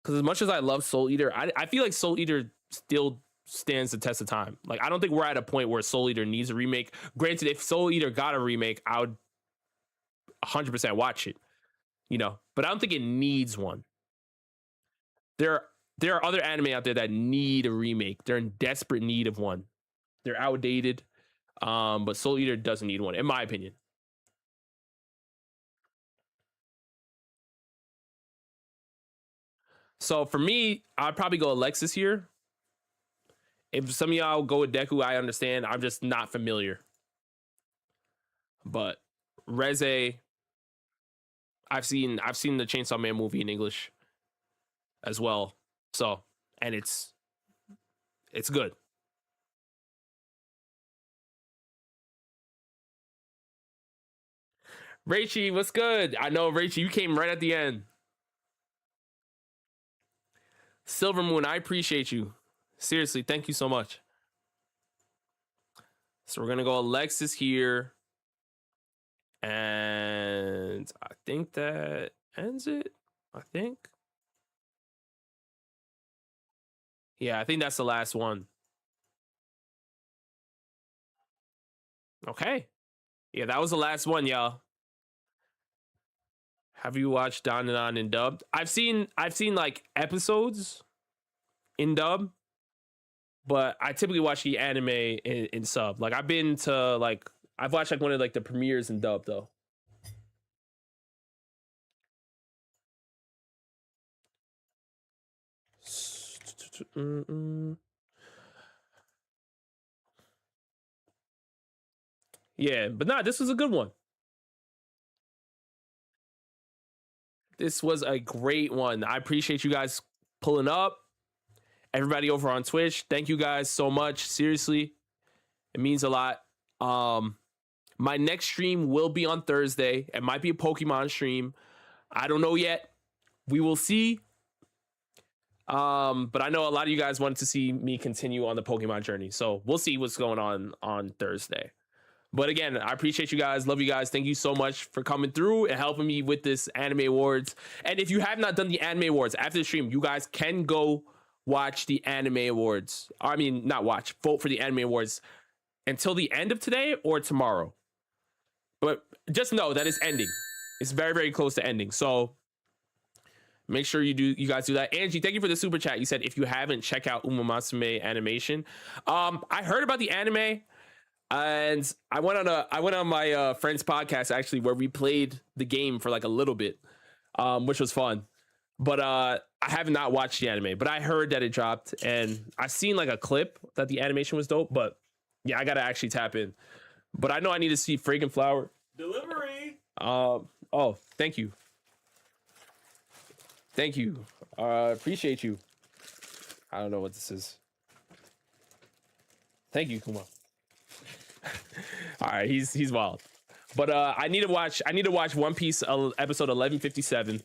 Because as much as I love Soul Eater, I feel like Soul Eater still stands the test of time. Like, I don't think we're at a point where Soul Eater needs a remake. Granted, if Soul Eater got a remake, I would 100% watch it, you know, but I don't think it needs one. There are other anime out there that need a remake. They're in desperate need of one. They're outdated, but Soul Eater doesn't need one, in my opinion. So for me, I'd probably go Alexis here. If some of y'all go with Deku, I understand. I'm just not familiar. But Reze, I've seen the Chainsaw Man movie in English as well. So, and it's good. Raichi, what's good? I know, Raichi, you came right at the end. Silver Moon, I appreciate you. Seriously, thank you so much. So we're gonna go Alexis here. And I think that ends it. I think. Yeah, I think that's the last one. Okay. Yeah, that was the last one, y'all. Have you watched Dandadan in dubbed? I've seen like episodes in dub, but I typically watch the anime in sub. Like I've watched like one of like the premieres in dub though. Yeah, but nah, this was a good one. This was a great one. I appreciate you guys pulling up. Everybody over on Twitch, thank you guys so much. Seriously, it means a lot. My next stream will be on Thursday. It might be a Pokemon stream. I don't know yet. We will see. But I know a lot of you guys wanted to see me continue on the Pokemon journey. So we'll see what's going on Thursday. But again, I appreciate you guys. Love you guys. Thank you so much for coming through and helping me with this Anime Awards. And if you have not done the Anime Awards after the stream, you guys can go watch the Anime Awards. I mean, not watch, vote for the Anime Awards until the end of today or tomorrow. But just know that it's ending. It's very, very close to ending. So make sure you guys do that. Angie, thank you for the super chat. You said if you haven't, check out Umamatsume Animation. I heard about the anime, and I went on my friend's podcast actually, where we played the game for like a little bit, which was fun. But I have not watched the anime, but I heard that it dropped, and I seen like a clip that the animation was dope. But yeah, I gotta actually tap in. But I know I need to see Fragrant Flower Delivery. Oh, thank you. Thank you. Appreciate you. I don't know what this is. Thank you, Kuma. All right, he's wild. But I need to watch One Piece episode 1157.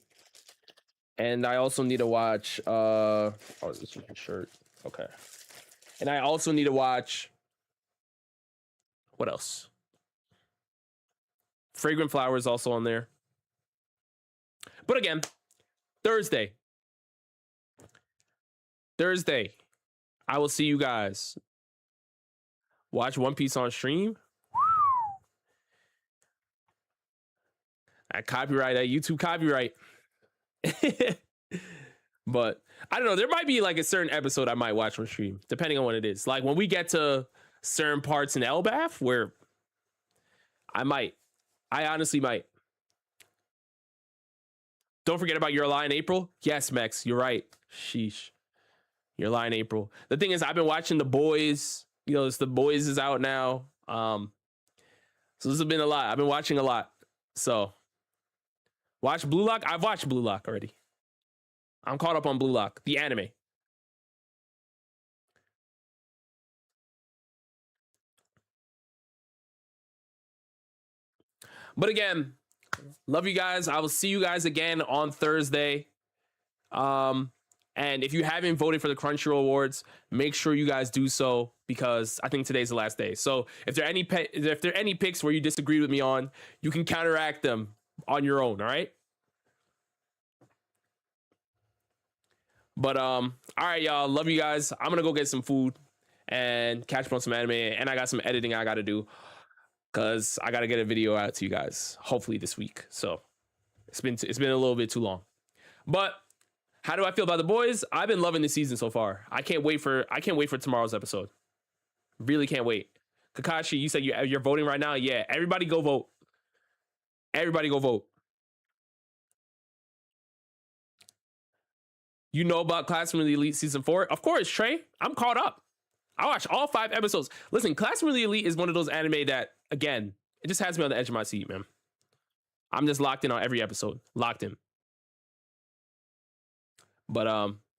And I also need to watch oh, this is my shirt. Okay. And I also need to watch what else? Fragrant Flower is also on there. But again, Thursday, I will see you guys. Watch One Piece on stream. That copyright, that YouTube copyright. But I don't know. There might be like a certain episode I might watch on stream, depending on what it is. Like when we get to certain parts in Elbaf, where I honestly might. Don't forget about Your Lie in April. Yes, Mex, you're right. Sheesh. Your Lie in April. The thing is, I've been watching The Boys. You know, The Boys is out now. So this has been a lot. I've been watching a lot. So watch Blue Lock. I've watched Blue Lock already. I'm caught up on Blue Lock, the anime. But again, love you guys. I will see you guys again on Thursday. And if you haven't voted for the Crunchyroll Awards, make sure you guys do so, because I think today's the last day. So if there are any picks where you disagree with me on, you can counteract them on your own. All right. But all right, y'all. Love you guys. I'm gonna go get some food. and catch up on some anime. And I got some editing I got to do because I got to get a video out to you guys hopefully this week. So it's been a little bit too long. But how do I feel about The Boys? I've been loving this season so far. I can't wait for tomorrow's episode. Really can't wait. Kakashi, you said you're voting right now. Yeah, everybody go vote. Everybody go vote. You know about Classroom of the Elite season 4? Of course, Trey. I'm caught up. I watched all 5 episodes. Listen, Classroom of the Elite is one of those anime that, again, it just has me on the edge of my seat, man. I'm just locked in on every episode. Locked in. But